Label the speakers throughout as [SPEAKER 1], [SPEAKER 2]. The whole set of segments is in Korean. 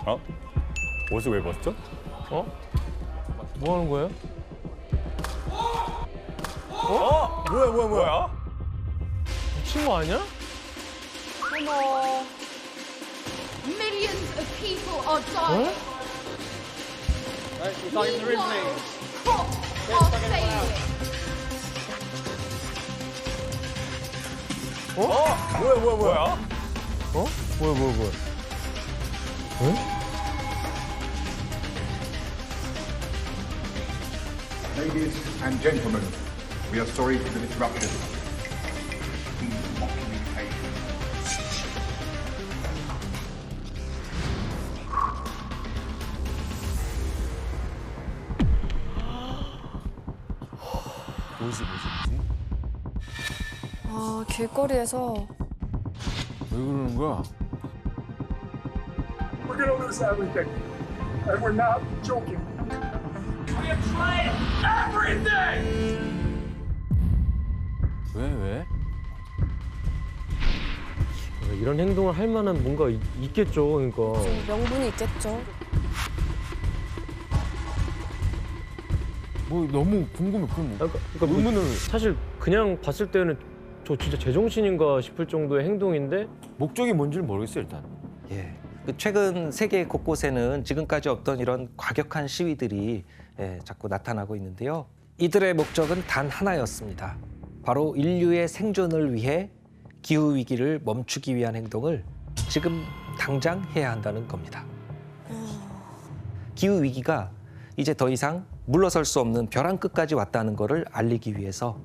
[SPEAKER 1] 어? 옷을 왜 벗죠?
[SPEAKER 2] 어? 뭐 하는 거예요?
[SPEAKER 1] 뭐야?
[SPEAKER 2] 미친 거 아니야?
[SPEAKER 3] 어머.
[SPEAKER 4] Millions of people are dying. Meanwhile, cops are failing.
[SPEAKER 1] 뭐야?
[SPEAKER 2] 어? 뭐야?
[SPEAKER 5] Ladies and gentlemen, we are sorry for the disruption. Please not communicate.
[SPEAKER 1] 뭐지?
[SPEAKER 3] 아, 길거리에서
[SPEAKER 2] 왜 그러는 거야?
[SPEAKER 6] We're gonna lose everything. And we're not joking. We have tried everything!
[SPEAKER 2] 왜? 이런 행동을 할 만한 뭔가 있겠죠, 그러니까.
[SPEAKER 3] 좀 명분이 있겠죠.
[SPEAKER 2] 뭐 너무 궁금해, 그러니까 의문을 사실 그냥 봤을 때는 저 진짜 제정신인가 싶을 정도의 행동인데 목적이 뭔지를 모르겠어요, 일단.
[SPEAKER 7] 예. 최근 세계 곳곳에는 지금까지 없던 이런 과격한 시위들이 자꾸 나타나고 있는데요. 이들의 목적은 단 하나였습니다. 바로 인류의 생존을 위해 기후 위기를 멈추기 위한 행동을 지금 당장 해야 한다는 겁니다. 기후 위기가 이제 더 이상 물러설 수 없는 벼랑 끝까지 왔다는 것을 알리기 위해서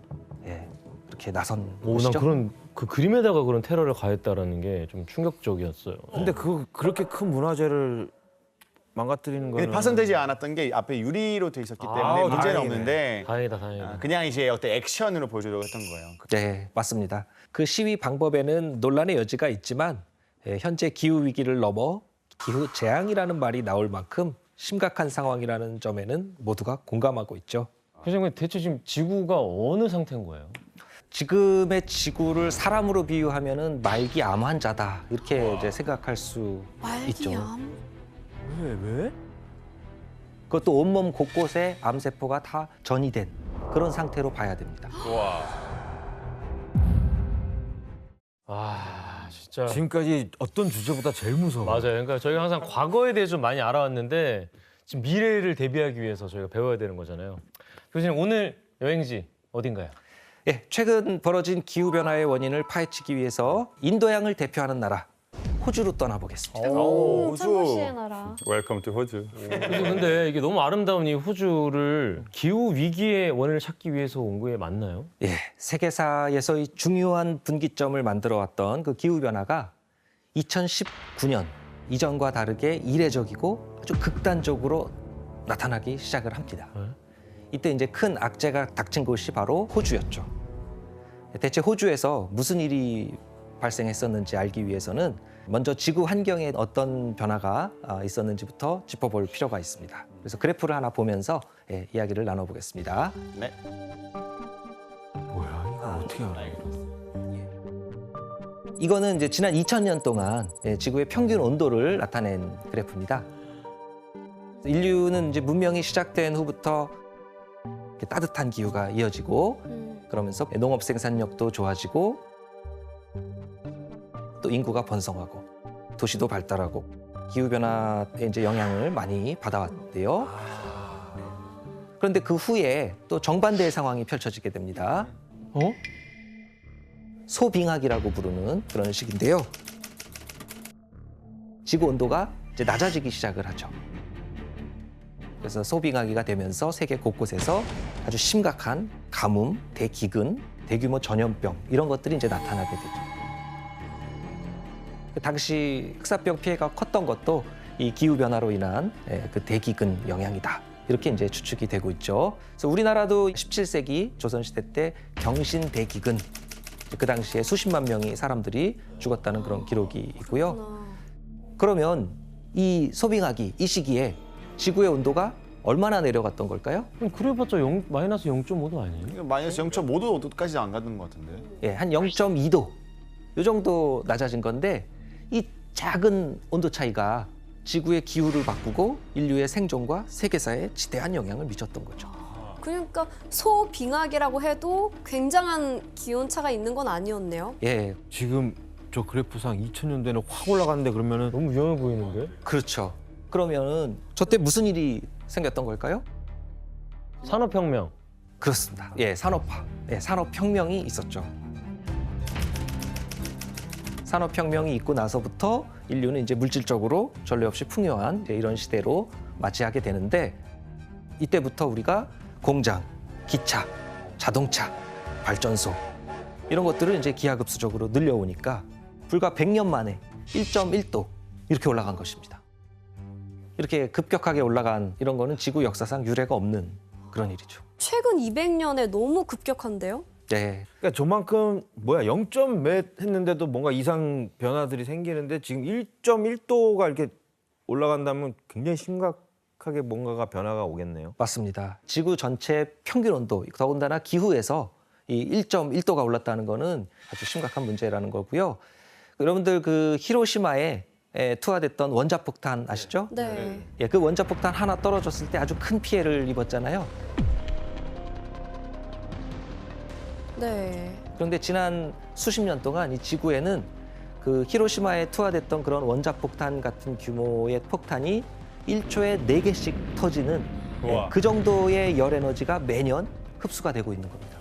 [SPEAKER 7] 그렇게 나선
[SPEAKER 2] 난
[SPEAKER 7] 것이죠.
[SPEAKER 2] 그런 그 그림에다가 그런 테러를 가했다라는 게 좀 충격적이었어요.
[SPEAKER 8] 근데 그렇게 큰 문화재를 망가뜨리는 거는
[SPEAKER 9] 파손되지 않았던 게 앞에 유리로 돼 있었기 때문에
[SPEAKER 8] 아우,
[SPEAKER 9] 문제는
[SPEAKER 8] 다행이네.
[SPEAKER 9] 없는데
[SPEAKER 2] 다행이다.
[SPEAKER 9] 그냥 이제 어떤 액션으로 보여주려고 했던 거예요.
[SPEAKER 7] 네, 맞습니다. 그 시위 방법에는 논란의 여지가 있지만 현재 기후 위기를 넘어 기후 재앙이라는 말이 나올 만큼 심각한 상황이라는 점에는 모두가 공감하고 있죠.
[SPEAKER 2] 선생님, 대체 지금 지구가 어느 상태인 거예요?
[SPEAKER 7] 지금의 지구를 사람으로 비유하면은 말기 암 환자다 이렇게 이제 생각할 수 있죠.
[SPEAKER 3] 말기암?
[SPEAKER 8] 왜?
[SPEAKER 7] 그것도 온몸 곳곳에 암세포가 다 전이된 그런 상태로 봐야 됩니다.
[SPEAKER 2] 진짜.
[SPEAKER 8] 지금까지 어떤 주제보다 제일 무서워.
[SPEAKER 2] 맞아요. 그러니까 저희가 항상 과거에 대해서 좀 많이 알아왔는데 지금 미래를 대비하기 위해서 저희가 배워야 되는 거잖아요. 교수님, 오늘 여행지 어딘가요?
[SPEAKER 7] 예, 최근 벌어진 기후 변화의 원인을 파헤치기 위해서 인도양을 대표하는 나라 호주로 떠나보겠습니다.
[SPEAKER 3] 오, 창고씨의 나라.
[SPEAKER 1] 웰컴 투 호주.
[SPEAKER 2] 그래서 근데 이게 너무 아름다운 이 호주를 기후 위기의 원인을 찾기 위해서 온 거에 맞나요?
[SPEAKER 7] 예, 세계사에서의 중요한 분기점을 만들어왔던 그 기후 변화가 2019년 이전과 다르게 이례적이고 아주 극단적으로 나타나기 시작을 합니다. 이때 이제 큰 악재가 닥친 곳이 바로 호주였죠. 대체 호주에서 무슨 일이 발생했었는지 알기 위해서는 먼저 지구 환경에 어떤 변화가 있었는지부터 짚어볼 필요가 있습니다. 그래서 그래프를 하나 보면서 이야기를 나눠보겠습니다.
[SPEAKER 9] 네.
[SPEAKER 8] 뭐야, 이거 어떻게 알아?
[SPEAKER 7] 이거는 이제 지난 2000년 동안 지구의 평균 온도를 나타낸 그래프입니다. 인류는 이제 문명이 시작된 후부터 이렇게 따뜻한 기후가 이어지고 그러면서 농업 생산력도 좋아지고 또 인구가 번성하고 도시도 발달하고 기후 변화에 이제 영향을 많이 받아왔대요. 그런데 그 후에 또 정반대의 상황이 펼쳐지게 됩니다. 소빙하기라고 부르는 그런 시기인데요. 지구 온도가 이제 낮아지기 시작을 하죠. 그래서 소빙하기가 되면서 세계 곳곳에서 아주 심각한 가뭄, 대기근, 대규모 전염병 이런 것들이 이제 나타나게 되죠. 그 당시 흑사병 피해가 컸던 것도 이 기후 변화로 인한 그 대기근 영향이다. 이렇게 이제 추측이 되고 있죠. 그래서 우리나라도 17세기 조선시대 때 경신 대기근 그 당시에 수십만 명의 사람들이 죽었다는 그런 기록이 있고요. 그러면 이 소빙하기 이 시기에 지구의 온도가 얼마나 내려갔던 걸까요?
[SPEAKER 2] 그래봤자 마이너스 0.5도 아니에요?
[SPEAKER 9] 마이너스 0.5도까지 안 가는 것 같은데.
[SPEAKER 7] 예, 한 0.2도 이 정도 낮아진 건데 이 작은 온도 차이가 지구의 기후를 바꾸고 인류의 생존과 세계사에 지대한 영향을 미쳤던 거죠.
[SPEAKER 3] 그러니까 소빙하기라고 해도 굉장한 기온차가 있는 건 아니었네요.
[SPEAKER 7] 예,
[SPEAKER 8] 지금 저 그래프상 2000년대는 확 올라갔는데 그러면은
[SPEAKER 2] 너무 위험해 보이는데?
[SPEAKER 7] 그렇죠. 그러면은 저때 무슨 일이 생겼던 걸까요?
[SPEAKER 2] 산업혁명.
[SPEAKER 7] 그렇습니다. 예, 산업화, 예, 산업혁명이 있었죠. 산업혁명이 있고 나서부터 인류는 이제 물질적으로 전례 없이 풍요한 이제 이런 시대로 맞이하게 되는데 이때부터 우리가 공장, 기차, 자동차, 발전소 이런 것들을 이제 기하급수적으로 늘려오니까 불과 100년 만에 1.1도 이렇게 올라간 것입니다. 이렇게 급격하게 올라간 이런 거는 지구 역사상 유례가 없는 그런 일이죠.
[SPEAKER 3] 최근 200년에 너무 급격한데요?
[SPEAKER 7] 네,
[SPEAKER 8] 그러니까 저만큼 0점 몇 했는데도 뭔가 이상 변화들이 생기는데 지금 1.1도가 이렇게 올라간다면 굉장히 심각하게 뭔가가 변화가 오겠네요.
[SPEAKER 7] 맞습니다. 지구 전체 평균 온도, 더군다나 기후에서 이 1.1도가 올랐다는 거는 아주 심각한 문제라는 거고요. 여러분들 그 히로시마에 투하됐던 원자폭탄 아시죠?
[SPEAKER 3] 네.
[SPEAKER 7] 예, 그 원자폭탄 하나 떨어졌을 때 아주 큰 피해를 입었잖아요.
[SPEAKER 3] 네.
[SPEAKER 7] 그런데 지난 수십 년 동안 이 지구에는 그 히로시마에 투하됐던 그런 원자폭탄 같은 규모의 폭탄이 1초에 4개씩 터지는
[SPEAKER 1] 우와.
[SPEAKER 7] 그 정도의 열 에너지가 매년 흡수가 되고 있는 겁니다.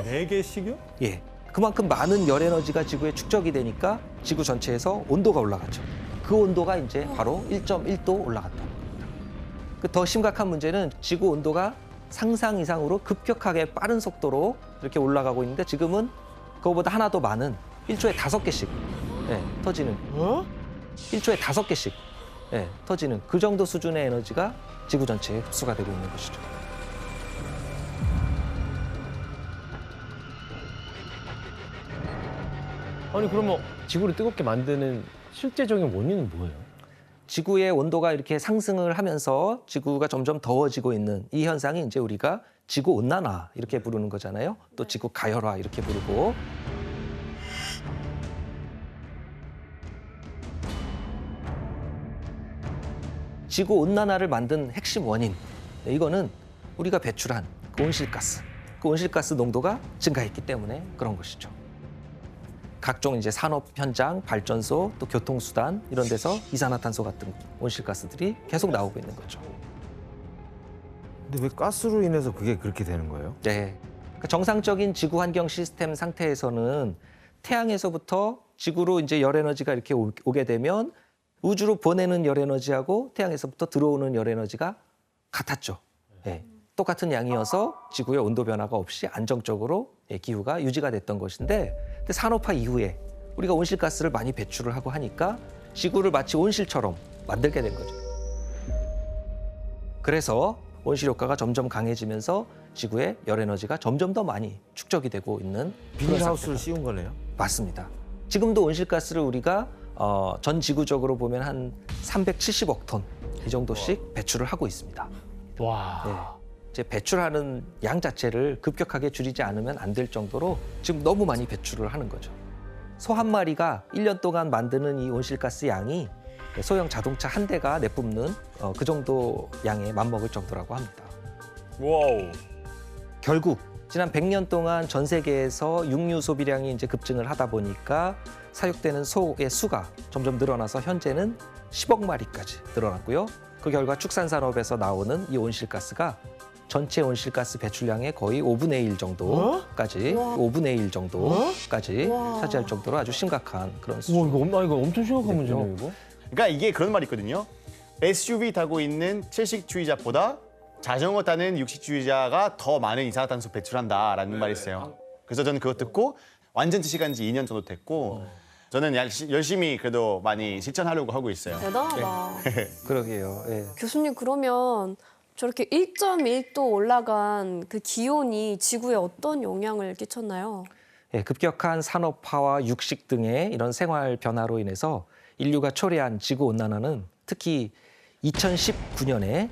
[SPEAKER 1] 네 개씩이요?
[SPEAKER 7] 예, 그만큼 많은 열 에너지가 지구에 축적이 되니까 지구 전체에서 온도가 올라갔죠. 그 온도가 이제 바로 1.1도 올라갔다는 겁니다. 그 더 심각한 문제는 지구 온도가 상상 이상으로 급격하게 빠른 속도로 이렇게 올라가고 있는데 지금은 그거보다 하나 더 많은 1초에 5개씩 터지는 1초에 5개씩 터지는 그 정도 수준의 에너지가 지구 전체에 흡수가 되고 있는 것이죠.
[SPEAKER 2] 아니 그러면 지구를 뜨겁게 만드는 실제적인 원인은 뭐예요?
[SPEAKER 7] 지구의 온도가 이렇게 상승을 하면서 지구가 점점 더워지고 있는 이 현상이 이제 우리가 지구 온난화 이렇게 부르는 거잖아요. 또 지구 가열화 이렇게 부르고. 지구 온난화를 만든 핵심 원인, 이거는 우리가 배출한 그 온실가스, 그 온실가스 농도가 증가했기 때문에 그런 것이죠. 각종 이제 산업 현장, 발전소, 또 교통수단 이런 데서 이산화탄소 같은 온실가스들이 계속 나오고 있는 거죠.
[SPEAKER 8] 근데 왜 가스로 인해서 그게 그렇게 되는 거예요?
[SPEAKER 7] 네. 그러니까 정상적인 지구 환경 시스템 상태에서는 태양에서부터 지구로 이제 열 에너지가 이렇게 오게 되면 우주로 보내는 열 에너지하고 태양에서부터 들어오는 열 에너지가 같았죠. 네. 똑같은 양이어서 지구의 온도 변화가 없이 안정적으로 기후가 유지가 됐던 것인데 근데 산업화 이후에 우리가 온실가스를 많이 배출을 하고 하니까 지구를 마치 온실처럼 만들게 된 거죠. 그래서 온실 효과가 점점 강해지면서 지구의 열 에너지가 점점 더 많이 축적이 되고 있는
[SPEAKER 8] 비닐하우스를 씌운 거네요.
[SPEAKER 7] 맞습니다. 지금도 온실가스를 우리가 전 지구적으로 보면 한 370억 톤 이 정도씩 배출을 하고 있습니다.
[SPEAKER 2] 와.
[SPEAKER 7] 네. 이제 배출하는 양 자체를 급격하게 줄이지 않으면 안 될 정도로 지금 너무 많이 배출을 하는 거죠. 소 한 마리가 1년 동안 만드는 이 온실가스 양이 소형 자동차 한 대가 내뿜는 그 정도 양에 맞먹을 정도라고 합니다.
[SPEAKER 1] 와우.
[SPEAKER 7] 결국 지난 100년 동안 전 세계에서 육류 소비량이 이제 급증을 하다 보니까 사육되는 소의 수가 점점 늘어나서 현재는 10억 마리까지 늘어났고요. 그 결과 축산산업에서 나오는 이 온실가스가 전체 온실가스 배출량의 거의 5분의 1 정도까지, 5분의 1 정도까지 차지할 정도로 아주 심각한 그런 수준.
[SPEAKER 2] 우와 이거 엄청 심각한 문제네요 이거.
[SPEAKER 9] 그러니까 이게 그런 말이 있거든요. SUV 타고 있는 채식주의자보다 자전거 타는 육식주의자가 더 많은 이산화탄소 배출한다라는 말이 있어요. 그래서 저는 그거 듣고 완전 지식한 지 2년 정도 됐고 저는 열심히 그래도 많이 실천하려고 하고 있어요.
[SPEAKER 3] 대단하다.
[SPEAKER 7] 그러게요. 예.
[SPEAKER 3] 교수님 그러면 저렇게 1.1도 올라간 그 기온이 지구에 어떤 영향을 끼쳤나요?
[SPEAKER 7] 예, 급격한 산업화와 육식 등의 이런 생활 변화로 인해서 인류가 초래한 지구온난화는 특히 2019년에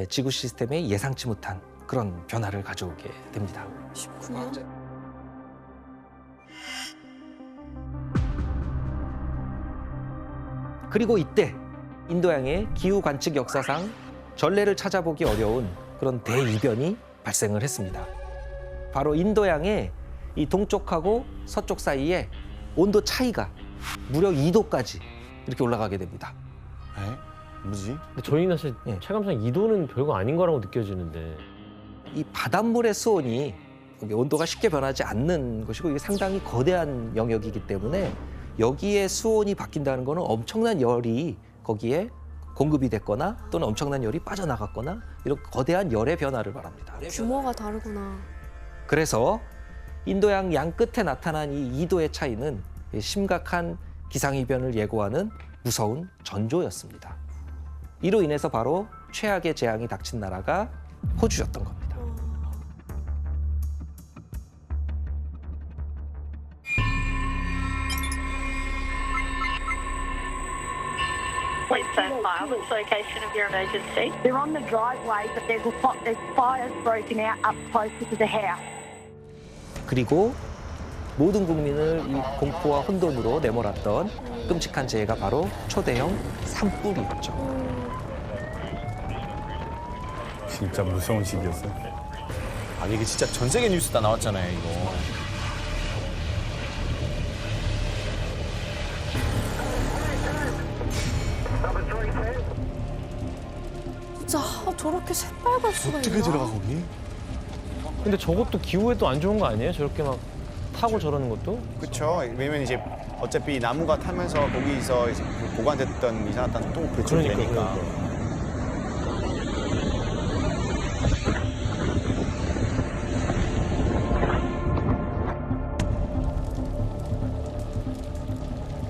[SPEAKER 7] 지구 시스템에 예상치 못한 그런 변화를 가져오게 됩니다.
[SPEAKER 3] 19년?
[SPEAKER 7] 그리고 이때 인도양의 기후 관측 역사상 전례를 찾아보기 어려운 그런 대이변이 발생을 했습니다. 바로 인도양의 이 동쪽하고 서쪽 사이에 온도 차이가 무려 2도까지 이렇게 올라가게 됩니다.
[SPEAKER 9] 에? 뭐지?
[SPEAKER 2] 근데 저희는 사실
[SPEAKER 7] 예.
[SPEAKER 2] 체감상 2도는 별거 아닌 거라고 느껴지는데.
[SPEAKER 7] 이 바닷물의 수온이 온도가 쉽게 변하지 않는 것이고 이게 상당히 거대한 영역이기 때문에 여기에 수온이 바뀐다는 거는 엄청난 열이 거기에 공급이 됐거나 또는 엄청난 열이 빠져나갔거나 이런 거대한 열의 변화를 말합니다.
[SPEAKER 3] 규모가 다르구나.
[SPEAKER 7] 그래서 인도양 양 끝에 나타난 이 2도의 차이는 심각한 기상이변을 예고하는 무서운 전조였습니다. 이로 인해서 바로 최악의 재앙이 닥친 나라가 호주였던 겁니다.
[SPEAKER 10] Please stand by. What's the location of your emergency?
[SPEAKER 4] They're on the driveway, but there's fires broken out up closer to the house.
[SPEAKER 7] 그리고 모든 국민을 이 공포와 혼돈으로 내몰았던 끔찍한 재해가 바로 초대형 산불이었죠.
[SPEAKER 1] 진짜 무서운 시기였어요.
[SPEAKER 9] 아니 이게 진짜 전 세계 뉴스 다 나왔잖아요 이거.
[SPEAKER 3] 진짜 저렇게 새빨갈 수가 있나?
[SPEAKER 9] 어떻게 들어가 거기?
[SPEAKER 2] 근데 저것도 기후에 또 안 좋은 거 아니에요? 저렇게 막 타고 저러는 것도?
[SPEAKER 9] 그렇죠. 왜냐면 이제 어차피 나무가 타면서 거기서 이제 그 보관됐던 이산화탄소 또 배출되니까.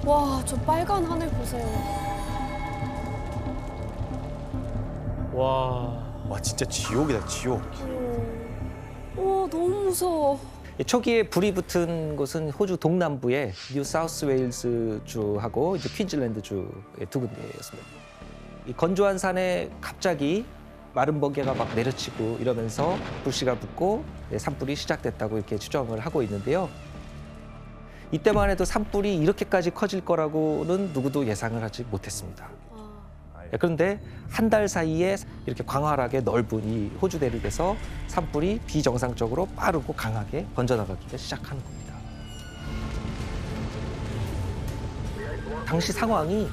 [SPEAKER 3] 와, 저 빨간 하늘 보세요.
[SPEAKER 2] 와.
[SPEAKER 9] 와 진짜 지옥이다 지옥.
[SPEAKER 3] 와, 너무 무서워.
[SPEAKER 7] 초기에 불이 붙은 곳은 호주 동남부의 뉴 사우스 웨일스 주하고 이제 퀸즐랜드 주의 두 군데였습니다. 이 건조한 산에 갑자기 마른 번개가 막 내려치고 이러면서 불씨가 붙고 산불이 시작됐다고 이렇게 추정을 하고 있는데요. 이때만 해도 산불이 이렇게까지 커질 거라고는 누구도 예상을 하지 못했습니다. 그런데 한 달 사이에 이렇게 광활하게 넓은 이 호주 대륙에서 산불이 비정상적으로 빠르고 강하게 번져나가기 시작하는 겁니다. 당시 상황이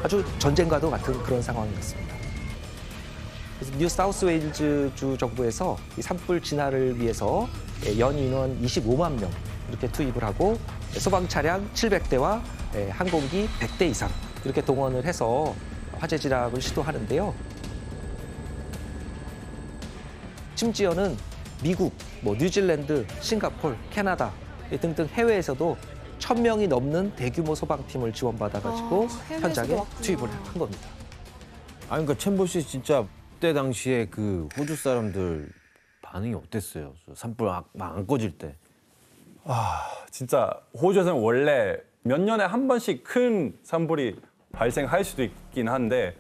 [SPEAKER 7] 아주 전쟁과도 같은 그런 상황이었습니다. 그래서 뉴 사우스 웨일즈 주 정부에서 이 산불 진화를 위해서 연 인원 25만 명 이렇게 투입을 하고 소방 차량 700대와 항공기 100대 이상 이렇게 동원을 해서 화재 진압을 시도하는데요. 심지어는 미국, 뉴질랜드, 싱가포르, 캐나다 등등 해외에서도 1,000명이 넘는 대규모 소방팀을 지원받아가지고
[SPEAKER 3] 해외에서도
[SPEAKER 7] 현장에
[SPEAKER 3] 왔구나.
[SPEAKER 7] 투입을 한 겁니다.
[SPEAKER 8] 아니 그러니까 챔버 씨 진짜 그때 당시에 그 호주 사람들 반응이 어땠어요? 산불 막 안 꺼질 때.
[SPEAKER 1] 진짜 호주에서는 원래 몇 년에 한 번씩 큰 산불이 발생할 수도 있긴 한데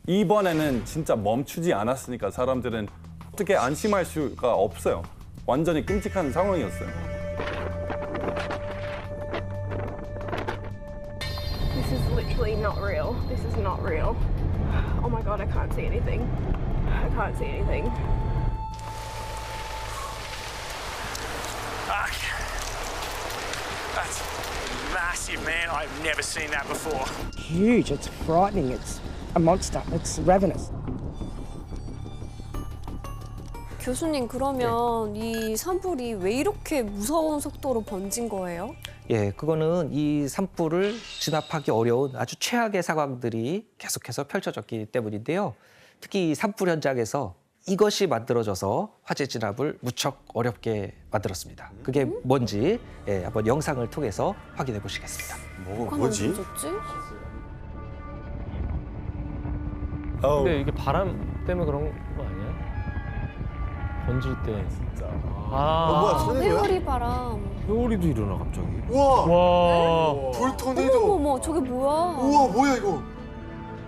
[SPEAKER 1] 이번에는 진짜 멈추지 않았으니까 사람들은 어떻게 안심할 수가 없어요. 완전히 끔찍한 상황이었어요.
[SPEAKER 10] This is literally not real. This is not real. Oh my god, I can't see anything. I can't see anything.
[SPEAKER 6] That's massive, man. I've never seen that before.
[SPEAKER 11] Huge. It's frightening. It's a monster. It's ravenous.
[SPEAKER 3] 교수님, 그러면 이 산불이 왜 이렇게 무서운 속도로 번진 거예요?
[SPEAKER 7] 예, 그거는 이 산불을 진압하기 어려운 아주 최악의 상황들이 계속해서 펼쳐졌기 때문인데요. 특히 이 산불 현장에서 이것이 만들어져서 화재 진압을 무척 어렵게 만들었습니다. 그게 뭔지 한번 영상을 통해서 확인해 보시겠습니다.
[SPEAKER 9] 뭐지?
[SPEAKER 2] 근데 이게 바람 때문에 그런 거 아니야? 번질 때.
[SPEAKER 1] 진짜.
[SPEAKER 2] 아.
[SPEAKER 3] 회오리 바람.
[SPEAKER 8] 회오리도 일어나 갑자기.
[SPEAKER 9] 우와
[SPEAKER 2] 와.
[SPEAKER 9] 불 토네이도.
[SPEAKER 3] 어머, 저게 뭐야?
[SPEAKER 9] 우와 뭐야 이거?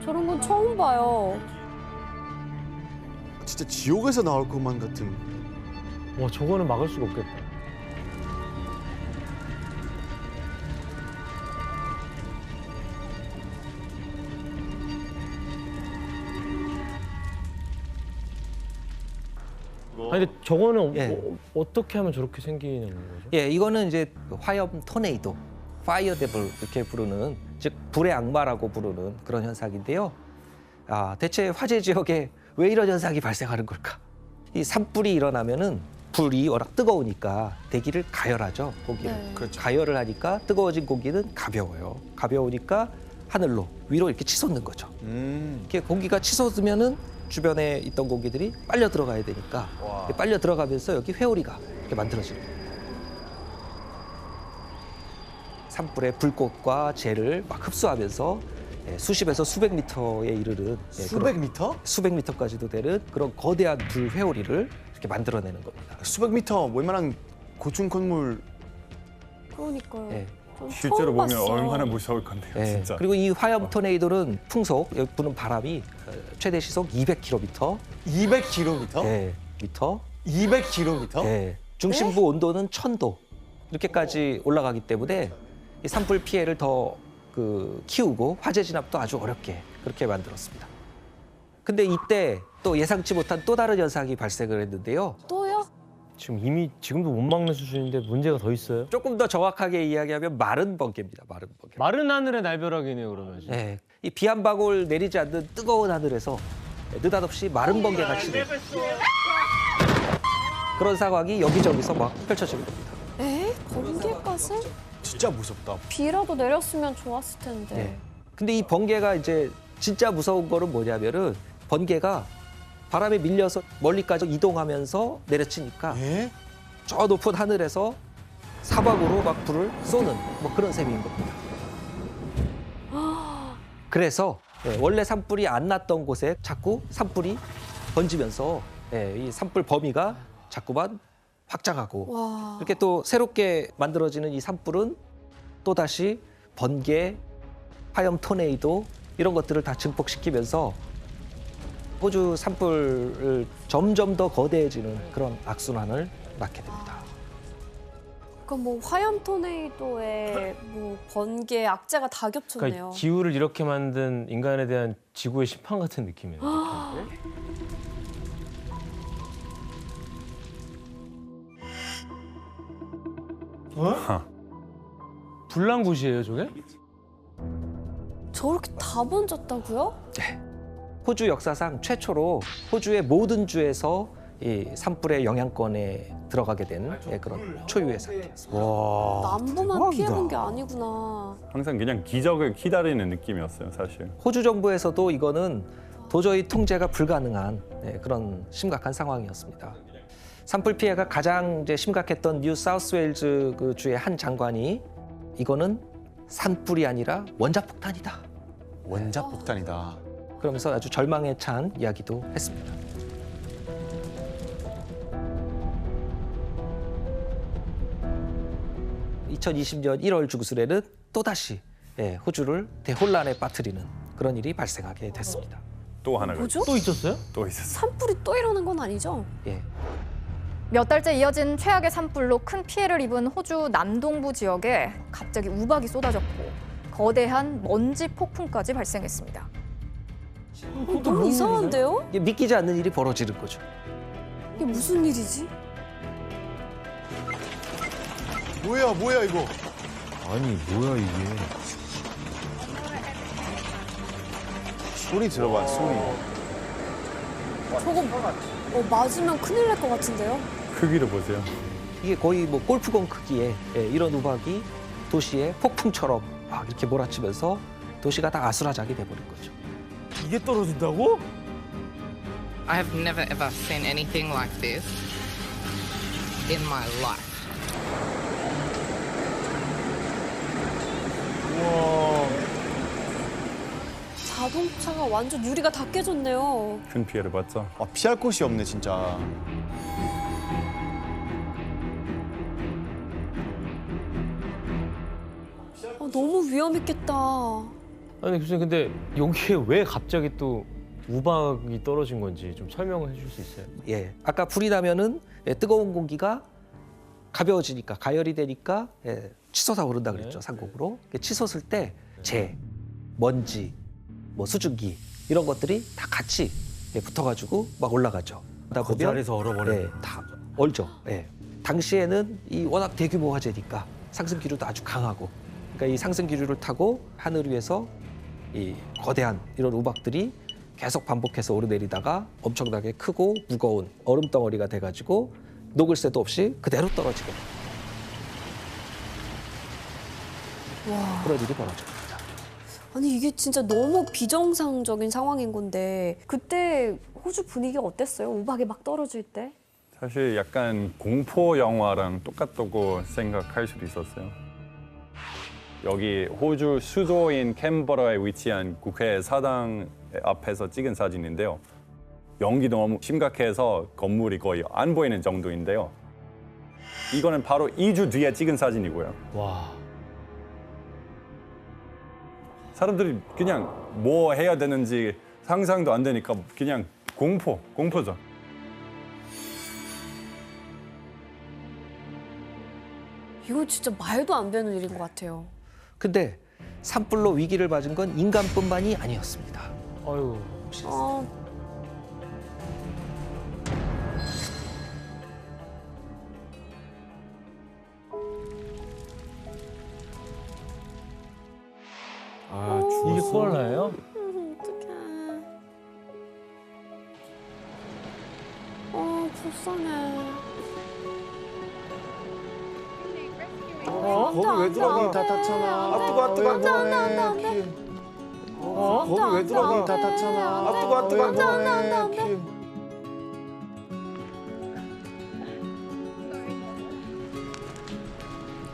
[SPEAKER 3] 저런 건 처음 봐요.
[SPEAKER 9] 진짜 지옥에서 나올 것만 같은.
[SPEAKER 2] 와, 저거는 막을 수가 없겠다. 아니 근데 저거는
[SPEAKER 7] 예.
[SPEAKER 2] 어떻게 하면 저렇게 생기는 거죠?
[SPEAKER 7] 예, 이거는 이제 화염 토네이도, 파이어 데블 이렇게 부르는, 즉 불의 악마라고 부르는 그런 현상인데요. 대체 화재 지역에 왜 이런 현상이 발생하는 걸까? 이 산불이 일어나면은 불이 워낙 뜨거우니까 대기를 가열하죠, 고기를.
[SPEAKER 3] 네.
[SPEAKER 9] 그렇죠.
[SPEAKER 7] 가열을 하니까 뜨거워진 고기는 가벼워요. 가벼우니까 하늘로 위로 이렇게 치솟는 거죠. 이렇게 공기가 치솟으면은 주변에 있던 고기들이 빨려 들어가야 되니까 빨려 들어가면서 여기 회오리가 이렇게 만들어지는 겁니다. 산불의 불꽃과 재를 막 흡수하면서 수십에서 수백 미터에 이르는
[SPEAKER 9] 수백 미터?
[SPEAKER 7] 수백 미터까지도 되는 그런 거대한 불 회오리를 이렇게 만들어내는 겁니다.
[SPEAKER 9] 수백 미터 웬만한 고층 건물.
[SPEAKER 3] 그러니까요.
[SPEAKER 7] 예.
[SPEAKER 3] 전
[SPEAKER 1] 실제로
[SPEAKER 3] 처음
[SPEAKER 1] 보면
[SPEAKER 3] 봤어.
[SPEAKER 1] 얼마나 무서울 건데요,
[SPEAKER 7] 예.
[SPEAKER 1] 진짜.
[SPEAKER 7] 그리고 이 화염 토네이도는 풍속, 여기 부는 바람이 최대 시속 200km,
[SPEAKER 9] 200km?
[SPEAKER 7] 예, 미터,
[SPEAKER 9] 200km?
[SPEAKER 7] 예. 중심부 온도는 1000도 이렇게까지 올라가기 때문에 이 산불 피해를 더 키우고 화재 진압도 아주 어렵게 그렇게 만들었습니다. 근데 이때 또 예상치 못한 또 다른 현상이 발생을 했는데요.
[SPEAKER 3] 또요?
[SPEAKER 2] 지금도 못 막는 수준인데 문제가 더 있어요?
[SPEAKER 7] 조금 더 정확하게 이야기하면 마른 번개입니다. 마른 번개.
[SPEAKER 2] 마른 하늘의 날벼락이네요 그러면. 진짜.
[SPEAKER 7] 예. 이 비 한 방울 내리지 않는 뜨거운 하늘에서 느닷없이 마른 번개가 치는 그런 상황이 여기저기서 막 펼쳐지는 겁니다.
[SPEAKER 3] 에? 번개가스?
[SPEAKER 9] 진짜 무섭다.
[SPEAKER 3] 비라도 내렸으면 좋았을 텐데.
[SPEAKER 7] 예. 근데 이 번개가 이제 진짜 무서운 거는 뭐냐면은 번개가 바람에 밀려서 멀리까지 이동하면서 내려치니까
[SPEAKER 9] 예?
[SPEAKER 7] 저 높은 하늘에서 사방으로 막 불을 쏘는 뭐 그런 셈인 겁니다. 그래서 원래 산불이 안 났던 곳에 자꾸 산불이 번지면서 이 산불 범위가 자꾸만 확장하고
[SPEAKER 3] 와.
[SPEAKER 7] 이렇게 또 새롭게 만들어지는 이 산불은 또다시 번개, 화염 토네이도 이런 것들을 다 증폭시키면서 호주 산불을 점점 더 거대해지는 그런 악순환을 낳게 됩니다.
[SPEAKER 3] 그럼 뭐 화염 토네이도에 뭐 번개, 악재가 다 겹쳤네요.
[SPEAKER 2] 그러니까 기후를 이렇게 만든 인간에 대한 지구의 심판 같은 느낌이네요. 불난곳이에요 저게?
[SPEAKER 3] 저렇게 다 번졌다고요?
[SPEAKER 7] 호주 역사상 최초로 호주의 모든 주에서 이 산불의 영향권에 들어가게 된 그런 초유의 사태였습니다.
[SPEAKER 3] 남부만 피해본 게 아니구나.
[SPEAKER 1] 항상 그냥 기적을 기다리는 느낌이었어요, 사실.
[SPEAKER 7] 호주 정부에서도 이거는 도저히 통제가 불가능한 그런 심각한 상황이었습니다. 산불 피해가 가장 이제 심각했던 뉴 사우스웨일즈 그 주의 한 장관이 이거는 산불이 아니라 원자폭탄이다.
[SPEAKER 9] 원자폭탄이다.
[SPEAKER 7] 그러면서 아주 절망에 찬 이야기도 했습니다. (2020년 1월) 중순에는 또다시 호주를 대혼란에 빠뜨리는 그런 일이 발생하게 됐습니다.
[SPEAKER 1] 또 하나가
[SPEAKER 3] 뭐죠?
[SPEAKER 2] 또 있었어요?
[SPEAKER 1] 또 있었어.
[SPEAKER 3] 산불이 또 일어난 건 아니죠?
[SPEAKER 7] 예.
[SPEAKER 12] 몇 달째 이어진 최악의 산불로 큰 피해를 입은 호주 남동부 지역에 갑자기 우박이 쏟아졌고 거대한 먼지 폭풍까지 발생했습니다.
[SPEAKER 3] 너무 이상한데요?
[SPEAKER 7] 이게 믿기지 않는 일이 벌어지는 거죠.
[SPEAKER 3] 이게 무슨 일이지?
[SPEAKER 9] 뭐야 이거?
[SPEAKER 8] 아니 뭐야 이게.
[SPEAKER 9] 소리 들어봐, 소리.
[SPEAKER 3] 저거 맞으면 큰일 날 것 같은데요?
[SPEAKER 1] 크기를 보세요.
[SPEAKER 7] 이게 거의 뭐 골프공 크기의 이런 우박이 도시에 폭풍처럼 막 이렇게 몰아치면서 도시가 다 아수라장이 돼버린 거죠.
[SPEAKER 8] 이게 떨어진다고?
[SPEAKER 13] I have never ever seen anything like this in my life.
[SPEAKER 3] 자동차가 완전 유리가 다 깨졌네요.
[SPEAKER 1] 큰 피해를 봤죠.
[SPEAKER 9] 피할 곳이 없네, 진짜.
[SPEAKER 3] 너무 위험했겠다.
[SPEAKER 2] 아니 교수님 근데 여기에 왜 갑자기 또 우박이 떨어진 건지 좀 설명을 해줄 수 있어요?
[SPEAKER 7] 예, 아까 불이 나면은 뜨거운 공기가 가벼워지니까 가열이 되니까 치솟아 오른다 그랬죠, 상공으로. 치솟을 때 재, 먼지, 뭐 수증기 이런 것들이 다 같이 붙어가지고 막 올라가죠. 보면
[SPEAKER 8] 자리에서 얼어버려요.
[SPEAKER 7] 네, 다 얼죠. 네. 당시에는 이 워낙 대규모 화재니까 상승 기류도 아주 강하고, 그러니까 이 상승 기류를 타고 하늘 위에서 이 거대한 이런 우박들이 계속 반복해서 오르내리다가 엄청나게 크고 무거운 얼음 덩어리가 돼가지고 녹을 새도 없이 그대로 떨어지게 됩니다.
[SPEAKER 3] 와.
[SPEAKER 7] 그런 일이 벌어집니다.
[SPEAKER 3] 아니 이게 진짜 너무 비정상적인 상황인 건데 그때 호주 분위기가 어땠어요? 우박이 막 떨어질 때?
[SPEAKER 1] 사실 약간 공포 영화랑 똑같다고 생각할 수도 있었어요. 여기 호주 수도인 캔버라에 위치한 국회 사당 앞에서 찍은 사진인데요. 연기 너무 심각해서 건물이 거의 안 보이는 정도인데요. 이거는 바로 2주 뒤에 찍은 사진이고요.
[SPEAKER 2] 와.
[SPEAKER 1] 사람들이 그냥 뭐 해야 되는지 상상도 안 되니까 그냥 공포죠.
[SPEAKER 3] 이거 진짜 말도 안 되는 일인 것 같아요.
[SPEAKER 7] 근데 산불로 위기를 맞은 건 인간뿐만이 아니었습니다.
[SPEAKER 2] 아유.
[SPEAKER 8] 아,
[SPEAKER 2] 이게 코알라예요?
[SPEAKER 3] 어떡해. 불쌍해.
[SPEAKER 8] 거기 왜 들어가?
[SPEAKER 9] 다 탔잖아.
[SPEAKER 8] 아, 뜨거, 뜨거.
[SPEAKER 3] 안 돼.
[SPEAKER 8] 거기 왜 들어가?
[SPEAKER 9] 다 탔잖아.
[SPEAKER 8] 아, 뜨거, 뜨거.
[SPEAKER 3] 안 돼.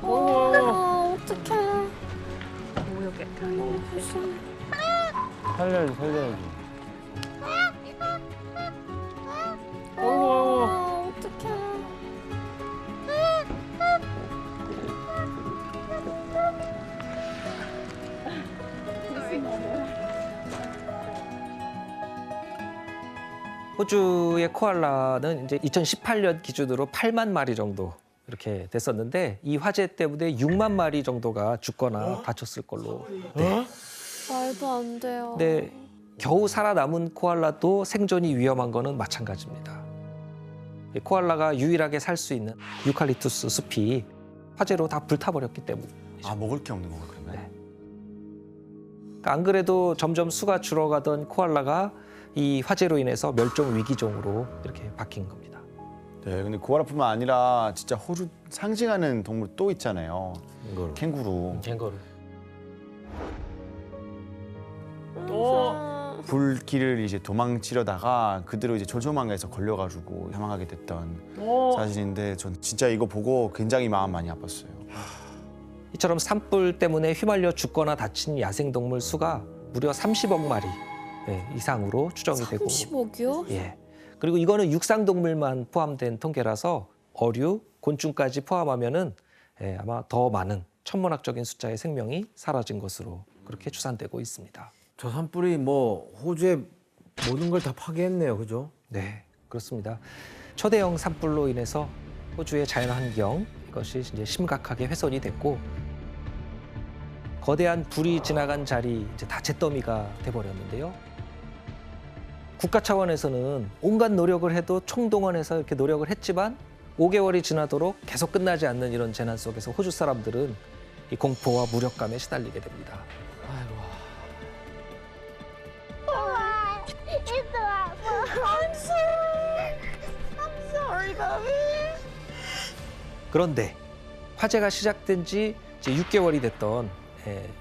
[SPEAKER 3] 어떡해. 불쌍해.
[SPEAKER 2] 살려야지, 살려야지.
[SPEAKER 3] 어떡해.
[SPEAKER 7] 호주의 코알라는 이제 2018년 기준으로 8만 마리 정도 이렇게 됐었는데 이 화재 때문에 6만 마리 정도가 죽거나 다쳤을 걸로. 네.
[SPEAKER 3] 말도 안 돼요.
[SPEAKER 7] 근데 겨우 살아남은 코알라도 생존이 위험한 거는 마찬가지입니다. 이 코알라가 유일하게 살 수 있는 유칼립투스 숲이 화재로 다 불타버렸기 때문에.
[SPEAKER 9] 아, 먹을 게 없는 거구나, 그러면.
[SPEAKER 7] 네. 그러니까 안 그래도 점점 수가 줄어가던 코알라가 이 화재로 인해서 멸종 위기종으로 이렇게 바뀐 겁니다.
[SPEAKER 9] 네, 근데 코알라뿐만 아니라 진짜 호주 상징하는 동물 또 있잖아요. 캥거루.
[SPEAKER 2] 캥거루.
[SPEAKER 9] 불길을 이제 도망치려다가 그대로 이제 조조망에서 걸려가지고 사망하게 됐던 사진인데 전 진짜 이거 보고 굉장히 마음 많이 아팠어요.
[SPEAKER 7] 이처럼 산불 때문에 휘말려 죽거나 다친 야생동물 수가 무려 30억 마리 이상으로 추정이 되고.
[SPEAKER 3] 30억이요?
[SPEAKER 7] 예. 그리고 이거는 육상동물만 포함된 통계라서 어류, 곤충까지 포함하면은 아마 더 많은 천문학적인 숫자의 생명이 사라진 것으로 그렇게 추산되고 있습니다.
[SPEAKER 8] 저 산불이 뭐 호주의 모든 걸 다 파괴했네요, 그죠?
[SPEAKER 7] 네, 그렇습니다. 초대형 산불로 인해서 호주의 자연환경 이것이 이제 심각하게 훼손이 됐고 거대한 불이 지나간 자리 이제 다 잿더미가 돼버렸는데요. 국가 차원에서는 온갖 노력을 해도 총동원해서 이렇게 노력을 했지만 5개월이 지나도록 계속 끝나지 않는 이런 재난 속에서 호주 사람들은 이 공포와 무력감에 시달리게 됩니다. 그런데 화재가 시작된 지 이제 6개월이 됐던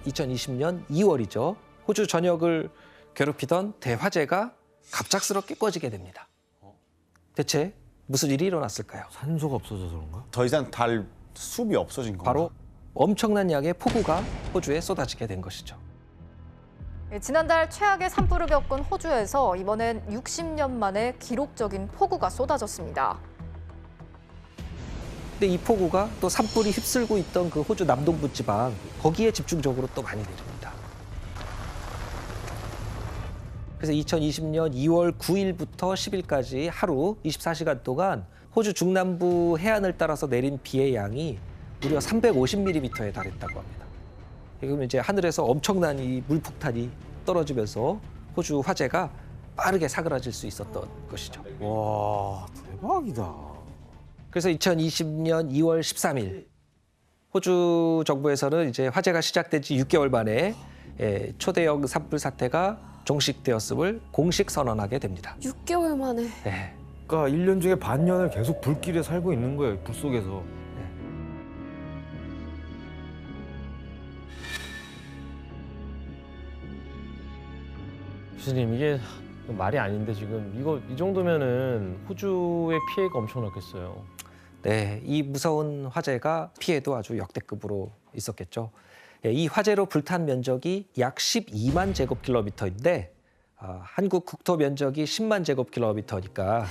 [SPEAKER 7] 2020년 2월이죠. 호주 전역을 괴롭히던 대화재가 갑작스럽게 꺼지게 됩니다. 대체 무슨 일이 일어났을까요?
[SPEAKER 8] 산소가 없어져서 그런가?
[SPEAKER 9] 더 이상 달 숲이 없어진 건가?
[SPEAKER 7] 바로 엄청난 양의 폭우가 호주에 쏟아지게 된 것이죠.
[SPEAKER 12] 지난달 최악의 산불을 겪은 호주에서 이번엔 60년 만에 기록적인 폭우가 쏟아졌습니다.
[SPEAKER 7] 근데 이 폭우가 또 산불이 휩쓸고 있던 그 호주 남동부 지방 거기에 집중적으로 또 많이 내립니다. 그래서 2020년 2월 9일부터 10일까지 하루 24시간 동안 호주 중남부 해안을 따라서 내린 비의 양이 무려 350mm에 달했다고 합니다. 그러면 이제 하늘에서 엄청난 이 물폭탄이 떨어지면서 호주 화재가 빠르게 사그라질 수 있었던 것이죠.
[SPEAKER 8] 와, 대박이다.
[SPEAKER 7] 그래서 2020년 2월 13일 호주 정부에서는 이제 화재가 시작된 지 6개월 만에 초대형 산불 사태가 종식되었음을 공식 선언하게 됩니다.
[SPEAKER 3] 6개월 만에.
[SPEAKER 7] 네.
[SPEAKER 8] 그러니까 1년 중에 반년을 계속 불길에 살고 있는 거예요. 불 속에서.
[SPEAKER 2] 교수님 이게 말이 아닌데 지금 이 정도면은 호주의 피해가 엄청났겠어요.
[SPEAKER 7] 네, 이 무서운 화재가 피해도 아주 역대급으로 있었겠죠. 이 화재로 불탄 면적이 약 12만 제곱킬로미터인데 한국 국토 면적이 10만 제곱킬로미터니까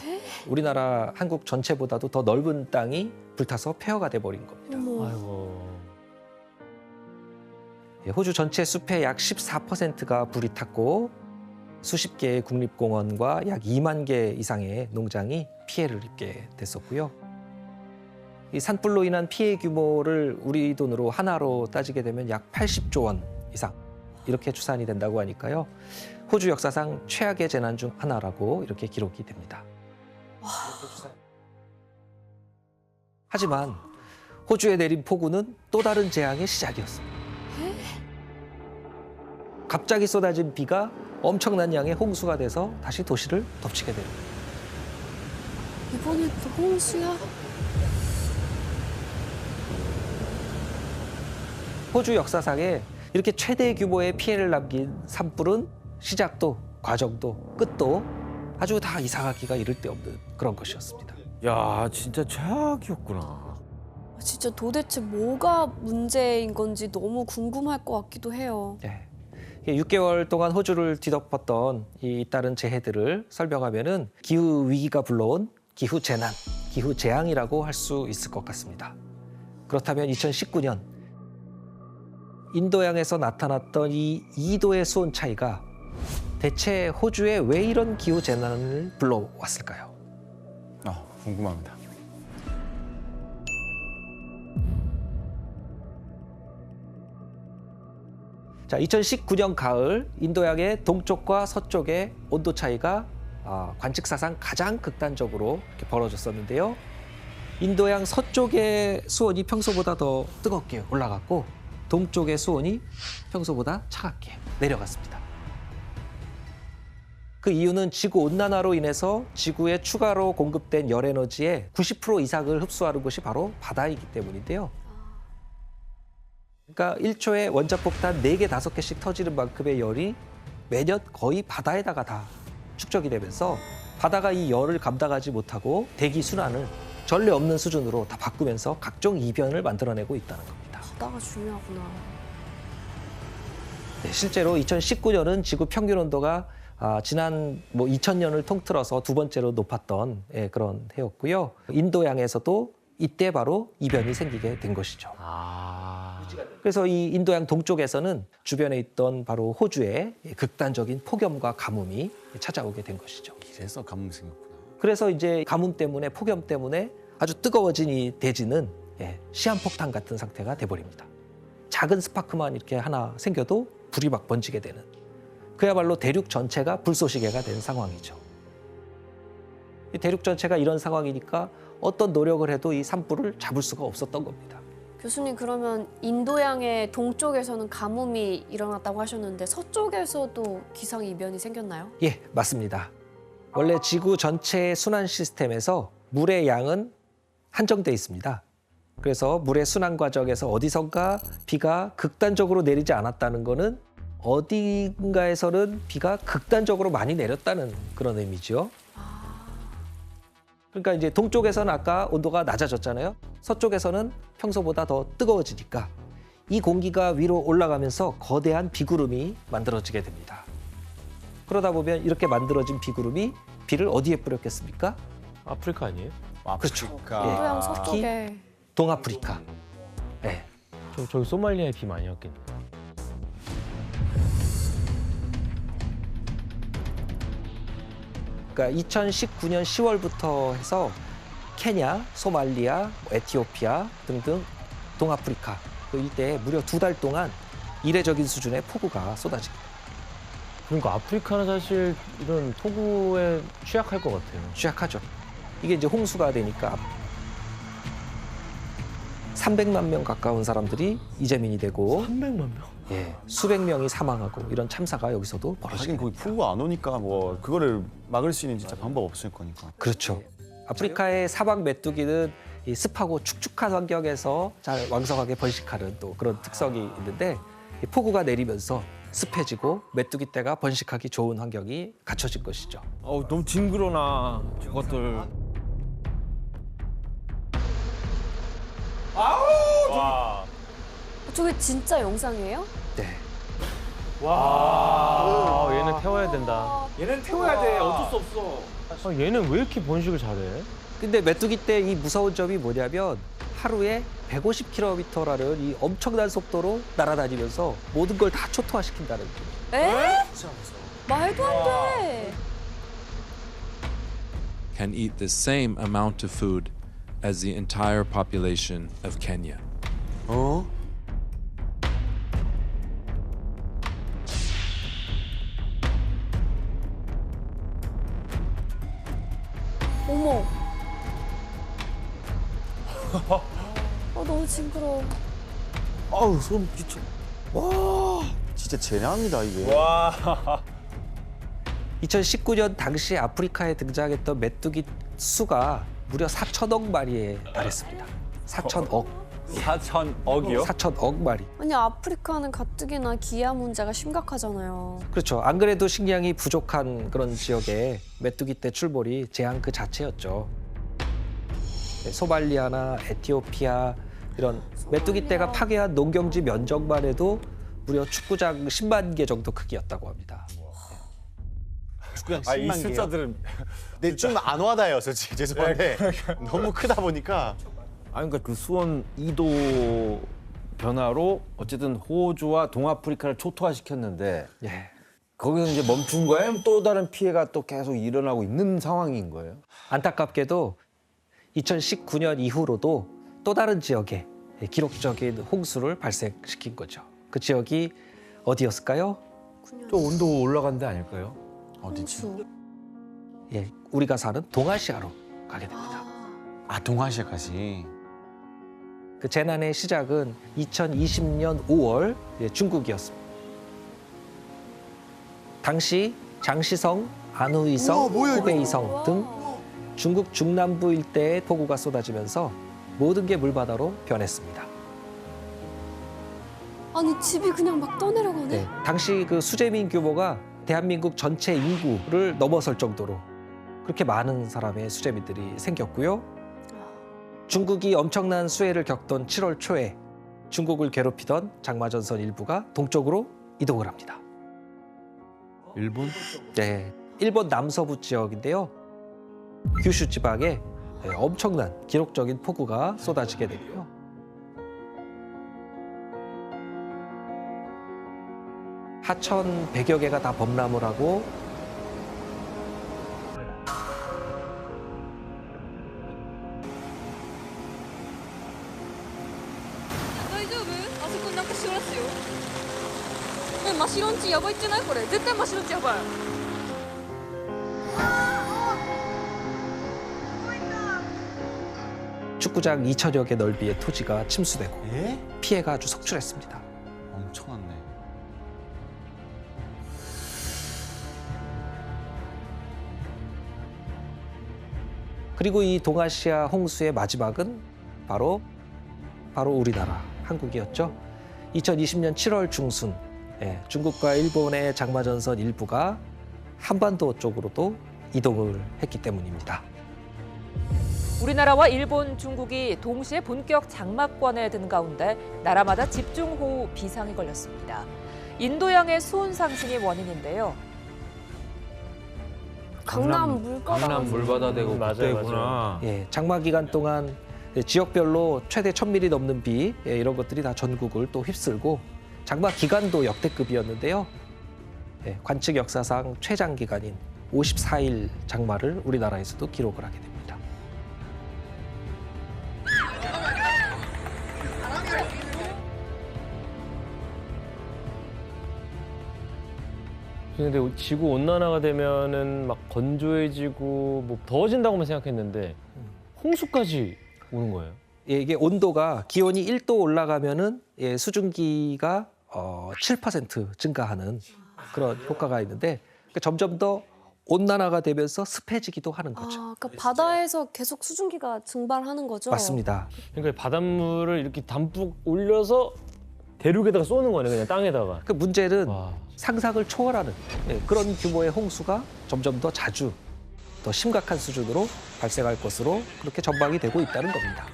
[SPEAKER 7] 우리나라 한국 전체보다도 더 넓은 땅이 불타서 폐허가 돼버린 겁니다.
[SPEAKER 2] 아이고.
[SPEAKER 7] 호주 전체 숲의 약 14%가 불이 탔고 수십 개의 국립공원과 약 2만 개 이상의 농장이 피해를 입게 됐었고요. 이 산불로 인한 피해 규모를 우리 돈으로 하나로 따지게 되면 약 80조 원 이상 이렇게 추산이 된다고 하니까요. 호주 역사상 최악의 재난 중 하나라고 이렇게 기록이 됩니다. 하지만 호주에 내린 폭우는 또 다른 재앙의 시작이었습니다. 갑자기 쏟아진 비가 엄청난 양의 홍수가 돼서 다시 도시를 덮치게 됩니다.
[SPEAKER 3] 이번엔 또 홍수야?
[SPEAKER 7] 호주 역사상에 이렇게 최대 규모의 피해를 남긴 산불은 시작도, 과정도, 끝도 아주 다 이상하기가 이를 데 없는 그런 것이었습니다.
[SPEAKER 8] 야, 진짜 최악이었구나.
[SPEAKER 3] 진짜 도대체 뭐가 문제인 건지 너무 궁금할 것 같기도 해요.
[SPEAKER 7] 네. 6개월 동안 호주를 뒤덮었던 이 잇따른 재해들을 설명하면은 기후 위기가 불러온 기후 재난, 기후 재앙이라고 할 수 있을 것 같습니다. 그렇다면 2019년 인도양에서 나타났던 이 2도의 수온 차이가 대체 호주에 왜 이런 기후 재난을 불러왔을까요?
[SPEAKER 1] 궁금합니다.
[SPEAKER 7] 자, 2019년 가을 인도양의 동쪽과 서쪽의 온도 차이가 관측사상 가장 극단적으로 이렇게 벌어졌었는데요. 인도양 서쪽의 수온이 평소보다 더 뜨겁게 올라갔고 동쪽의 수온이 평소보다 차갑게 내려갔습니다. 그 이유는 지구 온난화로 인해서 지구에 추가로 공급된 열 에너지의 90% 이상을 흡수하는 것이 바로 바다이기 때문인데요. 그러니까 1초에 원자폭탄 4개, 5개씩 터지는 만큼의 열이 매년 거의 바다에다가 다 축적이 되면서 바다가 이 열을 감당하지 못하고 대기 순환을 전례 없는 수준으로 다 바꾸면서 각종 이변을 만들어내고 있다는 겁니다.
[SPEAKER 3] 바다가 중요하구나.
[SPEAKER 7] 네, 실제로 2019년은 지구 평균 온도가 지난 2000년을 통틀어서 두 번째로 높았던 그런 해였고요. 인도양에서도 이때 바로 이변이 생기게 된 것이죠. 그래서 이 인도양 동쪽에서는 주변에 있던 바로 호주에 극단적인 폭염과 가뭄이 찾아오게 된 것이죠.
[SPEAKER 9] 그래서 가뭄이 생겼구나.
[SPEAKER 7] 그래서 이제 가뭄 때문에 폭염 때문에 아주 뜨거워진 이 대지는 시한폭탄 같은 상태가 돼버립니다. 작은 스파크만 이렇게 하나 생겨도 불이 막 번지게 되는 그야말로 대륙 전체가 불쏘시개가 된 상황이죠. 이 대륙 전체가 이런 상황이니까 어떤 노력을 해도 이 산불을 잡을 수가 없었던 겁니다.
[SPEAKER 3] 교수님, 그러면 인도양의 동쪽에서는 가뭄이 일어났다고 하셨는데 서쪽에서도 기상이변이 생겼나요?
[SPEAKER 7] 예, 맞습니다. 원래 지구 전체의 순환 시스템에서 물의 양은 한정돼 있습니다. 그래서 물의 순환 과정에서 어디선가 비가 극단적으로 내리지 않았다는 거는 어딘가에서는 비가 극단적으로 많이 내렸다는 그런 의미죠. 그러니까 이제 동쪽에서는 아까 온도가 낮아졌잖아요. 서쪽에서는 평소보다 더 뜨거워지니까 이 공기가 위로 올라가면서 거대한 비구름이 만들어지게 됩니다. 그러다 보면 이렇게 만들어진 비구름이 비를 어디에 뿌렸겠습니까?
[SPEAKER 2] 아프리카 아니에요?
[SPEAKER 7] 그렇죠.
[SPEAKER 3] 인도양 서쪽에.
[SPEAKER 7] 특히 동아프리카. 네.
[SPEAKER 2] 저기 소말리아에 비 많이 왔겠네.
[SPEAKER 7] 그러니까 2019년 10월부터 해서 케냐, 소말리아, 에티오피아 등등 동아프리카 그 일대에 무려 2달 동안 이례적인 수준의 폭우가 쏟아집니다.
[SPEAKER 2] 그러니까 아프리카는 사실 이런 폭우에 취약할 것 같아요.
[SPEAKER 7] 취약하죠. 이게 이제 홍수가 되니까 300만 명 가까운 사람들이 이재민이 되고
[SPEAKER 2] 300만 명?
[SPEAKER 7] 예, 수백 명이 사망하고 이런 참사가 여기서도 벌어지게
[SPEAKER 9] 하긴 거기
[SPEAKER 7] 됩니다.
[SPEAKER 9] 폭우가 안 오니까 뭐 그거를 막을 수 있는 진짜 방법 없을 거니까.
[SPEAKER 7] 그렇죠. 아프리카의 사막 메뚜기는 이 습하고 축축한 환경에서 잘 왕성하게 번식하는 또 그런 특성이 있는데 이 폭우가 내리면서 습해지고 메뚜기 떼가 번식하기 좋은 환경이 갖춰진 것이죠.
[SPEAKER 8] 너무 징그러나 저것들.
[SPEAKER 3] 저게 진짜 영상이에요?
[SPEAKER 7] 네.
[SPEAKER 2] 와, 얘는 태워야 된다.
[SPEAKER 8] 얘는 태워야 돼. 어쩔 수 없어.
[SPEAKER 2] 얘는 왜 이렇게 번식을 잘해?
[SPEAKER 7] 근데 메뚜기 떼 이 무서운 점이 뭐냐면 하루에 150km라는 이 엄청난 속도로 날아다니면서 모든 걸 다 초토화시킨다는 점.
[SPEAKER 3] 에? 말도 안 돼.
[SPEAKER 14] can eat the same amount of food as the entire population of Kenya.
[SPEAKER 9] 어?
[SPEAKER 3] 어머. 너무 징그러워.
[SPEAKER 9] 아우 소름 끼쳐. 와 진짜 재난이다 이게.
[SPEAKER 1] 와.
[SPEAKER 7] 2019년 당시 아프리카에 등장했던 메뚜기 수가 무려 4천억 마리에 달했습니다. 4천억.
[SPEAKER 1] 4천억이요?
[SPEAKER 7] 4천억 마리.
[SPEAKER 3] 아니 아프리카는 가뜩이나 기아 문제가 심각하잖아요.
[SPEAKER 7] 그렇죠. 안 그래도 식량이 부족한 그런 지역에 메뚜기 떼 출몰이 재앙 그 자체였죠. 네, 소말리아나 에티오피아 이런 메뚜기 떼가 파괴한 농경지 면적만 해도 무려 축구장 10만 개 정도 크기였다고 합니다.
[SPEAKER 9] 축구장
[SPEAKER 1] 아, 이
[SPEAKER 9] 10만 개요?
[SPEAKER 1] 숫자들은
[SPEAKER 9] 네, 좀 안 와닿아요, 솔직히. 죄송한데 너무 크다 보니까.
[SPEAKER 8] 아니 그러니까 그 수온 2도 변화로 어쨌든 호주와 동아프리카를 초토화시켰는데
[SPEAKER 7] 예.
[SPEAKER 8] 거기서 이제 멈춘 거예요? 아니면 또 다른 피해가 또 계속 일어나고 있는 상황인 거예요?
[SPEAKER 7] 안타깝게도 2019년 이후로도 또 다른 지역에 기록적인 홍수를 발생시킨 거죠. 그 지역이 어디였을까요?
[SPEAKER 8] 또 온도 올라간 데 아닐까요?
[SPEAKER 9] 어디지?
[SPEAKER 7] 예, 우리가 사는 동아시아로 가게 됩니다.
[SPEAKER 9] 아 동아시아까지.
[SPEAKER 7] 그 재난의 시작은 2020년 5월 중국이었습니다. 당시 장시성, 안후이성, 후베이성 등 중국 중남부 일대에 폭우가 쏟아지면서 모든 게 물바다로 변했습니다.
[SPEAKER 3] 아니 집이 그냥 막 떠내려가네.
[SPEAKER 7] 네, 당시 그 수재민 규모가 대한민국 전체 인구를 넘어설 정도로 그렇게 많은 사람의 수재민들이 생겼고요. 중국이 엄청난 수해를 겪던 7월 초에 중국을 괴롭히던 장마전선 일부가 동쪽으로 이동을 합니다.
[SPEAKER 8] 일본?
[SPEAKER 7] 네, 일본 남서부 지역인데요. 규슈 지방에 엄청난 기록적인 폭우가 쏟아지게 되고요. 하천 100여 개가 다 범람을 하고 축구장 2천여 개 넓이의 토지가 침수되고 피해가 아주 속출했습니다.
[SPEAKER 9] 엄청났네.
[SPEAKER 7] 그리고 이 동아시아 홍수의 마지막은 바로 우리나라 한국이었죠. 2020년 7월 중순 중국과 일본의 장마전선 일부가 한반도 쪽으로도 이동을 했기 때문입니다.
[SPEAKER 15] 우리나라와 일본, 중국이 동시에 본격 장마권에 든 가운데 나라마다 집중호우 비상이 걸렸습니다. 인도양의 수온 상승이 원인인데요.
[SPEAKER 3] 강남 물바다.
[SPEAKER 8] 강남 물바다 되고 그때구나.
[SPEAKER 7] 예, 장마 기간 동안 지역별로 최대 1000mm 넘는 비 이런 것들이 다 전국을 또 휩쓸고 장마 기간도 역대급이었는데요. 관측 역사상 최장 기간인 54일 장마를 우리나라에서도 기록을 하게 됩니다.
[SPEAKER 2] 근데 지구 온난화가 되면은 막 건조해지고 뭐 더워진다고만 생각했는데 홍수까지 오는 거예요?
[SPEAKER 7] 예, 이게 온도가 기온이 1도 올라가면은 예, 수증기가 7% 증가하는 그런 효과가 있는데 그러니까 점점 더 온난화가 되면서 습해지기도 하는 거죠.
[SPEAKER 3] 아, 그러니까 바다에서 계속 수증기가 증발하는 거죠?
[SPEAKER 7] 맞습니다.
[SPEAKER 2] 그러니까 바닷물을 이렇게 담뿍 올려서 대륙에다가 쏘는 거네, 그냥 땅에다가.
[SPEAKER 7] 그 문제는 상상을 초월하는 그런 규모의 홍수가 점점 더 자주, 더 심각한 수준으로 발생할 것으로 그렇게 전망이 되고 있다는 겁니다.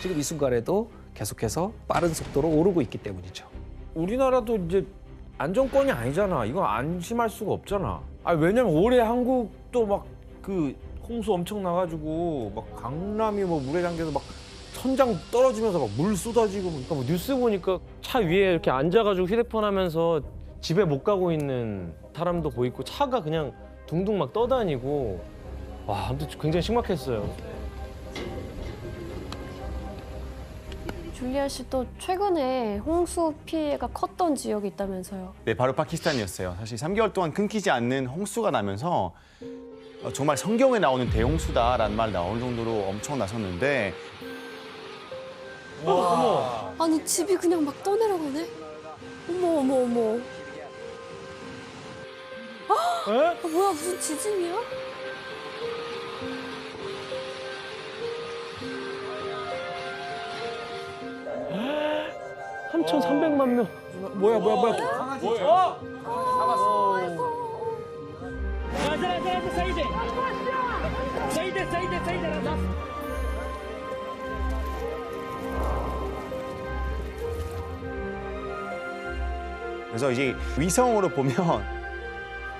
[SPEAKER 7] 지금 이 순간에도 계속해서 빠른 속도로 오르고 있기 때문이죠.
[SPEAKER 8] 우리나라도 이제 안정권이 아니잖아. 이건 안심할 수가 없잖아. 아, 왜냐면 올해 한국도 막 그 홍수 엄청 나가지고 막 강남이 뭐 물에 잠겨서 막 천장 떨어지면서 막 물 쏟아지고.
[SPEAKER 2] 그러니까 뭐 뉴스 보니까 차 위에 이렇게 앉아가지고 휴대폰 하면서 집에 못 가고 있는 사람도 보이고 차가 그냥 둥둥 막 떠다니고 와, 아무튼 굉장히 심각했어요.
[SPEAKER 3] 줄리아 씨 또 최근에 홍수 피해가 컸던 지역이 있다면서요?
[SPEAKER 9] 네, 바로 파키스탄이었어요. 사실 3개월 동안 끊기지 않는 홍수가 나면서 정말 성경에 나오는 대홍수다라는 말 나올 정도로 엄청 나섰는데
[SPEAKER 3] 어머. 아니 집이 그냥 막 떠내려가네? 어머 어머 어머. 아, 뭐야 무슨 지진이야?
[SPEAKER 2] 한 3,300만 명.
[SPEAKER 8] 뭐야.
[SPEAKER 9] 그래서 이제 위성으로 보면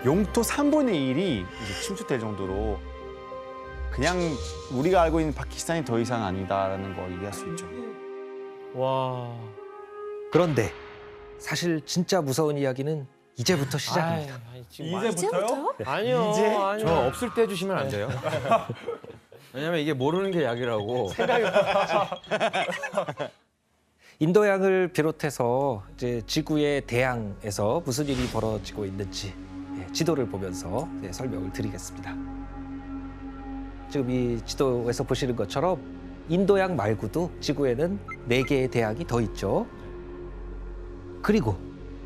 [SPEAKER 9] 영토 3분의 1이 이제 침수될 정도로 그냥 우리가 알고 있는 파키스탄이 더 이상 아니다라는 걸 이해할 수 있죠.
[SPEAKER 2] 와.
[SPEAKER 7] 그런데 사실 진짜 무서운 이야기는 이제부터 시작입니다.
[SPEAKER 3] 이제부터요?
[SPEAKER 2] 아니요.
[SPEAKER 8] 이제
[SPEAKER 2] 아니요.
[SPEAKER 8] 저 없을 때 해주시면 안 돼요? 왜냐면 이게 모르는 게 약이라고.
[SPEAKER 7] 인도양을 비롯해서 이제 지구의 대양에서 무슨 일이 벌어지고 있는지 지도를 보면서 설명을 드리겠습니다. 지금 이 지도에서 보시는 것처럼 인도양 말고도 지구에는 4개의 대양이 더 있죠. 그리고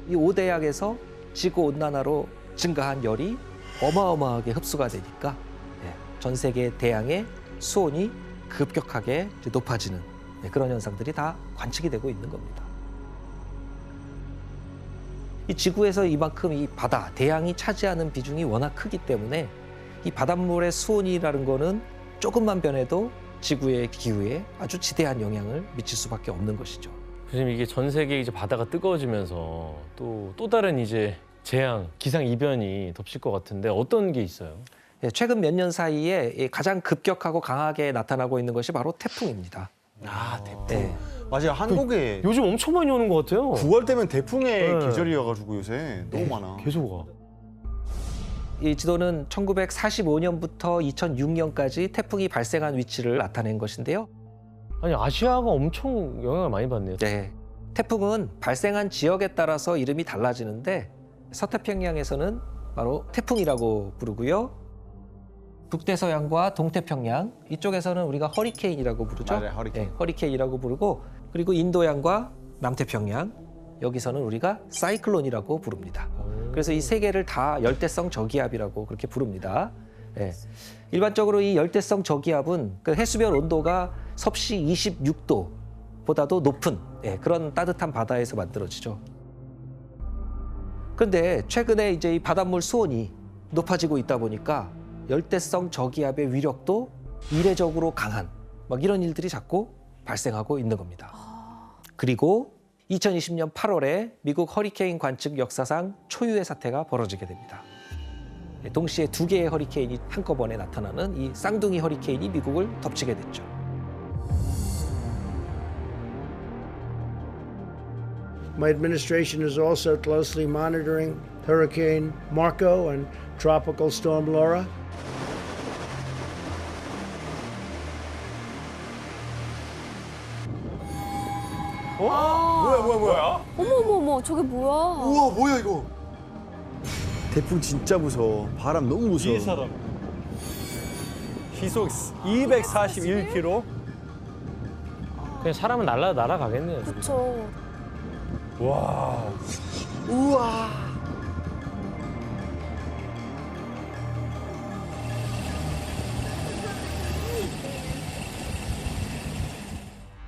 [SPEAKER 7] 이 5대양에서 지구 온난화로 증가한 열이 어마어마하게 흡수가 되니까 전 세계 대양의 수온이 급격하게 높아지는 그런 현상들이 다 관측이 되고 있는 겁니다. 이 지구에서 이만큼 이 바다, 대양이 차지하는 비중이 워낙 크기 때문에 이 바닷물의 수온이라는 거는 조금만 변해도 지구의 기후에 아주 지대한 영향을 미칠 수밖에 없는 것이죠.
[SPEAKER 2] 선생님, 이게 전 세계 이제 바다가 뜨거워지면서 또 다른 이제 재앙, 기상 이변이 덮칠 것 같은데 어떤 게 있어요?
[SPEAKER 7] 최근 몇 년 사이에 가장 급격하고 강하게 나타나고 있는 것이 바로 태풍입니다.
[SPEAKER 9] 아, 태풍. 맞아요. 한국에
[SPEAKER 2] 요즘 엄청 많이 오는 것 같아요.
[SPEAKER 9] 9월 되면 태풍의 계절이어가지고 요새 너무 많아.
[SPEAKER 2] 계속 와.
[SPEAKER 7] 이 지도는 1945년부터 2006년까지 태풍이 발생한 위치를 나타낸 것인데요.
[SPEAKER 2] 아니, 아시아가 엄청 영향을 많이 받네요.
[SPEAKER 7] 네. 태풍은 발생한 지역에 따라서 이름이 달라지는데 서태평양에서는 바로 태풍이라고 부르고요. 북대서양과 동태평양 이쪽에서는 우리가 허리케인이라고 부르죠.
[SPEAKER 9] 맞아요, 허리케인.
[SPEAKER 7] 네, 허리케인이라고 부르고 그리고 인도양과 남태평양 여기서는 우리가 사이클론이라고 부릅니다. 그래서 이 3개를 다 열대성 저기압이라고 그렇게 부릅니다. 네. 일반적으로 이 열대성 저기압은 그 해수면 온도가 섭씨 26도보다도 높은 그런 따뜻한 바다에서 만들어지죠. 그런데 최근에 이제 이 바닷물 수온이 높아지고 있다 보니까 열대성 저기압의 위력도 이례적으로 강한 막 이런 일들이 자꾸 발생하고 있는 겁니다. 그리고 2020년 8월에 미국 허리케인 관측 역사상 초유의 사태가 벌어지게 됩니다. 동시에 2개의 허리케인이 한꺼번에 나타나는 이 쌍둥이 허리케인이 미국을 덮치게 됐죠.
[SPEAKER 16] My administration is also closely monitoring Hurricane Marco and Tropical Storm Laura.
[SPEAKER 9] 뭐야?
[SPEAKER 3] 어머, 저게 뭐야?
[SPEAKER 9] 우와, 뭐야 이거? 태풍 진짜 무서워. 바람 너무 무서워.
[SPEAKER 1] 이 사람. 시속 241km.
[SPEAKER 2] 그냥 사람은 날아가겠네요.
[SPEAKER 3] 그쵸.
[SPEAKER 1] 와.
[SPEAKER 9] 우와.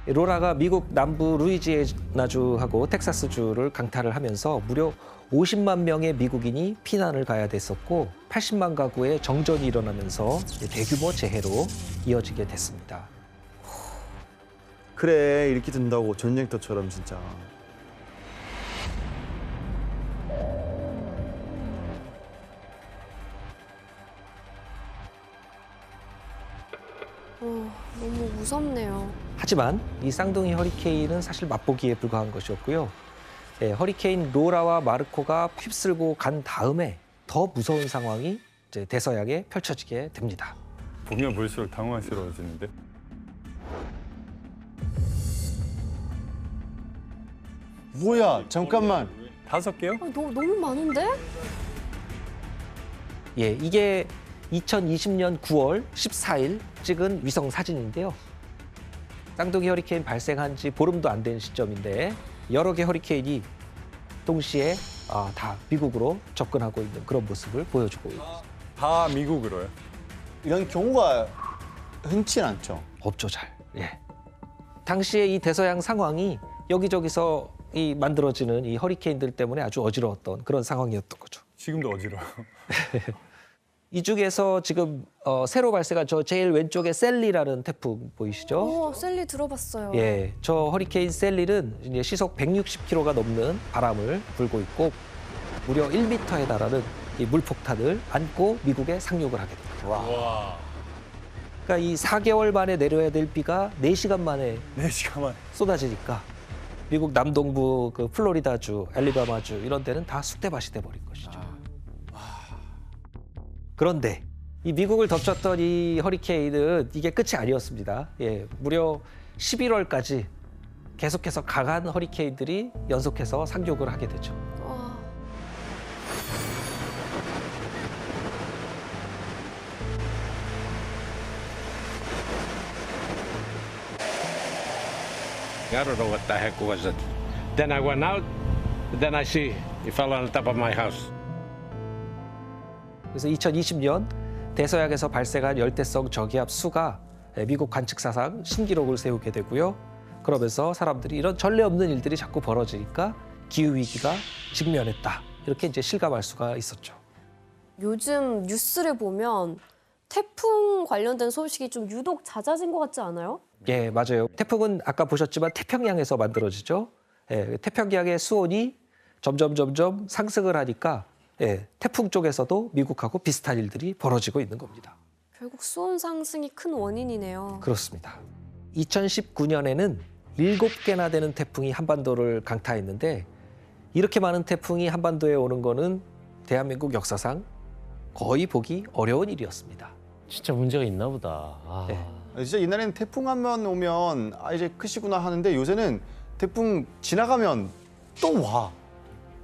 [SPEAKER 7] 로라가 미국 남부 루이지애나주하고 텍사스주를 강타를 하면서 무려 50만 명의 미국인이 피난을 가야 됐었고 80만 가구의 정전이 일어나면서 대규모 재해로 이어지게 됐습니다.
[SPEAKER 9] 그래, 이렇게 된다고 전쟁터처럼 진짜.
[SPEAKER 3] 너무 무섭네요.
[SPEAKER 7] 하지만 이 쌍둥이 허리케인은 사실 맛보기에 불과한 것이었고요. 허리케인 로라와 마르코가 휩쓸고 간 다음에 더 무서운 상황이 이제 대서양에 펼쳐지게 됩니다.
[SPEAKER 1] 보면 볼수록 당황스러워지는데.
[SPEAKER 9] 뭐야? 잠깐만.
[SPEAKER 1] 5개요?
[SPEAKER 3] 너무 많은데?
[SPEAKER 7] 예, 이게 2020년 9월 14일 찍은 위성 사진인데요. 쌍둥이 허리케인 발생한 지 보름도 안 된 시점인데 여러 개 허리케인이 동시에 다 미국으로 접근하고 있는 그런 모습을 보여주고 있습니다.
[SPEAKER 1] 다 미국으로요?
[SPEAKER 9] 이런 경우가 흔치 않죠.
[SPEAKER 7] 없죠, 잘. 예. 당시에 이 대서양 상황이 여기저기서 이 만들어지는 이 허리케인들 때문에 아주 어지러웠던 그런 상황이었던 거죠.
[SPEAKER 1] 지금도 어지러워요.
[SPEAKER 7] 이 중에서 지금 새로 발생한 저 제일 왼쪽에 셀리라는 태풍 보이시죠?
[SPEAKER 3] 셀리 들어봤어요.
[SPEAKER 7] 예, 저 허리케인 셀리는 이제 시속 160km가 넘는 바람을 불고 있고 무려 1m에 달하는 이 물폭탄을 안고 미국에 상륙을 하게 됩니다.
[SPEAKER 1] 와.
[SPEAKER 7] 그러니까 이 4개월 만에 내려야 될 비가 4시간 만에
[SPEAKER 1] 4시간 만에
[SPEAKER 7] 쏟아지니까 미국 남동부 그 플로리다주, 알리바마주 이런 데는 다 쑥대밭이 돼버린 것이죠. 그런데 이 미국을 덮쳤던 이 허리케인은 이게 끝이 아니었습니다. 예, 무려 11월까지 계속해서 강한 허리케인들이 연속해서 상륙을 하게 되죠.
[SPEAKER 17] I don't know what the heck was it. Then I went out, then I see it fell on the top of my house.
[SPEAKER 7] 그래서 2020년 대서양에서 발생한 열대성 저기압 수가 미국 관측사상 신기록을 세우게 되고요. 그러면서 사람들이 이런 전례 없는 일들이 자꾸 벌어지니까 기후 위기가 직면했다. 이렇게 이제 실감할 수가 있었죠.
[SPEAKER 3] 요즘 뉴스를 보면 태풍 관련된 소식이 좀 유독 잦아진 것 같지 않아요?
[SPEAKER 7] 예, 맞아요. 태풍은 아까 보셨지만 태평양에서 만들어지죠. 예, 태평양의 수온이 점점 상승을 하니까 태풍 쪽에서도 미국하고 비슷한 일들이 벌어지고 있는 겁니다.
[SPEAKER 3] 결국 수온 상승이 큰 원인이네요.
[SPEAKER 7] 그렇습니다. 2019년에는 7개나 되는 태풍이 한반도를 강타했는데 이렇게 많은 태풍이 한반도에 오는 거는 대한민국 역사상 거의 보기 어려운 일이었습니다.
[SPEAKER 2] 진짜 문제가 있나 보다.
[SPEAKER 9] 진짜 옛날에는 태풍 한번 오면 이제 크시구나 하는데 요새는 태풍 지나가면 또 와.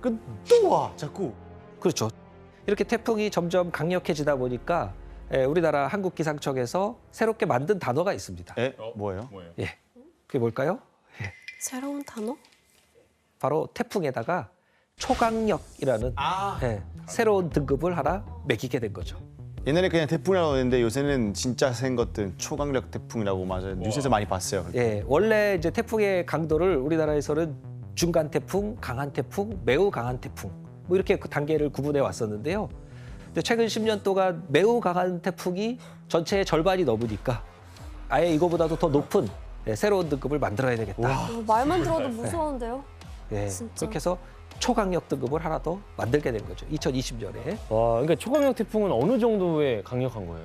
[SPEAKER 9] 또 와, 자꾸.
[SPEAKER 7] 그렇죠. 이렇게 태풍이 점점 강력해지다 보니까 우리나라 한국기상청에서 새롭게 만든 단어가 있습니다.
[SPEAKER 9] 뭐예요?
[SPEAKER 7] 예, 그게 뭘까요?
[SPEAKER 3] 새로운 단어?
[SPEAKER 7] 바로 태풍에다가 초강력이라는 새로운 등급을 하나 매기게 된 거죠.
[SPEAKER 9] 옛날에 그냥 태풍이라고 했는데 요새는 진짜 센 것들 초강력 태풍이라고 맞아요. 뉴스에서 많이 봤어요.
[SPEAKER 7] 예, 원래 이제 태풍의 강도를 우리나라에서는 중간 태풍, 강한 태풍, 매우 강한 태풍 뭐 이렇게 그 단계를 구분해 왔었는데요. 근데 최근 10년 동안 매우 강한 태풍이 전체의 절반이 넘으니까 아예 이거보다도 더 높은 새로운 등급을 만들어야 되겠다.
[SPEAKER 3] 말만 들어도 무서운데요?
[SPEAKER 7] 예,
[SPEAKER 3] 진짜.
[SPEAKER 7] 그렇게 해서 초강력 등급을 하나 더 만들게 된 거죠. 2020년에.
[SPEAKER 2] 와, 그러니까 초강력 태풍은 어느 정도의 강력한 거예요?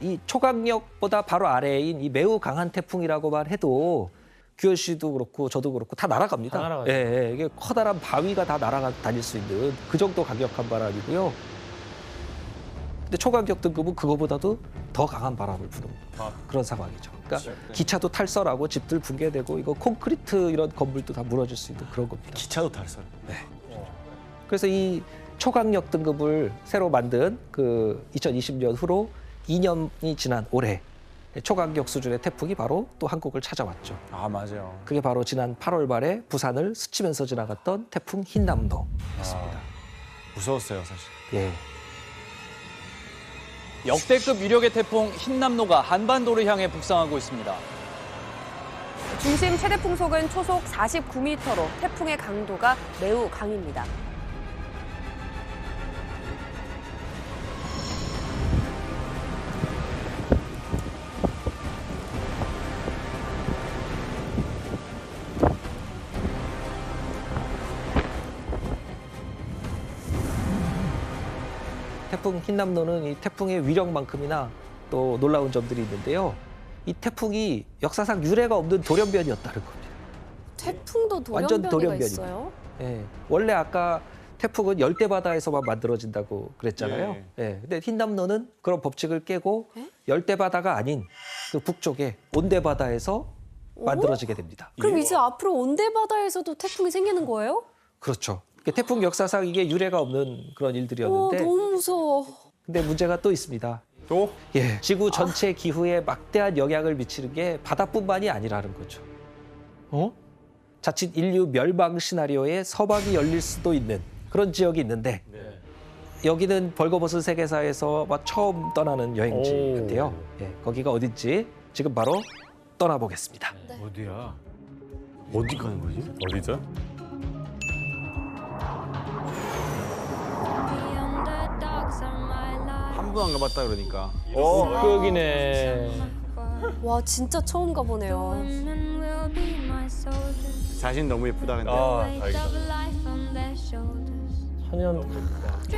[SPEAKER 7] 이 초강력보다 바로 아래인 이 매우 강한 태풍이라고만 해도 규현 씨도 그렇고 저도 그렇고 다 날아갑니다.
[SPEAKER 2] 다 날아가죠.
[SPEAKER 7] 예, 이게 커다란 바위가 다 날아다닐 수 있는 그 정도 강력한 바람이고요. 근데 초강력 등급은 그거보다도 더 강한 바람을 부는 그런 상황이죠. 그러니까 기차도 탈선하고 집들 붕괴되고 이거 콘크리트 이런 건물도 다 무너질 수 있는 그런 겁니다.
[SPEAKER 9] 기차도 탈선.
[SPEAKER 7] 네. 그래서 이 초강력 등급을 새로 만든 그 2020년 후로 2년이 지난 올해 초강력 수준의 태풍이 바로 또 한국을 찾아왔죠.
[SPEAKER 9] 아 맞아요.
[SPEAKER 7] 그게 바로 지난 8월 말에 부산을 스치면서 지나갔던 태풍 흰남노였습니다.
[SPEAKER 9] 무서웠어요 사실.
[SPEAKER 7] 예.
[SPEAKER 18] 역대급 위력의 태풍 흰남노가 한반도를 향해 북상하고 있습니다.
[SPEAKER 15] 중심 최대 풍속은 초속 49m로 태풍의 강도가 매우 강입니다.
[SPEAKER 7] 태풍 흰남노는 이 태풍의 위력만큼이나 또 놀라운 점들이 있는데요. 이 태풍이 역사상 유례가 없는 돌연변이었다는 겁니다.
[SPEAKER 3] 태풍도
[SPEAKER 7] 완전
[SPEAKER 3] 돌연변이가
[SPEAKER 7] 돌연변입니다.
[SPEAKER 3] 있어요?
[SPEAKER 7] 예. 원래 아까 태풍은 열대 바다에서만 만들어진다고 그랬잖아요. 예. 근데 흰남노는 그런 법칙을 깨고 열대 바다가 아닌 그 북쪽에 온대 바다에서 만들어지게 됩니다.
[SPEAKER 3] 그럼 이제 앞으로 온대 바다에서도 태풍이 생기는 거예요?
[SPEAKER 7] 그렇죠. 태풍 역사상 이게 유례가 없는 그런 일들이었는데
[SPEAKER 3] 너무 무서워.
[SPEAKER 7] 근데 문제가 또 있습니다.
[SPEAKER 1] 또?
[SPEAKER 7] 예, 지구 전체 기후에 막대한 영향을 미치는 게 바다뿐만이 아니라는 거죠. 자칫 인류 멸망 시나리오에 서막이 열릴 수도 있는 그런 지역이 있는데 여기는 벌거벗은 세계사에서 막 처음 떠나는 여행지 같아요. 예, 거기가 어딘지 지금 바로 떠나보겠습니다.
[SPEAKER 8] 어디야?
[SPEAKER 9] 어디 가는 거지?
[SPEAKER 1] 어디죠?
[SPEAKER 9] 한 번 안 가봤다 그러니까.
[SPEAKER 2] 북극이네.
[SPEAKER 3] 와 진짜 처음 가보네요.
[SPEAKER 9] 자신 너무 예쁘다 근데.
[SPEAKER 2] 천연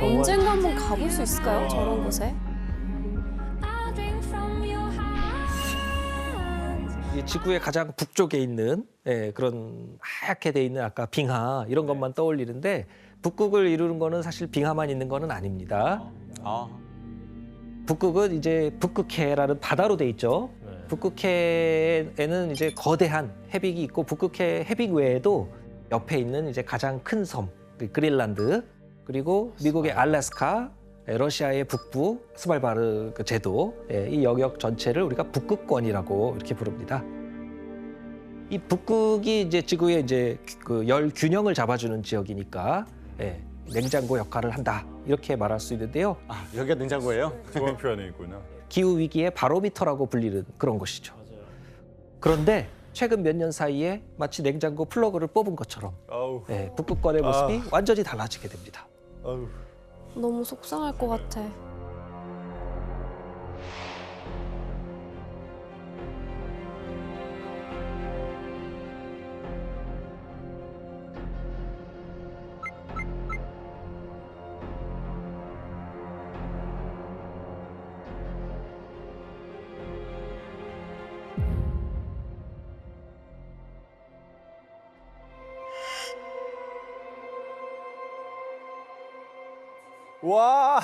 [SPEAKER 3] 언젠가 한번 가볼 수 있을까요? 저런 곳에?
[SPEAKER 7] 이 지구의 가장 북쪽에 있는 그런 하얗게 돼 있는 아까 빙하 이런 것만 떠올리는데 북극을 이루는 거는 사실 빙하만 있는 거는 아닙니다. 북극은 이제 북극해라는 바다로 돼 있죠. 북극해에는 이제 거대한 해빙이 있고 북극해 해빙 외에도 옆에 있는 이제 가장 큰 섬 그린란드 그리고 미국의 알래스카, 러시아의 북부 스발바르 제도 이 영역 전체를 우리가 북극권이라고 이렇게 부릅니다. 이 북극이 이제 지구의 이제 그 열 균형을 잡아주는 지역이니까 냉장고 역할을 한다 이렇게 말할 수 있는데요.
[SPEAKER 9] 아 여기가 냉장고예요?
[SPEAKER 1] 좋은 표현이구나.
[SPEAKER 7] 기후 위기의 바로미터라고 불리는 그런 곳이죠. 그런데 최근 몇 년 사이에 마치 냉장고 플러그를 뽑은 것처럼 북극권의 모습이 완전히 달라지게 됩니다.
[SPEAKER 3] 너무 속상할 것 같아.
[SPEAKER 1] 와.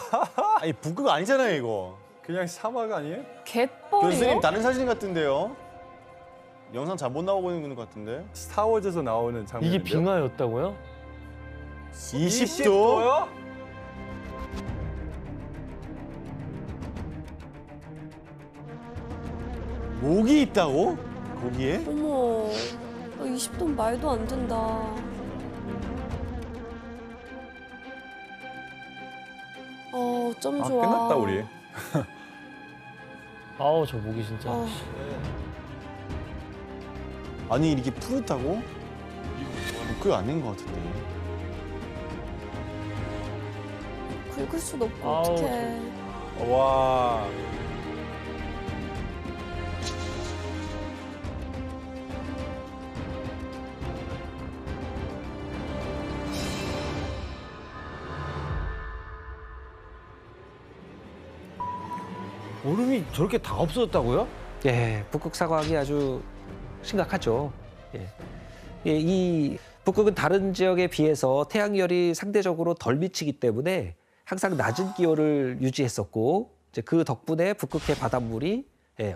[SPEAKER 9] 아니 북극 아니잖아요 이거.
[SPEAKER 1] 그냥 사막 아니에요?
[SPEAKER 3] 갯벌이요?
[SPEAKER 9] 교수님 다른 사진 같은데요? 영상 잘못 나오고 있는 것 같은데?
[SPEAKER 1] 스타워즈에서 나오는 장면인데요?
[SPEAKER 2] 이게 빙하였다고요?
[SPEAKER 9] 20도? 목이 있다고? 거기에?
[SPEAKER 3] 어머, 20도 말도 안 된다. 좀 좋아.
[SPEAKER 1] 끝났다 우리.
[SPEAKER 2] 아우 저 목이 진짜.
[SPEAKER 9] 아니 이렇게 푸릇하고? 북극 아닌 것 같은데.
[SPEAKER 3] 긁을 수도 없고
[SPEAKER 2] 아우,
[SPEAKER 3] 어떡해.
[SPEAKER 1] 와.
[SPEAKER 8] 얼음이 저렇게 다 없어졌다고요?
[SPEAKER 7] 예, 북극 사과학이 아주 심각하죠. 이 북극은 다른 지역에 비해서 태양열이 상대적으로 덜 미치기 때문에 항상 낮은 기온을 유지했었고 이제 그 덕분에 북극해 바닷물이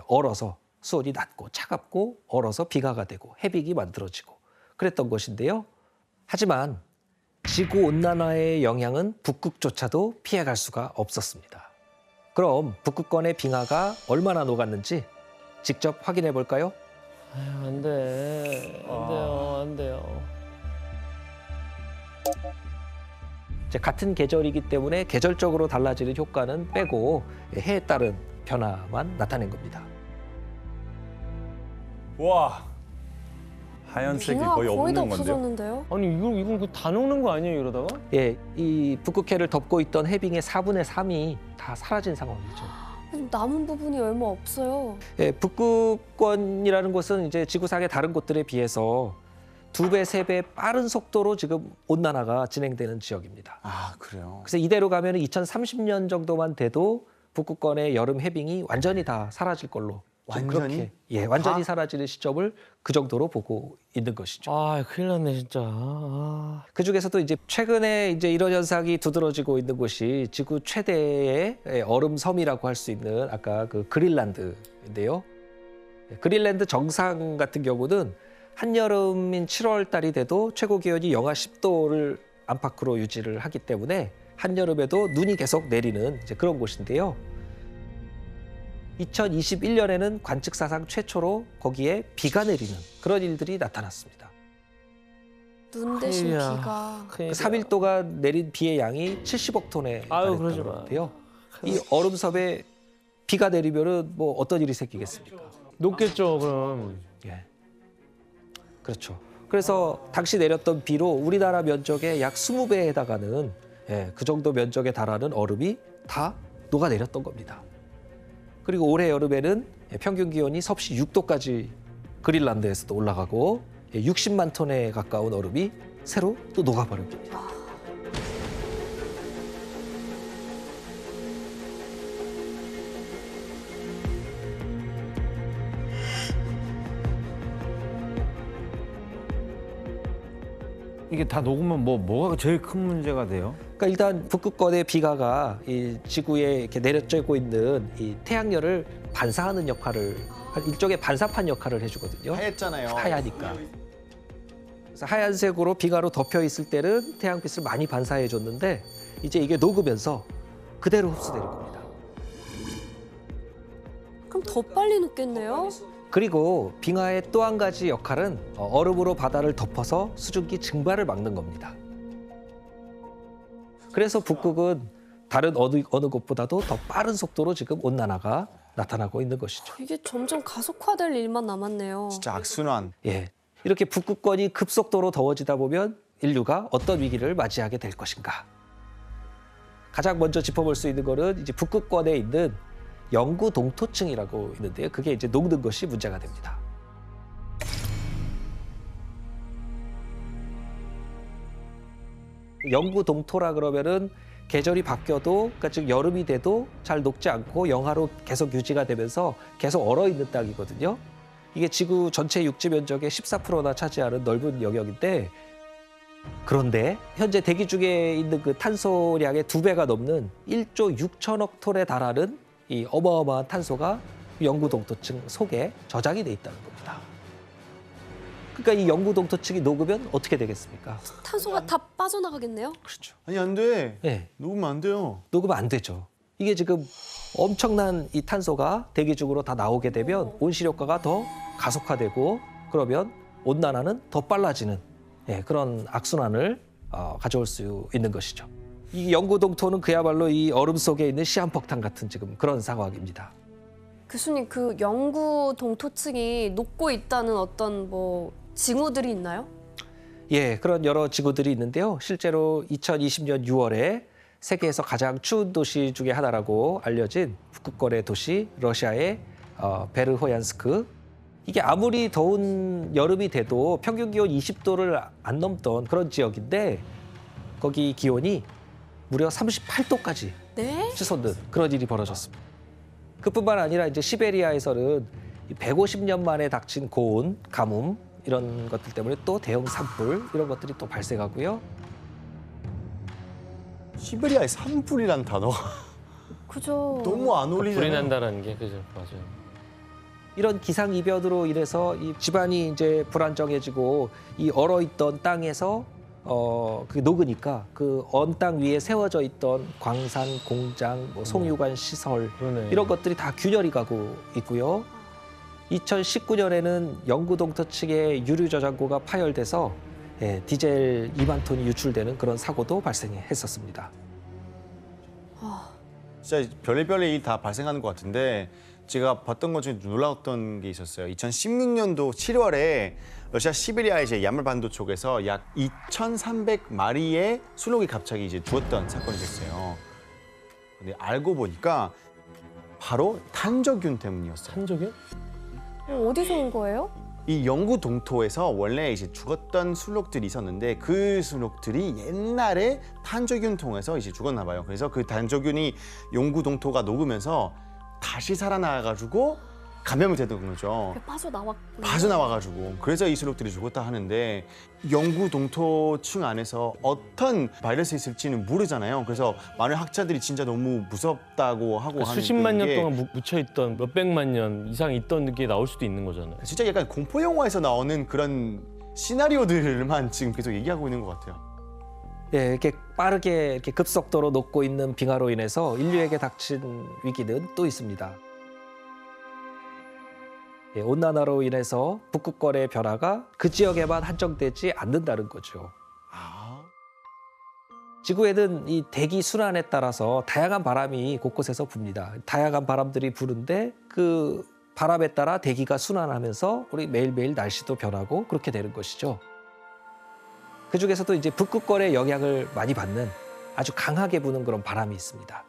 [SPEAKER 7] 얼어서 수온이 낮고 차갑고 얼어서 비가가 되고 해빙이 만들어지고 그랬던 것인데요. 하지만 지구 온난화의 영향은 북극조차도 피해갈 수가 없었습니다. 그럼 북극권의 빙하가 얼마나 녹았는지 직접 확인해 볼까요?
[SPEAKER 2] 아유, 안 돼. 안 돼요. 안 돼요.
[SPEAKER 7] 이제 같은 계절이기 때문에 계절적으로 달라지는 효과는 빼고 해에 따른 변화만 나타낸 겁니다.
[SPEAKER 1] 와, 하얀색이
[SPEAKER 3] 빙하가
[SPEAKER 1] 거의
[SPEAKER 3] 거의 다
[SPEAKER 1] 없는 건데요.
[SPEAKER 3] 없어졌는데요?
[SPEAKER 2] 아니 이건 다 녹는 거 아니에요 이러다가?
[SPEAKER 7] 예, 이 북극해를 덮고 있던 해빙의 4분의 3이 다 사라진 상황이죠.
[SPEAKER 3] 남은 부분이 얼마 없어요.
[SPEAKER 7] 예, 북극권이라는 곳은 이제 지구상의 다른 곳들에 비해서 2배, 3배 빠른 속도로 지금 온난화가 진행되는 지역입니다.
[SPEAKER 9] 아, 그래요?
[SPEAKER 7] 그래서 이대로 가면 2030년 정도만 돼도 북극권의 여름 해빙이 완전히 다 사라질 걸로. 좀
[SPEAKER 9] 완전히?
[SPEAKER 7] 그렇게, 예, 완전히 사라지는 시점을 그 정도로 보고 있는 것이죠.
[SPEAKER 2] 아, 큰일 났네 진짜. 아.
[SPEAKER 7] 그 중에서도 이제 최근에 이제 이런 현상이 두드러지고 있는 곳이 지구 최대의 얼음 섬이라고 할 수 있는 아까 그 그린란드인데요. 그린란드 정상 같은 경우는 한여름인 7월 달이 돼도 최고 기온이 영하 10도를 안팎으로 유지를 하기 때문에 한여름에도 눈이 계속 내리는 이제 그런 곳인데요. 2021년에는 관측 사상 최초로 거기에 비가 내리는 그런 일들이 나타났습니다.
[SPEAKER 3] 눈 대신
[SPEAKER 2] 큰일이야.
[SPEAKER 3] 비가.
[SPEAKER 7] 그 3일 동안 내린 비의 양이 70억 톤에
[SPEAKER 2] 그러지 마.
[SPEAKER 7] 달했는데요. 이 얼음섬에 비가 내리면은 뭐 어떤 일이 생기겠습니까?
[SPEAKER 2] 녹겠죠 그럼.
[SPEAKER 7] 예, 그렇죠. 그래서 당시 내렸던 비로 우리나라 면적의 약 20배에 해당하는 그 정도 면적에 달하는 얼음이 다 녹아내렸던 겁니다. 그리고 올해 여름에는 평균 기온이 섭씨 6도까지 그린란드에서도 올라가고 60만 톤에 가까운 얼음이 새로 또 녹아버린 겁니다.
[SPEAKER 8] 이게 다 녹으면 뭐가 제일 큰 문제가 돼요?
[SPEAKER 7] 그러니까 일단 북극권의 비가가 이 지구에 이렇게 내려쬐고 있는 이 태양열을 반사하는 역할을 일종의 반사판 역할을 해주거든요.
[SPEAKER 9] 하얗잖아요.
[SPEAKER 7] 하얘니까. 그래서 하얀색으로 비가로 덮여 있을 때는 태양빛을 많이 반사해 줬는데 이제 이게 녹으면서 그대로 흡수되는 겁니다.
[SPEAKER 3] 그럼 더 빨리 녹겠네요?
[SPEAKER 7] 그리고 빙하의 또 한 가지 역할은 얼음으로 바다를 덮어서 수증기 증발을 막는 겁니다. 그래서 북극은 다른 어느 곳보다도 더 빠른 속도로 지금 온난화가 나타나고 있는 것이죠.
[SPEAKER 3] 이게 점점 가속화될 일만 남았네요.
[SPEAKER 9] 진짜 악순환.
[SPEAKER 7] 예, 이렇게 북극권이 급속도로 더워지다 보면 인류가 어떤 위기를 맞이하게 될 것인가. 가장 먼저 짚어볼 수 있는 거는 이제 북극권에 있는 영구 동토층이라고 있는데요. 그게 이제 녹는 것이 문제가 됩니다. 영구 동토라 그러면은 계절이 바뀌어도 그러니까 즉 여름이 돼도 잘 녹지 않고 영하로 계속 유지가 되면서 계속 얼어 있는 땅이거든요. 이게 지구 전체 육지 면적의 14%나 차지하는 넓은 영역인데 그런데 현재 대기 중에 있는 그 탄소량의 2배가 넘는 1조 6천억 톤에 달하는 이 어마어마한 탄소가 영구 동토층 속에 저장이 돼 있다는 겁니다. 그러니까 이 영구 동토층이 녹으면 어떻게 되겠습니까?
[SPEAKER 3] 탄소가 다 빠져나가겠네요?
[SPEAKER 7] 그렇죠.
[SPEAKER 9] 아니 안 돼.
[SPEAKER 7] 네.
[SPEAKER 9] 녹으면 안 돼요.
[SPEAKER 7] 녹으면 안 되죠. 이게 지금 엄청난 이 탄소가 대기 중으로 다 나오게 되면 온실효과가 더 가속화되고 그러면 온난화는 더 빨라지는 그런 악순환을 가져올 수 있는 것이죠. 이 영구 동토는 그야말로 이 얼음 속에 있는 시한폭탄 같은 지금 그런 상황입니다.
[SPEAKER 3] 교수님, 그 영구 동토층이 녹고 있다는 어떤 뭐 징후들이 있나요?
[SPEAKER 7] 예, 그런 여러 지구들이 있는데요. 실제로 2020년 6월에 세계에서 가장 추운 도시 중에 하나라고 알려진 북극권의 도시 러시아의 베르호얀스크. 이게 아무리 더운 여름이 돼도 평균 기온 20도를 안 넘던 그런 지역인데 거기 기온이 무려 38도까지
[SPEAKER 3] 네?
[SPEAKER 7] 치솟는 그런 일이 벌어졌습니다. 그뿐만 아니라 이제 시베리아에서는 150년 만에 닥친 고온, 가뭄 이런 것들 때문에 또 대형 산불 이런 것들이 또 발생하고요.
[SPEAKER 9] 시베리아의 산불이란 단어가
[SPEAKER 3] 그죠.
[SPEAKER 9] 너무 안
[SPEAKER 2] 불이
[SPEAKER 9] 어울리잖아요.
[SPEAKER 2] 난다는 게 그죠, 맞아요.
[SPEAKER 7] 이런 기상 이변으로 인해서 이 집안이 이제 불안정해지고 이 얼어있던 땅에서 그게 녹으니까 그 언 땅 위에 세워져 있던 광산, 공장, 뭐 송유관 시설
[SPEAKER 2] 그러네.
[SPEAKER 7] 이런 것들이 다 균열이 가고 있고요. 2019년에는 영구 동토 측의 유류 저장고가 파열돼서 디젤 2만 톤이 유출되는 그런 사고도 발생했었습니다.
[SPEAKER 9] 진짜 별의별 일 다 발생하는 것 같은데 제가 봤던 것 중에 놀라웠던 게 있었어요. 2016년도 7월에 러시아 시베리아 이제 야말반도 쪽에서 약 2,300마리의 순록이 갑자기 이제 죽었던 사건이 있었어요. 근데 알고 보니까 바로 탄저균 때문이었어요.
[SPEAKER 2] 탄저균?
[SPEAKER 3] 어디서 온 거예요?
[SPEAKER 9] 이 영구 동토에서 원래 이제 죽었던 순록들이 있었는데 그 순록들이 옛날에 탄저균 통해서 이제 죽었나 봐요. 그래서 그 탄저균이 영구 동토가 녹으면서 다시 살아나가지고 감염이 되는 거죠. 빠져나와가지고 그래서 이 순록들이 죽었다 하는데 영구 동토층 안에서 어떤 바이러스 있을지는 모르잖아요. 그래서 많은 학자들이 진짜 너무 무섭다고 하고 하는
[SPEAKER 2] 수십만 년
[SPEAKER 9] 게
[SPEAKER 2] 동안 묻혀있던 몇백만 년 이상 있던 게 나올 수도 있는 거잖아요.
[SPEAKER 9] 진짜 약간 공포 영화에서 나오는 그런 시나리오들만 지금 계속 얘기하고 있는 것 같아요.
[SPEAKER 7] 예, 이렇게 빠르게 이렇게 급속도로 녹고 있는 빙하로 인해서 인류에게 닥친 위기는 또 있습니다. 예, 온난화로 인해서 북극권의 변화가 그 지역에만 한정되지 않는다는 거죠. 지구에는 이 대기 순환에 따라서 다양한 바람이 곳곳에서 붑니다. 다양한 바람들이 부는데 그 바람에 따라 대기가 순환하면서 우리 매일매일 날씨도 변하고 그렇게 되는 것이죠. 그 중에서도 이제 북극권의 영향을 많이 받는 아주 강하게 부는 그런 바람이 있습니다.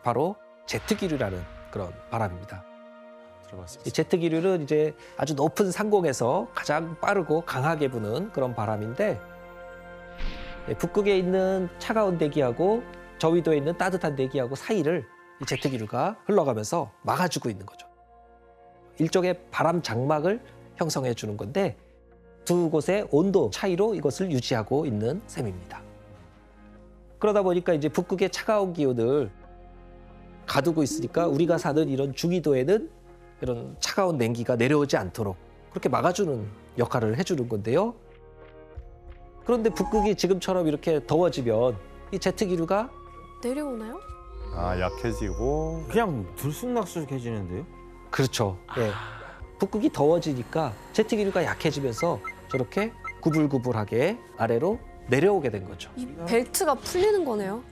[SPEAKER 7] 바로 제트기류라는 그런 바람입니다. 이 제트기류는 이제 아주 높은 상공에서 가장 빠르고 강하게 부는 그런 바람인데 북극에 있는 차가운 대기하고 저위도에 있는 따뜻한 대기하고 사이를 이 제트기류가 흘러가면서 막아주고 있는 거죠. 일종의 바람 장막을 형성해 주는 건데 두 곳의 온도 차이로 이것을 유지하고 있는 셈입니다. 그러다 보니까 이제 북극의 차가운 기온을 가두고 있으니까 우리가 사는 이런 중위도에는 이런 차가운 냉기가 내려오지 않도록 그렇게 막아주는 역할을 해주는 건데요. 그런데 북극이 지금처럼 이렇게 더워지면 이 제트기류가
[SPEAKER 3] 내려오나요?
[SPEAKER 1] 아, 약해지고
[SPEAKER 8] 그냥 들쑥날쑥해지는데요?
[SPEAKER 7] 그렇죠. 예. 북극이 더워지니까 제트기류가 약해지면서 저렇게 구불구불하게 아래로 내려오게 된 거죠.
[SPEAKER 3] 이 벨트가 풀리는 거네요.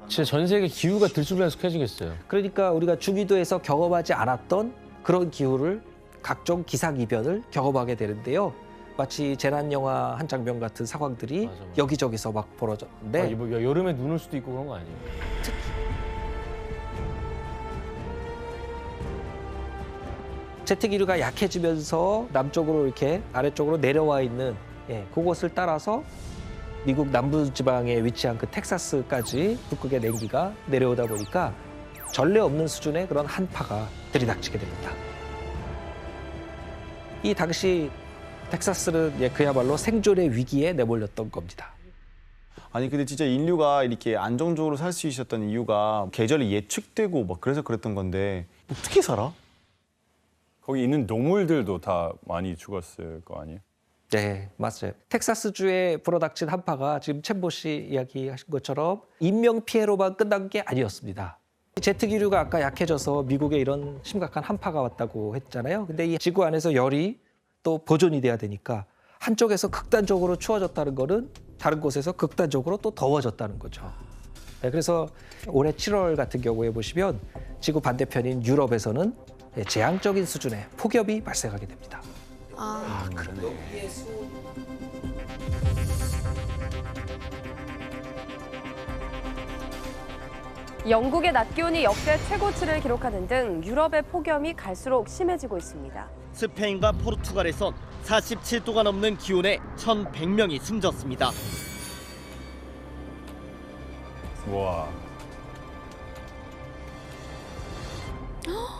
[SPEAKER 2] 진짜 전 세계 기후가 들쑥날쑥해지겠어요.
[SPEAKER 7] 그러니까 우리가 중위도에서 경험하지 않았던 그런 기후를 각종 기상이변을 경험하게 되는데요. 마치 재난 영화 한 장면 같은 상황들이 여기저기서 막 벌어졌는데
[SPEAKER 2] 뭐 여름에 눈 올 수도 있고 그런 거 아니에요?
[SPEAKER 7] 제트기류가 약해지면서 남쪽으로 이렇게 아래쪽으로 내려와 있는 그곳을 따라서 미국 남부지방에 위치한 그 텍사스까지 북극의 냉기가 내려오다 보니까 전례 없는 수준의 그런 한파가 들이닥치게 됩니다. 이 당시 텍사스는 그야말로 생존의 위기에 내몰렸던 겁니다.
[SPEAKER 9] 아니 근데 진짜 인류가 이렇게 안정적으로 살 수 있었던 이유가 계절이 예측되고 막 그래서 그랬던 건데 어떻게 살아?
[SPEAKER 1] 거기 있는 동물들도 다 많이 죽었을 거 아니에요?
[SPEAKER 7] 네, 맞아요. 텍사스주에 불어닥친 한파가 지금 챔보 씨 이야기하신 것처럼 인명 피해로만 끝난 게 아니었습니다. 제트기류가 아까 약해져서 미국에 이런 심각한 한파가 왔다고 했잖아요. 근데 이 지구 안에서 열이 또 보존이 돼야 되니까 한쪽에서 극단적으로 추워졌다는 거는 다른 곳에서 극단적으로 또 더워졌다는 거죠. 네, 그래서 올해 7월 같은 경우에 보시면 지구 반대편인 유럽에서는 재앙적인 수준의 폭염이 발생하게 됩니다.
[SPEAKER 3] 아,
[SPEAKER 9] 그러네.
[SPEAKER 15] 영국의 낮 기온이 역대 최고치를 기록하는 등 유럽의 폭염이 갈수록 심해지고 있습니다.
[SPEAKER 19] 스페인과 포르투갈에선 47도가 넘는 기온에 1,100명이 숨졌습니다.
[SPEAKER 1] 와.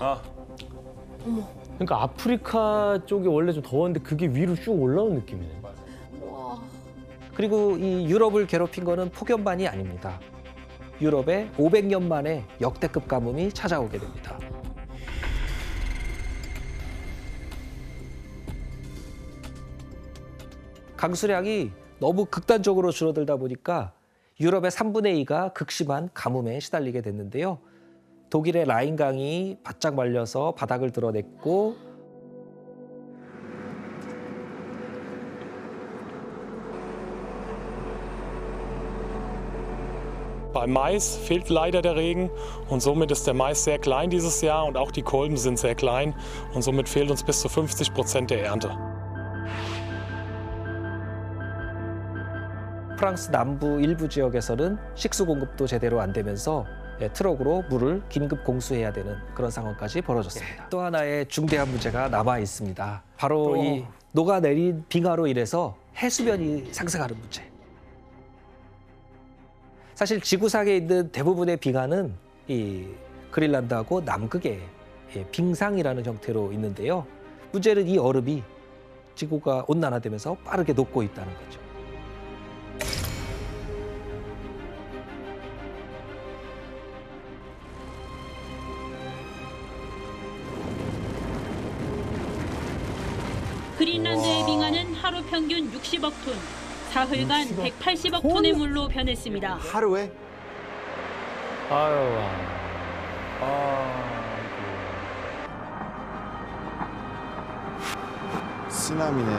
[SPEAKER 1] 아.
[SPEAKER 3] 어머.
[SPEAKER 2] 그러니까 아프리카 쪽이 원래 좀 더웠는데 그게 위로 쭉 올라온 느낌이네.
[SPEAKER 3] 와.
[SPEAKER 7] 그리고 이 유럽을 괴롭힌 거는 폭염만이 아닙니다. 유럽에 500년 만에 역대급 가뭄이 찾아오게 됩니다. 강수량이 너무 극단적으로 줄어들다 보니까 유럽의 3분의 2가 극심한 가뭄에 시달리게 됐는데요. 독일의 라인강이 바짝 말려서 바닥을 드러냈고
[SPEAKER 20] Beim Mais fehlt leider der Regen und somit ist der Mais sehr klein dieses Jahr und auch die Kolben sind sehr klein und somit fehlt uns bis zu 50% der Ernte.
[SPEAKER 7] 프랑스 남부 일부 지역에서는 식수 공급도 제대로 안 되면서 트럭으로 물을 긴급 공수해야 되는 그런 상황까지 벌어졌습니다. 또 하나의 중대한 문제가 남아 있습니다. 바로 이 녹아내린 빙하로 인해서 해수면이 상승하는 문제. 사실 지구상에 있는 대부분의 빙하는 이 그린란드하고 남극의 빙상이라는 형태로 있는데요. 문제는 이 얼음이 지구가 온난화되면서 빠르게 녹고 있다는 거죠.
[SPEAKER 21] 그린란드의 빙하는 하루 평균 60억 톤, 사흘간 180억 톤의 물로 변했습니다.
[SPEAKER 9] 하루에?
[SPEAKER 2] 아유.
[SPEAKER 9] 쓰나미네.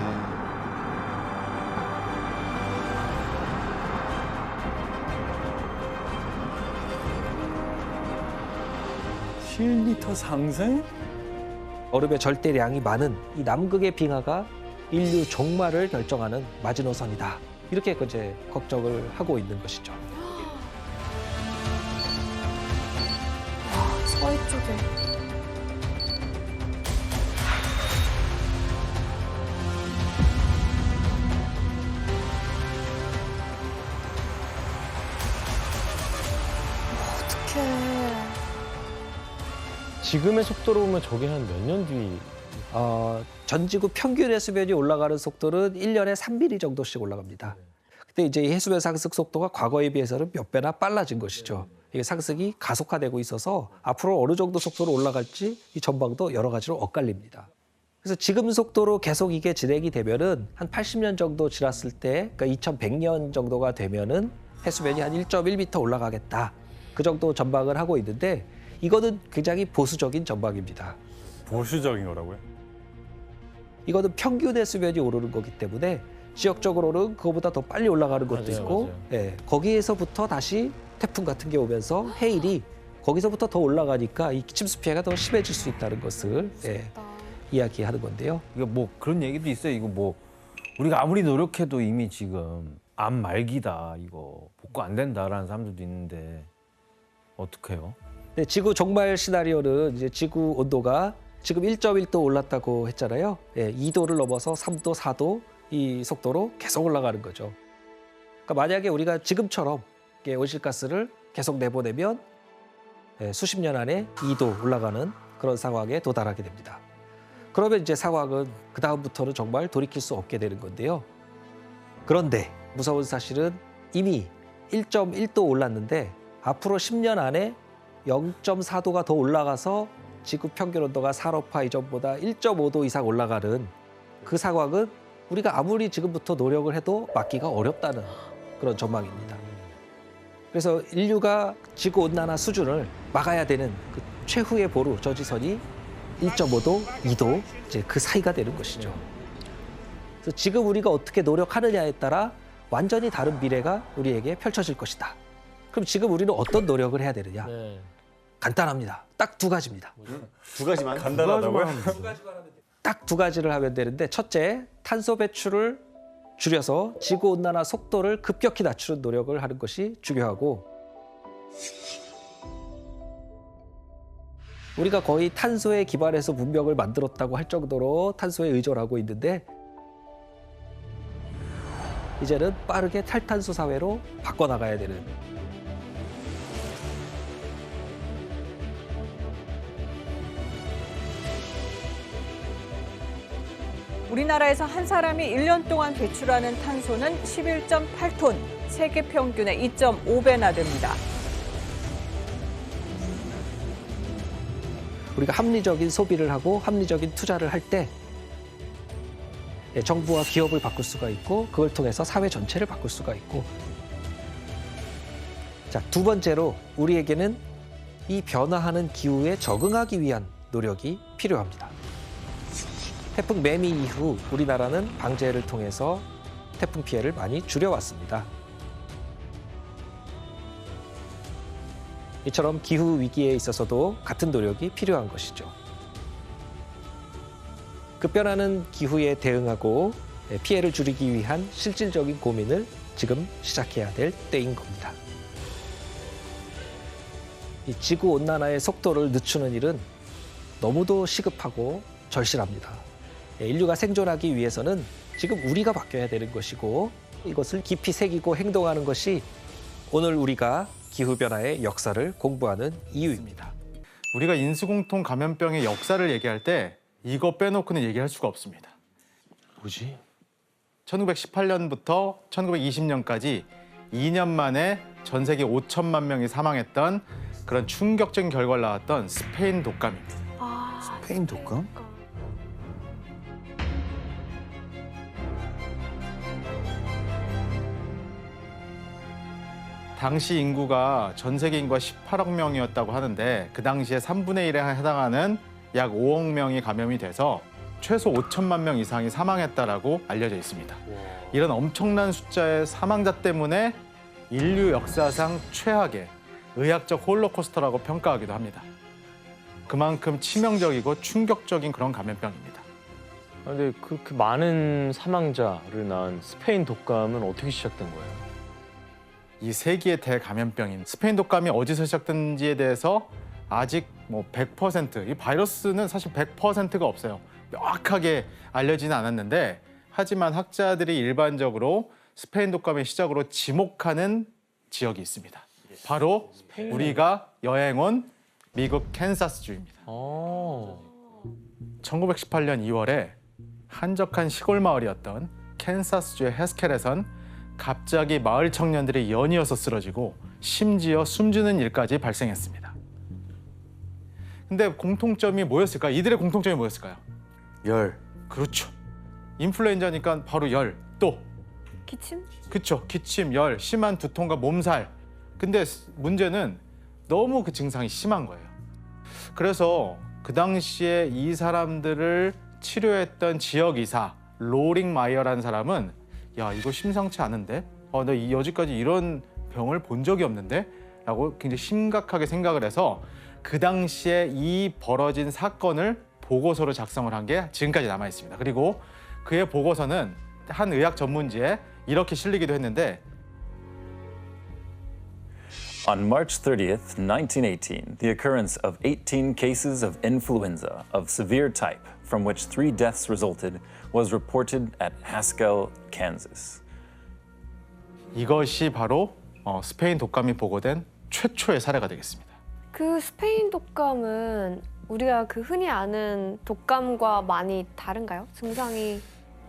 [SPEAKER 1] (7m) 상승?
[SPEAKER 7] 얼음의 절대량이 많은 이 남극의 빙하가 인류 종말을 결정하는 마지노선이다. 이렇게 이제 걱정을 하고 있는 것이죠.
[SPEAKER 3] 서해 쪽에. 어떡해.
[SPEAKER 2] 지금의 속도로 오면 저게 한 몇 년 뒤?
[SPEAKER 7] 전 지구 평균 해수면이 올라가는 속도는 1년에 3mm 정도씩 올라갑니다. 근데 이제 이 해수면 상승 속도가 과거에 비해서는 몇 배나 빨라진 것이죠. 이게 상승이 가속화되고 있어서 앞으로 어느 정도 속도로 올라갈지 이 전망도 여러 가지로 엇갈립니다. 그래서 지금 속도로 계속 이게 진행이 되면은 한 80년 정도 지났을 때, 그러니까 2100년 정도가 되면은 해수면이 한 1.1m 올라가겠다. 그 정도 전망을 하고 있는데 이거는 굉장히 보수적인 전망입니다.
[SPEAKER 1] 보수적인 거라고요?
[SPEAKER 7] 이거는 평균 해수면이 오르는 거기 때문에 지역적으로는 그거보다 더 빨리 올라가는 것도
[SPEAKER 2] 맞아요,
[SPEAKER 7] 있고
[SPEAKER 2] 맞아요.
[SPEAKER 7] 예, 거기에서부터 다시 태풍 같은 게 오면서 해일이 거기서부터 더 올라가니까 이 침수 피해가 더 심해질 수 있다는 것을 이야기하는 건데요.
[SPEAKER 8] 이거 뭐 그런 얘기도 있어요. 이거 뭐 우리가 아무리 노력해도 이미 지금 암 말기다. 이거 복구 안 된다라는 사람들도 있는데 어떡해요?
[SPEAKER 7] 네, 지구 종말 시나리오는 이제 지구 온도가 지금 1.1도 올랐다고 했잖아요. 예, 2도를 넘어서 3도, 4도 이 속도로 계속 올라가는 거죠. 그러니까 만약에 우리가 지금처럼 온실가스를 계속 내보내면 수십 년 안에 2도 올라가는 그런 상황에 도달하게 됩니다. 그러면 이제 상황은 그 다음부터는 정말 돌이킬 수 없게 되는 건데요. 그런데 무서운 사실은 이미 1.1도 올랐는데 앞으로 10년 안에 0.4도가 더 올라가서 지구 평균 온도가 산업화 이전보다 1.5도 이상 올라가는 그 상황은 우리가 아무리 지금부터 노력을 해도 막기가 어렵다는 그런 전망입니다. 그래서 인류가 지구 온난화 수준을 막아야 되는 그 최후의 보루 저지선이 1.5도, 2도 이제 그 사이가 되는 것이죠. 그래서 지금 우리가 어떻게 노력하느냐에 따라 완전히 다른 미래가 우리에게 펼쳐질 것이다. 그럼 지금 우리는 어떤 노력을 해야 되느냐? 간단합니다. 딱 두 가지입니다.
[SPEAKER 9] 두 가지만?
[SPEAKER 1] 간단하다고요?
[SPEAKER 7] 딱 두 가지를 하면 되는데 첫째, 탄소 배출을 줄여서 지구온난화 속도를 급격히 낮추는 노력을 하는 것이 중요하고 우리가 거의 탄소에 기반해서 문명을 만들었다고 할 정도로 탄소에 의존하고 있는데 이제는 빠르게 탈탄소 사회로 바꿔나가야 되는
[SPEAKER 22] 우리나라에서 한 사람이 1년 동안 배출하는 탄소는 11.8톤, 세계 평균의 2.5배나 됩니다.
[SPEAKER 7] 우리가 합리적인 소비를 하고 합리적인 투자를 할 때 정부와 기업을 바꿀 수가 있고 그걸 통해서 사회 전체를 바꿀 수가 있고 자, 두 번째로 우리에게는 이 변화하는 기후에 적응하기 위한 노력이 필요합니다. 태풍 매미 이후 우리나라는 방제를 통해서 태풍 피해를 많이 줄여왔습니다. 이처럼 기후 위기에 있어서도 같은 노력이 필요한 것이죠. 급변하는 기후에 대응하고 피해를 줄이기 위한 실질적인 고민을 지금 시작해야 될 때인 겁니다. 이 지구 온난화의 속도를 늦추는 일은 너무도 시급하고 절실합니다. 인류가 생존하기 위해서는 지금 우리가 바뀌어야 되는 것이고 이것을 깊이 새기고 행동하는 것이 오늘 우리가 기후변화의 역사를 공부하는 이유입니다.
[SPEAKER 4] 우리가 인수공통 감염병의 역사를 얘기할 때 이거 빼놓고는 얘기할 수가 없습니다.
[SPEAKER 2] 뭐지?
[SPEAKER 4] 1918년부터 1920년까지 2년 만에 전 세계 5천만 명이 사망했던 그런 충격적인 결과를 낳았던 스페인 독감입니다.
[SPEAKER 9] 스페인 독감?
[SPEAKER 4] 당시 인구가 전 세계 인구가 18억 명이었다고 하는데 그 당시에 3분의 1에 해당하는 약 5억 명이 감염이 돼서 최소 5천만 명 이상이 사망했다라고 알려져 있습니다. 이런 엄청난 숫자의 사망자 때문에 인류 역사상 최악의 의학적 홀로코스터라고 평가하기도 합니다. 그만큼 치명적이고 충격적인 그런 감염병입니다.
[SPEAKER 2] 근데 그렇게 많은 사망자를 낳은 스페인 독감은 어떻게 시작된 거예요?
[SPEAKER 4] 이 세기의 대감염병인 스페인 독감이 어디서 시작된지에 대해서 아직 100%, 이 바이러스는 사실 100%가 없어요. 명확하게 알려지는 않았는데 하지만 학자들이 일반적으로 스페인 독감의 시작으로 지목하는 지역이 있습니다. 바로 우리가 여행 온 미국 캔사스주입니다. 1918년 2월에 한적한 시골 마을이었던 캔사스주의 해스켈에선 갑자기 마을 청년들이 연이어서 쓰러지고 심지어 숨지는 일까지 발생했습니다. 근데 공통점이 뭐였을까요? 이들의 공통점이 뭐였을까요?
[SPEAKER 9] 열.
[SPEAKER 4] 그렇죠. 인플루엔자니까 바로 열. 또
[SPEAKER 3] 기침?
[SPEAKER 4] 그렇죠. 기침, 열, 심한 두통과 몸살. 근데 문제는 너무 그 증상이 심한 거예요. 그래서 그 당시에 이 사람들을 치료했던 지역의사 로링 마이어라는 사람은 야, 이거 심상치 않은데? 나 여지까지 이런 병을 본 적이 없는데? 라고 굉장히 심각하게 생각을 해서 그 당시에 이 벌어진 사건을 보고서로 작성을 한 게 지금까지 남아 있습니다. 그리고 그의 보고서는 한 의학 전문지에 이렇게 실리기도 했는데
[SPEAKER 5] On March 30th, 1918, the occurrence of 18 cases of influenza of severe type, from which 3 deaths resulted, was reported at Haskell, Kansas.
[SPEAKER 4] 이것이 바로 스페인 독감이 보고된 최초의 사례가 되겠습니다.
[SPEAKER 3] 그 스페인 독감은 우리가 그 흔히 아는 독감과 많이 다른가요? 증상이?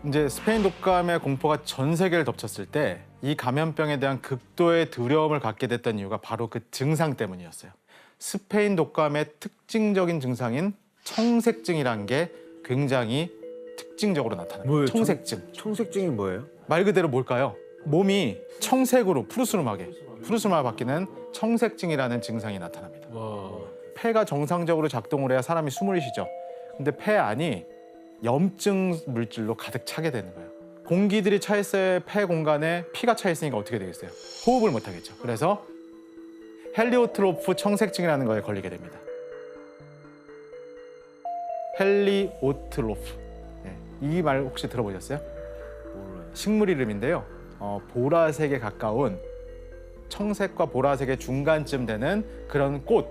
[SPEAKER 4] 이제 스페인 독감의 공포가 전 세계를 덮쳤을 때 이 감염병에 대한 극도의 두려움을 갖게 됐던 이유가 바로 그 증상 때문이었어요. 스페인 독감의 특징적인 증상인 청색증이라는 게 굉장히 특징적으로 나타나요.
[SPEAKER 8] 뭐예요?
[SPEAKER 4] 청색증.
[SPEAKER 8] 청색증이 뭐예요?
[SPEAKER 4] 말 그대로 뭘까요? 몸이 청색으로 푸르스름하게 바뀌는 청색증이라는 증상이 나타납니다. 폐가 정상적으로 작동을 해야 사람이 숨을 쉬죠. 근데 폐 안이 염증 물질로 가득 차게 되는 거예요. 공기들이 차 있어야 폐 공간에 피가 차 있으니까 어떻게 되겠어요? 호흡을 못 하겠죠. 그래서 헬리오트로프 청색증이라는 거에 걸리게 됩니다. 헬리오트로프. 네, 이 말 혹시 들어보셨어요? 식물 이름인데요. 보라색에 가까운 청색과 보라색의 중간쯤 되는 그런 꽃.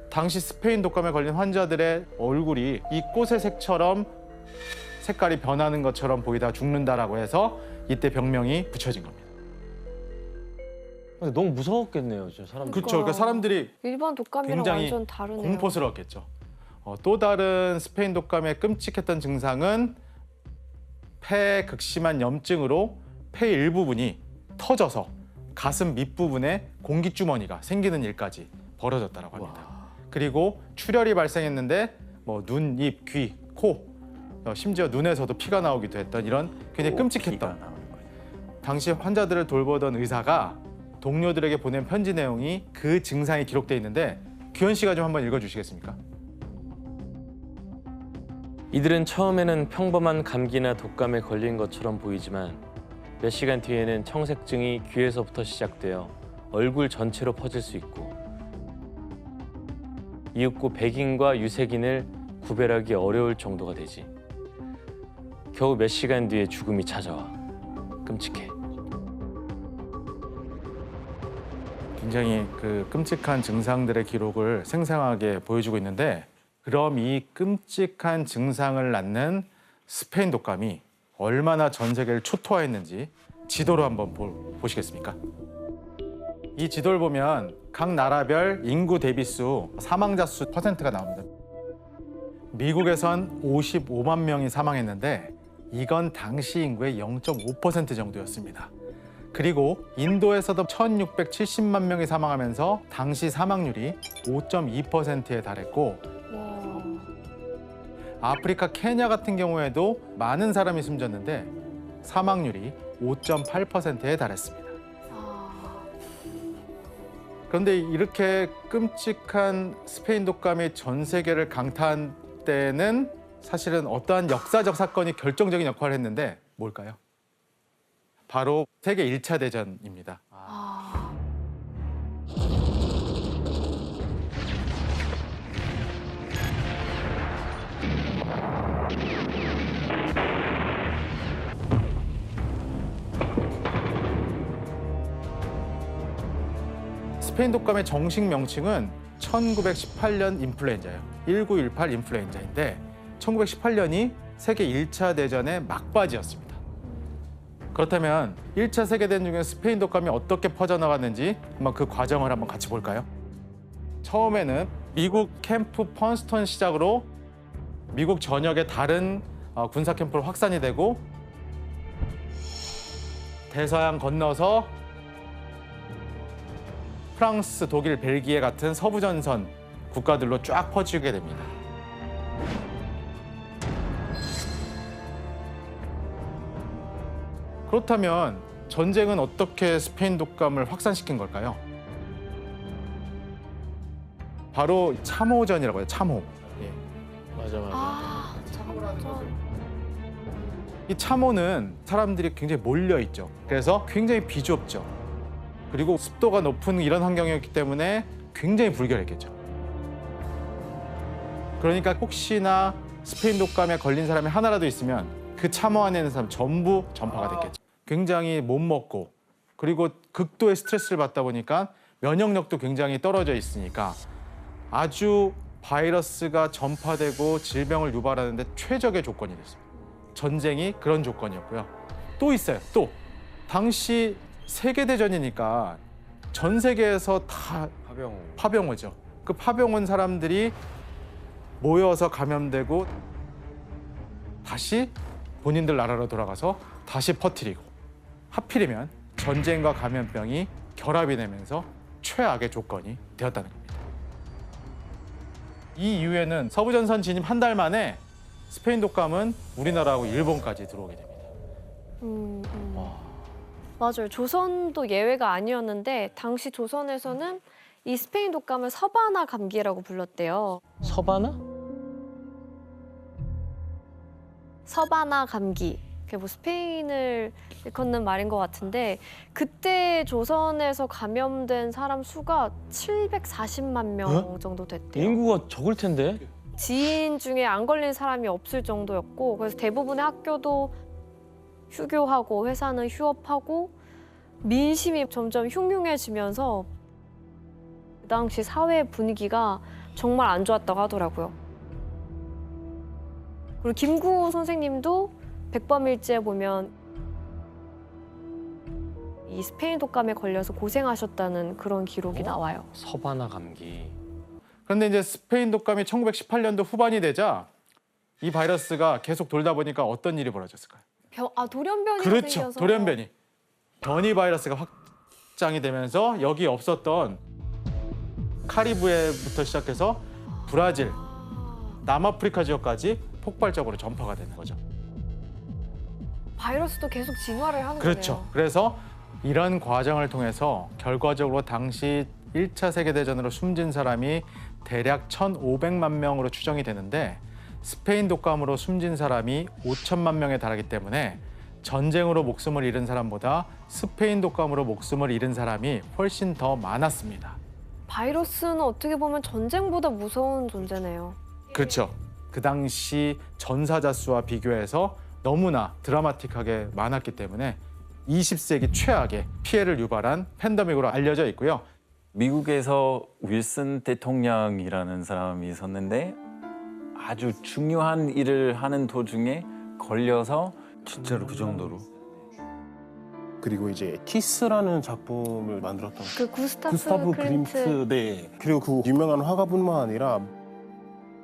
[SPEAKER 4] 당시 스페인 독감에 걸린 환자들의 얼굴이 이 꽃의 색처럼 색깔이 변하는 것처럼 보이다 죽는다라고 해서 이때 병명이 붙여진 겁니다.
[SPEAKER 2] 근데 너무 무서웠겠네요, 진짜 사람들.
[SPEAKER 4] 그렇죠. 그러니까 사람들이
[SPEAKER 3] 일반 독감이랑
[SPEAKER 4] 굉장히
[SPEAKER 3] 완전 다르네요.
[SPEAKER 4] 공포스러웠겠죠. 또 다른 스페인 독감의 끔찍했던 증상은 폐의 극심한 염증으로 폐 일부분이 터져서 가슴 밑부분에 공기주머니가 생기는 일까지 벌어졌다고 합니다. 그리고 출혈이 발생했는데 뭐 눈, 입, 귀, 코, 심지어 눈에서도 피가 나오기도 했던 이런 굉장히 끔찍했던 당시 환자들을 돌보던 의사가 동료들에게 보낸 편지 내용이 그 증상이 기록돼 있는데 규현 씨가 좀 한번 읽어주시겠습니까?
[SPEAKER 2] 이들은 처음에는 평범한 감기나 독감에 걸린 것처럼 보이지만 몇 시간 뒤에는 청색증이 귀에서부터 시작되어 얼굴 전체로 퍼질 수 있고 이윽고 백인과 유색인을 구별하기 어려울 정도가 되지. 겨우 몇 시간 뒤에 죽음이 찾아와. 끔찍해.
[SPEAKER 4] 굉장히 그 끔찍한 증상들의 기록을 생생하게 보여주고 있는데 그럼 이 끔찍한 증상을 낳는 스페인 독감이 얼마나 전 세계를 초토화했는지 지도로 한번 보시겠습니까? 이 지도를 보면 각 나라별 인구 대비수, 사망자 수 퍼센트가 나옵니다. 미국에선 55만 명이 사망했는데 이건 당시 인구의 0.5% 정도였습니다. 그리고 인도에서도 1,670만 명이 사망하면서 당시 사망률이 5.2%에 달했고 아프리카 케냐 같은 경우에도 많은 사람이 숨졌는데 사망률이 5.8%에 달했습니다. 그런데 이렇게 끔찍한 스페인 독감이 전 세계를 강타한 때는 사실은 어떠한 역사적 사건이 결정적인 역할을 했는데 뭘까요? 바로 세계 1차 대전입니다. 스페인 독감의 정식 명칭은 1918년 인플루엔자예요. 1918 인플루엔자인데 1918년이 세계 1차 대전의 막바지였습니다. 그렇다면 1차 세계대전 중에 스페인 독감이 어떻게 퍼져나갔는지 한번 그 과정을 한번 같이 볼까요? 처음에는 미국 캠프 펀스턴 시작으로 미국 전역의 다른 군사 캠프로 확산이 되고 대서양 건너서 프랑스, 독일, 벨기에 같은 서부전선 국가들로 쫙 퍼지게 됩니다. 그렇다면 전쟁은 어떻게 스페인 독감을 확산시킨 걸까요? 바로 참호전이라고 해요. 참호.
[SPEAKER 2] 맞아.
[SPEAKER 4] 이 참호는 사람들이 굉장히 몰려 있죠. 그래서 굉장히 비좁죠. 그리고 습도가 높은 이런 환경이었기 때문에 굉장히 불결했겠죠. 그러니까 혹시나 스페인 독감에 걸린 사람이 하나라도 있으면 그 참호 안에 있는 사람 전부 전파가 됐겠죠. 굉장히 못 먹고 그리고 극도의 스트레스를 받다 보니까 면역력도 굉장히 떨어져 있으니까 아주 바이러스가 전파되고 질병을 유발하는데 최적의 조건이 됐습니다. 전쟁이 그런 조건이었고요. 또 있어요. 또 당시 세계대전이니까 전 세계에서 다 파병 오죠. 그 파병 온 사람들이 모여서 감염되고 다시 본인들 나라로 돌아가서 다시 퍼뜨리고 하필이면 전쟁과 감염병이 결합이 되면서 최악의 조건이 되었다는 겁니다. 이 이후에는 서부전선 진입 한 달 만에 스페인 독감은 우리나라하고 일본까지 들어오게 됩니다.
[SPEAKER 3] 맞아요. 조선도 예외가 아니었는데 당시 조선에서는 이 스페인 독감을 서바나 감기라고 불렀대요.
[SPEAKER 2] 서바나?
[SPEAKER 3] 서바나 감기. 그게 뭐 스페인을 일컫는 말인 것 같은데 그때 조선에서 감염된 사람 수가 740만 명 정도 됐대요.
[SPEAKER 2] 인구가 적을 텐데.
[SPEAKER 3] 지인 중에 안 걸린 사람이 없을 정도였고 그래서 대부분의 학교도 휴교하고 회사는 휴업하고 민심이 점점 흉흉해지면서 그 당시 사회 분위기가 정말 안 좋았다고 하더라고요. 그리고 김구 선생님도 백범일지에 보면 이 스페인 독감에 걸려서 고생하셨다는 그런 기록이 나와요.
[SPEAKER 2] 서바나 감기.
[SPEAKER 4] 그런데 이제 스페인 독감이 1918년도 후반이 되자 이 바이러스가 계속 돌다 보니까 어떤 일이 벌어졌을까요?
[SPEAKER 3] 돌연변이가
[SPEAKER 4] 그렇죠.
[SPEAKER 3] 생겨서.
[SPEAKER 4] 돌연변이. 변이 바이러스가 확장이 되면서 여기 없었던 카리브해부터 시작해서 브라질, 남아프리카 지역까지 폭발적으로 전파가 되는 거죠.
[SPEAKER 3] 바이러스도 계속 진화를 하는
[SPEAKER 4] 그렇죠.
[SPEAKER 3] 거네요.
[SPEAKER 4] 그래서 이런 과정을 통해서 결과적으로 당시 1차 세계대전으로 숨진 사람이 대략 1,500만 명으로 추정이 되는데 스페인 독감으로 숨진 사람이 5천만 명에 달하기 때문에 전쟁으로 목숨을 잃은 사람보다 스페인 독감으로 목숨을 잃은 사람이 훨씬 더 많았습니다.
[SPEAKER 3] 바이러스는 어떻게 보면 전쟁보다 무서운 존재네요.
[SPEAKER 4] 그렇죠. 그 당시 전사자 수와 비교해서 너무나 드라마틱하게 많았기 때문에 20세기 최악의 피해를 유발한 팬데믹으로 알려져 있고요.
[SPEAKER 5] 미국에서 윌슨 대통령이라는 사람이 있었는데 아주 중요한 일을 하는 도중에 걸려서
[SPEAKER 6] 진짜로 그 정도로. 그리고 이제 키스라는 작품을 만들었던
[SPEAKER 3] 그 구스타프
[SPEAKER 6] 그림트. 네. 그리고 그 유명한 화가뿐만 아니라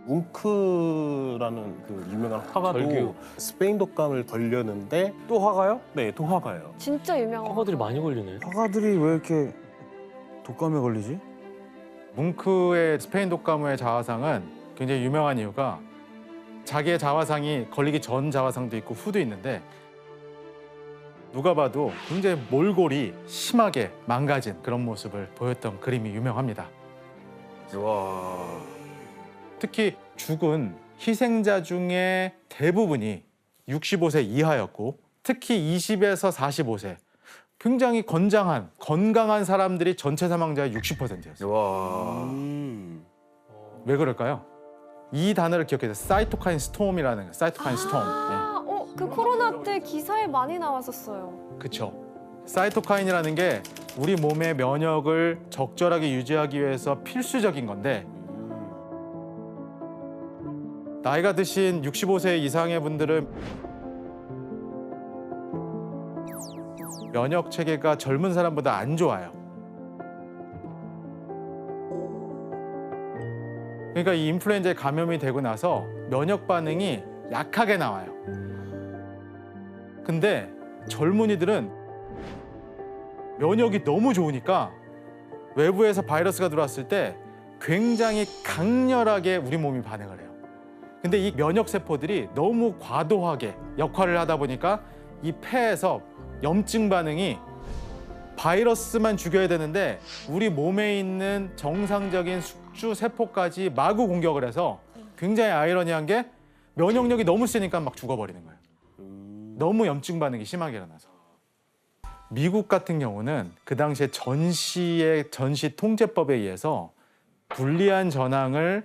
[SPEAKER 6] 뭉크라는 그 유명한 화가도
[SPEAKER 2] 절규.
[SPEAKER 6] 스페인 독감을 걸렸는데
[SPEAKER 8] 또 화가요?
[SPEAKER 6] 네, 또 화가예요.
[SPEAKER 3] 진짜 유명한
[SPEAKER 2] 화가들이 많이 걸리네.
[SPEAKER 8] 화가들이 왜 이렇게 독감에 걸리지?
[SPEAKER 4] 뭉크의 스페인 독감의 자화상은 굉장히 유명한 이유가 자기의 자화상이 걸리기 전 자화상도 있고 후도 있는데 누가 봐도 굉장히 몰골이 심하게 망가진 그런 모습을 보였던 그림이 유명합니다.
[SPEAKER 8] 와.
[SPEAKER 4] 특히 죽은 희생자 중에 대부분이 65세 이하였고 특히 20에서 45세 굉장히 건강한 사람들이 전체 사망자의 60%였어요.
[SPEAKER 8] 와.
[SPEAKER 4] 왜 그럴까요? 이 단어를 기억해서 사이토카인 스톰이라는 거예요. 사이토카인 스톰.
[SPEAKER 3] 그 코로나 때 기사에 많이 나왔었어요.
[SPEAKER 4] 그렇죠. 사이토카인이라는 게 우리 몸의 면역을 적절하게 유지하기 위해서 필수적인 건데 나이가 드신 65세 이상의 분들은 면역 체계가 젊은 사람보다 안 좋아요. 그러니까 이 인플루엔자에 감염이 되고 나서 면역 반응이 약하게 나와요. 근데 젊은이들은 면역이 너무 좋으니까 외부에서 바이러스가 들어왔을 때 굉장히 강렬하게 우리 몸이 반응을 해요. 근데 이 면역 세포들이 너무 과도하게 역할을 하다 보니까 이 폐에서 염증 반응이 바이러스만 죽여야 되는데 우리 몸에 있는 정상적인 숙주 세포까지 마구 공격을 해서 굉장히 아이러니한 게 면역력이 너무 세니까 막 죽어버리는 거예요. 너무 염증 반응이 심하게 일어나서. 미국 같은 경우는 그 당시에 전시 통제법에 의해서 불리한 전황을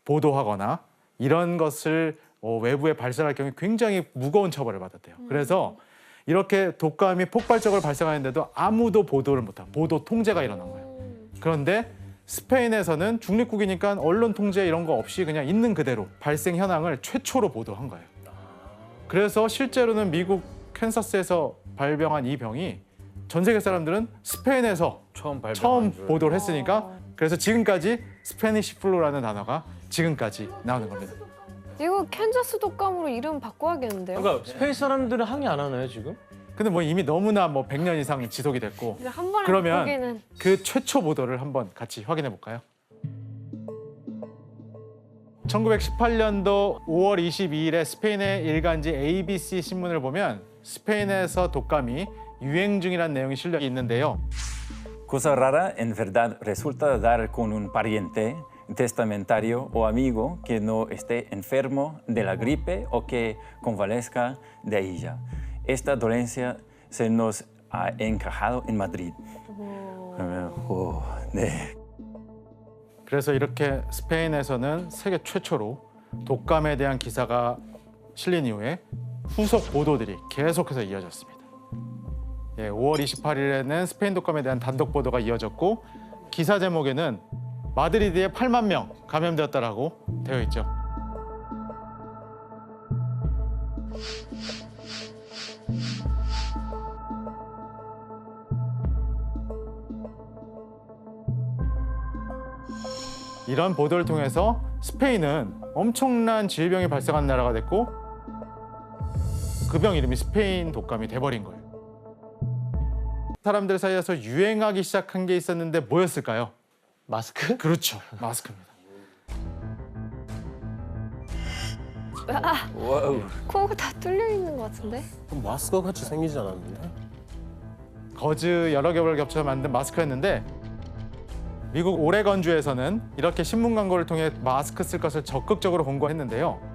[SPEAKER 4] 보도하거나 이런 것을 외부에 발설할 경우에 굉장히 무거운 처벌을 받았대요. 그래서 이렇게 독감이 폭발적으로 발생하는데도 아무도 보도를 못한 보도 통제가 일어난 거예요. 그런데 스페인에서는 중립국이니까 언론 통제 이런 거 없이 그냥 있는 그대로 발생 현황을 최초로 보도한 거예요. 그래서 실제로는 미국 캔사스에서 발병한 이 병이 전 세계 사람들은 스페인에서 처음 보도를 했으니까 그래서 지금까지 스페니시 플루라는 단어가 지금까지 나오는 겁니다.
[SPEAKER 3] 이거 캔자스 독감으로 이름 바꿔야겠는데요?
[SPEAKER 2] 그러니까 스페인 사람들은 항의 안 하나요 지금?
[SPEAKER 4] 근데 뭐 이미 너무나 100년 이상 지속이 됐고
[SPEAKER 3] 한 번에
[SPEAKER 4] 그러면
[SPEAKER 3] 바꾸기는.
[SPEAKER 4] 그 최초 보도를 한번 같이 확인해 볼까요? 1918년도 5월 22일에 스페인의 일간지 ABC 신문을 보면 스페인에서 독감이 유행 중이라는 내용이 실려 있는데요.
[SPEAKER 5] Cosa rara en verdad resulta dar con un pariente testamentario o amigo que no esté enfermo de la gripe o que convalezca de ella. Esta dolencia se nos ha encajado en Madrid. 그러면 네.
[SPEAKER 4] 그래서 이렇게 스페인에서는 세계 최초로 독감에 대한 기사가 실린 이후에 후속 보도들이 계속해서 이어졌습니다. 5월 28일에는 스페인 독감에 대한 단독 보도가 이어졌고 기사 제목에는 마드리드에 8만 명 감염되었다라고 되어 있죠. 이런 보도를 통해서 스페인은 엄청난 질병이 발생한 나라가 됐고 그 병 이름이 스페인 독감이 돼버린 거예요. 사람들 사이에서 유행하기 시작한 게 있었는데 뭐였을까요?
[SPEAKER 2] 마스크?
[SPEAKER 4] 그렇죠. 마스크입니다.
[SPEAKER 3] 코가 다 뚫려 있는 것 같은데?
[SPEAKER 6] 그럼 마스크 같이 생기지 않았는데?
[SPEAKER 4] 거즈 여러 겹을 겹쳐 만든 마스크였는데 미국 오레건주에서는 이렇게 신문 광고를 통해 마스크 쓸 것을 적극적으로 권고했는데요.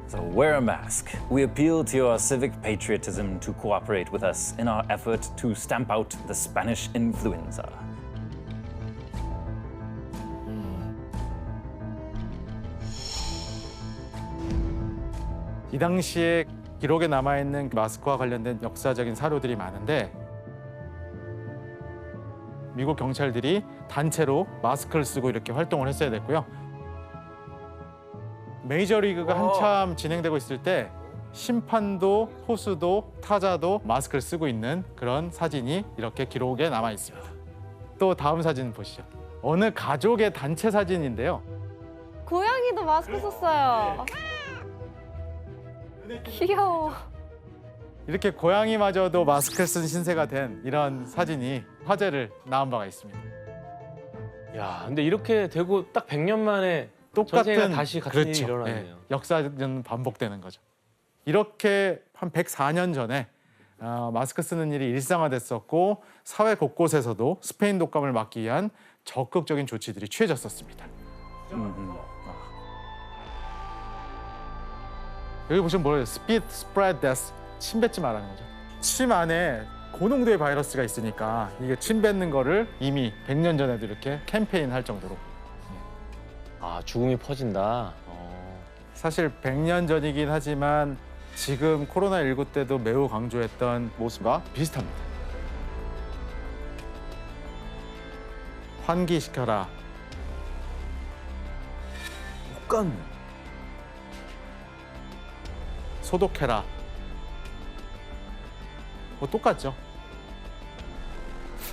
[SPEAKER 5] So wear a mask. We appeal to your civic patriotism to cooperate with us in our effort to stamp out the Spanish influenza.
[SPEAKER 4] 이 당시에 기록에 남아있는 마스크와 관련된 역사적인 사료들이 많은데 미국 경찰들이 단체로 마스크를 쓰고 이렇게 활동을 했어야 됐고요. 메이저리그가 한참 진행되고 있을 때 심판도 포수도 타자도 마스크를 쓰고 있는 그런 사진이 이렇게 기록에 남아 있습니다. 또 다음 사진 보시죠. 어느 가족의 단체 사진인데요.
[SPEAKER 3] 고양이도 마스크 썼어요. 귀여워.
[SPEAKER 4] 이렇게 고양이마저도 마스크를 쓴 신세가 된 이런 사진이 화제를 낳은 바가 있습니다.
[SPEAKER 2] 야, 근데 이렇게 되고 딱 100년 만에
[SPEAKER 4] 똑같은
[SPEAKER 2] 다시 같은
[SPEAKER 4] 그렇죠.
[SPEAKER 2] 일이 일어났네요.
[SPEAKER 4] 네, 역사는 반복되는 거죠. 이렇게 한 104년 전에 마스크 쓰는 일이 일상화됐었고 사회 곳곳에서도 스페인 독감을 막기 위한 적극적인 조치들이 취해졌었습니다. 여기 보시면 뭐예요? Spit, spread, death. 침 뱉지 말라는 거죠. 침 안에 고농도의 바이러스가 있으니까 이게 침 뱉는 거를 이미 100년 전에도 이렇게 캠페인 할 정도로.
[SPEAKER 2] 아, 죽음이 퍼진다.
[SPEAKER 4] 사실 100년 전이긴 하지만 지금 코로나19 때도 매우 강조했던 모습과 비슷합니다. 환기시켜라.
[SPEAKER 8] 못 갔네.
[SPEAKER 4] 소독해라. 뭐 똑같죠.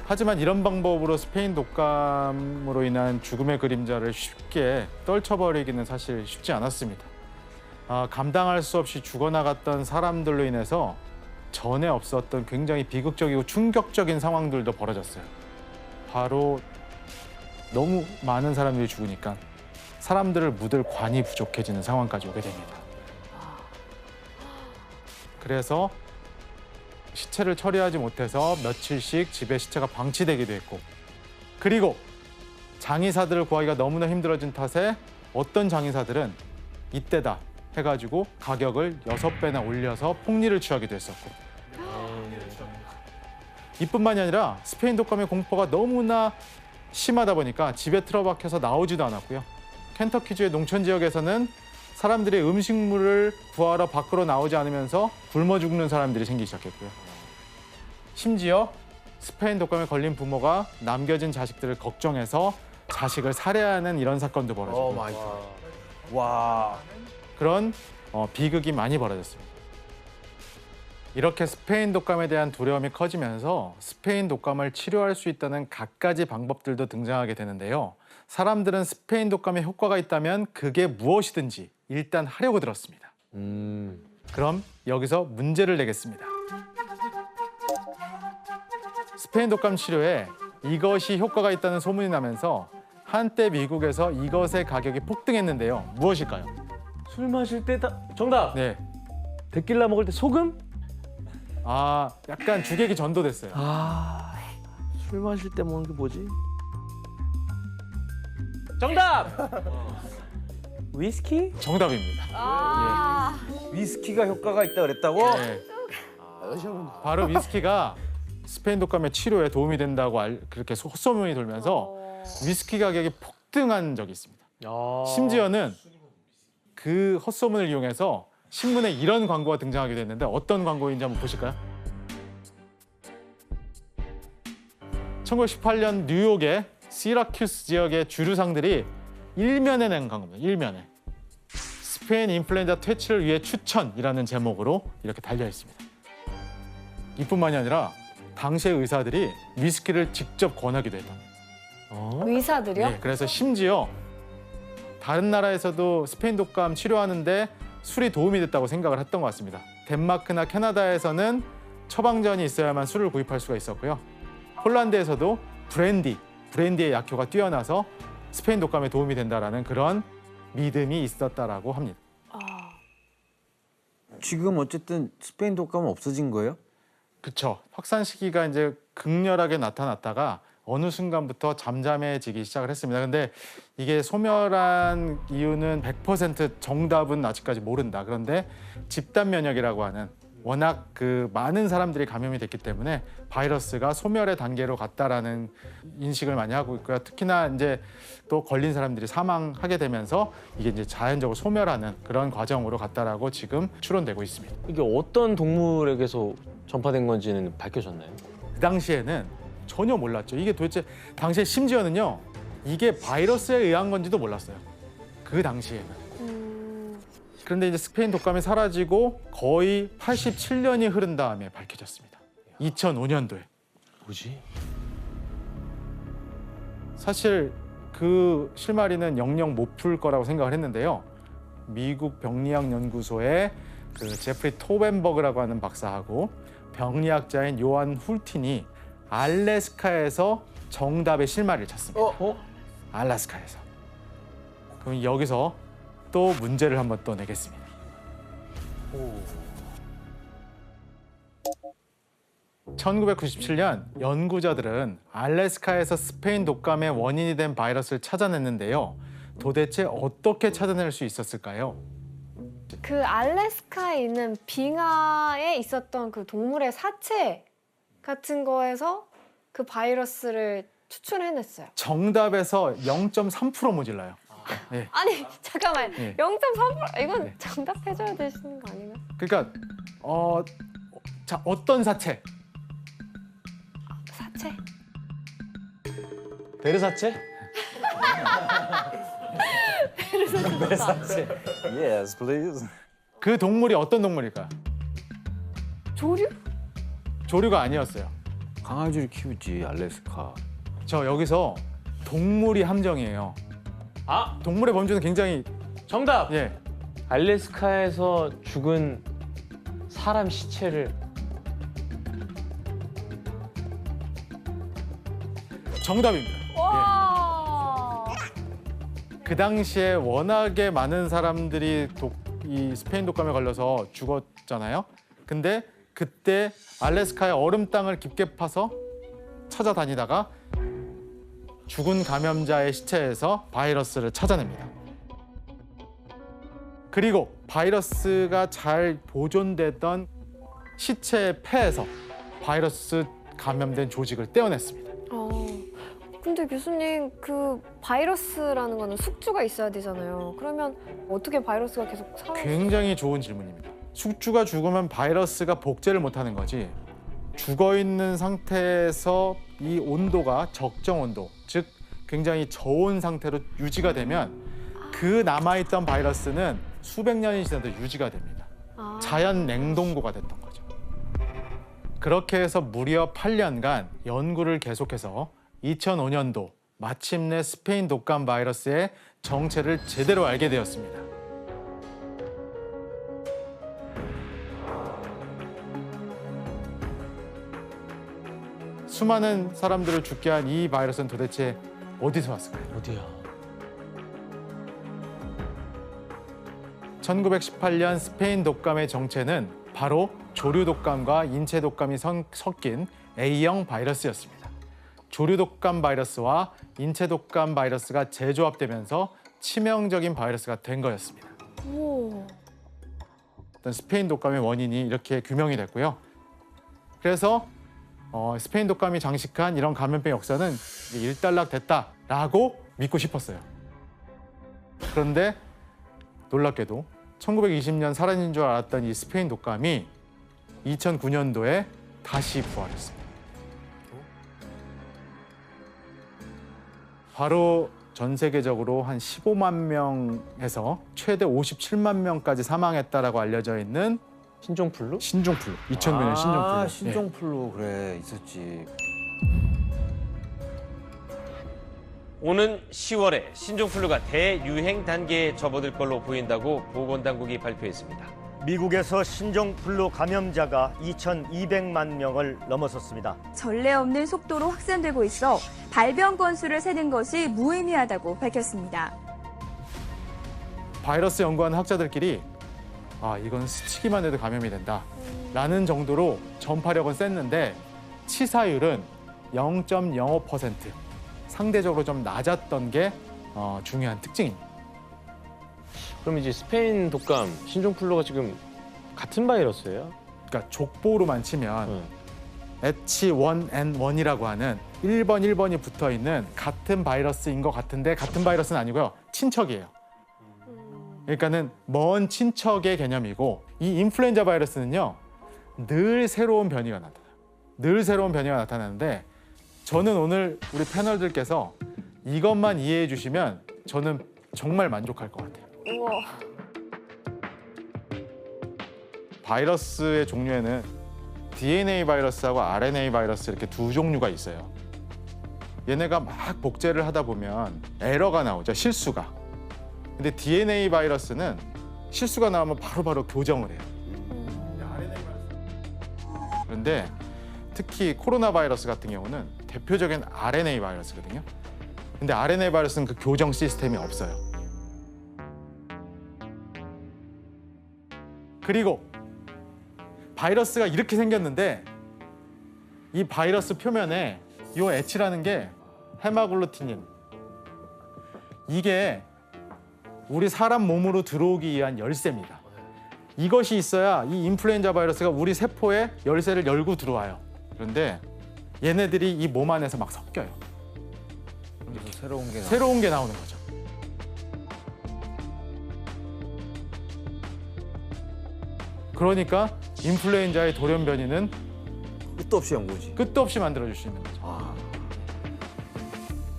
[SPEAKER 4] 하지만 이런 방법으로 스페인 독감으로 인한 죽음의 그림자를 쉽게 떨쳐버리기는 사실 쉽지 않았습니다. 감당할 수 없이 죽어나갔던 사람들로 인해서 전에 없었던 굉장히 비극적이고 충격적인 상황들도 벌어졌어요. 바로 너무 많은 사람들이 죽으니까 사람들을 묻을 관이 부족해지는 상황까지 오게 됩니다. 그래서 시체를 처리하지 못해서 며칠씩 집에 시체가 방치되기도 했고, 그리고 장의사들을 구하기가 너무나 힘들어진 탓에 어떤 장의사들은 이때다 해가지고 가격을 6배나 올려서 폭리를 취하기도 했었고, 이뿐만이 아니라 스페인 독감의 공포가 너무나 심하다 보니까 집에 틀어박혀서 나오지도 않았고요. 켄터키주의 농촌 지역에서는 사람들이 음식물을 구하러 밖으로 나오지 않으면서 굶어 죽는 사람들이 생기기 시작했고요. 심지어 스페인 독감에 걸린 부모가 남겨진 자식들을 걱정해서 자식을 살해하는 이런 사건도 벌어지고
[SPEAKER 8] 와.
[SPEAKER 4] 그런 비극이 많이 벌어졌습니다. 이렇게 스페인 독감에 대한 두려움이 커지면서 스페인 독감을 치료할 수 있다는 갖가지 방법들도 등장하게 되는데요. 사람들은 스페인 독감에 효과가 있다면 그게 무엇이든지 일단 하려고 들었습니다. 그럼 여기서 문제를 내겠습니다. 스페인 독감 치료에 이것이 효과가 있다는 소문이 나면서 한때 미국에서 이것의 가격이 폭등했는데요. 무엇일까요?
[SPEAKER 2] 술 마실 때 정답!
[SPEAKER 4] 네.
[SPEAKER 2] 데킬라 먹을 때 소금?
[SPEAKER 4] 약간 주객이 전도됐어요.
[SPEAKER 2] 술 마실 때 먹는 게 뭐지? 정답! 위스키?
[SPEAKER 4] 정답입니다.
[SPEAKER 8] 위스키가 효과가 있다 그랬다고?
[SPEAKER 4] 네. 바로 위스키가 스페인 독감의 치료에 도움이 된다고 그렇게 헛소문이 돌면서 위스키 가격이 폭등한 적이 있습니다. 심지어는 그 헛소문을 이용해서 신문에 이런 광고가 등장하게 됐는데 어떤 광고인지 한번 보실까요? 1918년 뉴욕의 시라큐스 지역의 주류상들이 일면에 낸 광고입니다. 일면에. 스페인 인플루엔자 퇴치를 위해 추천이라는 제목으로 이렇게 달려 있습니다. 이뿐만이 아니라 당시의 의사들이 위스키를 직접 권하기도 했답니다.
[SPEAKER 3] 의사들이요?
[SPEAKER 4] 네, 그래서 심지어 다른 나라에서도 스페인 독감 치료하는데 술이 도움이 됐다고 생각을 했던 것 같습니다. 덴마크나 캐나다에서는 처방전이 있어야만 술을 구입할 수가 있었고요. 폴란드에서도 브랜디, 브랜디의 약효가 뛰어나서 스페인 독감에 도움이 된다라는 그런 믿음이 있었다라고 합니다.
[SPEAKER 8] 지금 어쨌든 스페인 독감은 없어진 거예요?
[SPEAKER 4] 그렇죠. 확산 시기가 이제 극렬하게 나타났다가 어느 순간부터 잠잠해지기 시작을 했습니다. 근데 이게 소멸한 이유는 100% 정답은 아직까지 모른다. 그런데 집단 면역이라고 하는 워낙 그 많은 사람들이 감염이 됐기 때문에 바이러스가 소멸의 단계로 갔다라는 인식을 많이 하고 있고요. 특히나 이제 또 걸린 사람들이 사망하게 되면서 이게 이제 자연적으로 소멸하는 그런 과정으로 갔다라고 지금 추론되고 있습니다.
[SPEAKER 2] 이게 어떤 동물에게서 전파된 건지는 밝혀졌나요?
[SPEAKER 4] 그 당시에는 전혀 몰랐죠. 이게 도대체 당시에 심지어는요. 이게 바이러스에 의한 건지도 몰랐어요. 그 당시에는. 그런데 이제 스페인 독감이 사라지고 거의 87년이 흐른 다음에 밝혀졌습니다. 2005년도에.
[SPEAKER 2] 뭐지?
[SPEAKER 4] 사실 그 실마리는 영영 못 풀 거라고 생각을 했는데요. 미국 병리학 연구소의 그 제프리 토벤버그라고 하는 박사하고 병리학자인 요한 훌틴이 알래스카에서 정답의 실마리를 찾습니다. 알래스카에서. 그럼 여기서 또 문제를 한번 또 내겠습니다. 1997년 연구자들은 알래스카에서 스페인 독감의 원인이 된 바이러스를 찾아냈는데요. 도대체 어떻게 찾아낼 수 있었을까요?
[SPEAKER 3] 그 알래스카에 있는 빙하에 있었던 그 동물의 사체 같은 거에서 그 바이러스를 추출해냈어요.
[SPEAKER 4] 정답에서 0.3% 모질라요. 네.
[SPEAKER 3] 아니 잠깐만,
[SPEAKER 4] 네.
[SPEAKER 3] 0.3% 이건
[SPEAKER 4] 네.
[SPEAKER 3] 정답해줘야 되시는 거 아닌가?
[SPEAKER 4] 그러니까 자 어떤 사체?
[SPEAKER 3] 사체?
[SPEAKER 2] 베르사체?
[SPEAKER 3] 베르사체.
[SPEAKER 5] Yes, please.
[SPEAKER 4] 그 동물이 어떤 동물일까요?
[SPEAKER 3] 조류?
[SPEAKER 4] 조류가 아니었어요.
[SPEAKER 8] 강아지를 키우지 알래스카.
[SPEAKER 4] 저 여기서 동물이 함정이에요.
[SPEAKER 2] 아,
[SPEAKER 4] 동물의 범주는 굉장히
[SPEAKER 2] 정답.
[SPEAKER 4] 예.
[SPEAKER 2] 알래스카에서 죽은 사람 시체를
[SPEAKER 4] 정답입니다.
[SPEAKER 3] 와.
[SPEAKER 4] 그 당시에 워낙에 많은 사람들이 이 스페인 독감에 걸려서 죽었잖아요. 근데 그때 알래스카의 얼음 땅을 깊게 파서 찾아다니다가 죽은 감염자의 시체에서 바이러스를 찾아냅니다. 그리고 바이러스가 잘 보존되던 시체의 폐에서 바이러스 감염된 조직을 떼어냈습니다.
[SPEAKER 3] 근데 교수님 그 바이러스라는 거는 숙주가 있어야 되잖아요. 그러면 어떻게 바이러스가 계속 살아있어요?
[SPEAKER 4] 굉장히 좋은 질문입니다. 숙주가 죽으면 바이러스가 복제를 못하는 거지. 죽어있는 상태에서 이 온도가 적정 온도, 즉 굉장히 저온 상태로 유지가 되면 그 남아있던 바이러스는 수백 년이 지나도 유지가 됩니다. 자연 냉동고가 됐던 거죠. 그렇게 해서 무려 8년간 연구를 계속해서 2005년도 마침내 스페인 독감 바이러스의 정체를 제대로 알게 되었습니다. 수많은 사람들을 죽게 한 이 바이러스는 도대체 어디서 왔을까요?
[SPEAKER 2] 어디야?
[SPEAKER 4] 1918년 스페인 독감의 정체는 바로 조류 독감과 인체 독감이 섞인 A형 바이러스였습니다. 조류 독감 바이러스와 인체 독감 바이러스가 재조합되면서 치명적인 바이러스가 된 거였습니다.
[SPEAKER 3] 오.
[SPEAKER 4] 스페인 독감의 원인이 이렇게 규명이 됐고요. 그래서 스페인 독감이 장식한 이런 감염병 역사는 일단락됐다라고 믿고 싶었어요. 그런데 놀랍게도 1920년 사라진 줄 알았던 이 스페인 독감이 2009년도에 다시 부활했습니다. 바로 전 세계적으로 한 15만 명에서 최대 57만 명까지 사망했다라고 알려져 있는
[SPEAKER 2] 신종플루?
[SPEAKER 4] 신종플루. 2009년 신종플루.
[SPEAKER 8] 신종플루 그래 있었지.
[SPEAKER 10] 오는 10월에 신종플루가 대유행 단계에 접어들 걸로 보인다고 보건당국이 발표했습니다.
[SPEAKER 11] 미국에서 신종플루 감염자가 2,200만 명을 넘어섰습니다.
[SPEAKER 23] 전례 없는 속도로 확산되고 있어
[SPEAKER 12] 발병 건수를 세는 것이 무의미하다고 밝혔습니다.
[SPEAKER 4] 바이러스 연구하는 학자들끼리 이건 스치기만 해도 감염이 된다라는 정도로 전파력은 셌는데 치사율은 0.05%, 상대적으로 좀 낮았던 게 중요한 특징입니다.
[SPEAKER 2] 그럼 이제 스페인 독감, 신종플루가 지금 같은 바이러스예요?
[SPEAKER 4] 그러니까 족보로만 치면 H1N1이라고 하는 1번이 붙어 있는 같은 바이러스인 것 같은데 같은 바이러스는 아니고요. 친척이에요. 그러니까는 먼 친척의 개념이고 이 인플루엔자 바이러스는요. 늘 새로운 변이가 나타나요. 늘 새로운 변이가 나타나는데 저는 오늘 우리 패널들께서 이것만 이해해 주시면 저는 정말 만족할 것 같아요.
[SPEAKER 3] 우와.
[SPEAKER 4] 바이러스의 종류에는 DNA 바이러스하고 RNA 바이러스 이렇게 두 종류가 있어요. 얘네가 막 복제를 하다 보면 에러가 나오죠, 실수가. 근데 DNA 바이러스는 실수가 나오면 바로바로 교정을 해요. 그런데 특히 코로나 바이러스 같은 경우는 대표적인 RNA 바이러스거든요. 근데 RNA 바이러스는 그 교정 시스템이 없어요. 그리고 바이러스가 이렇게 생겼는데 이 바이러스 표면에 이 H라는 게 헤마글루티닌. 이게 우리 사람 몸으로 들어오기 위한 열쇠입니다. 이것이 있어야 이 인플루엔자 바이러스가 우리 세포에 열쇠를 열고 들어와요. 그런데 얘네들이 이 몸 안에서 막 섞여요. 새로운 게 나오는 거죠. 그러니까 인플루엔자의 돌연변이는
[SPEAKER 8] 끝도 없이 연구지.
[SPEAKER 4] 끝도 없이 만들어줄 수 있는 거죠.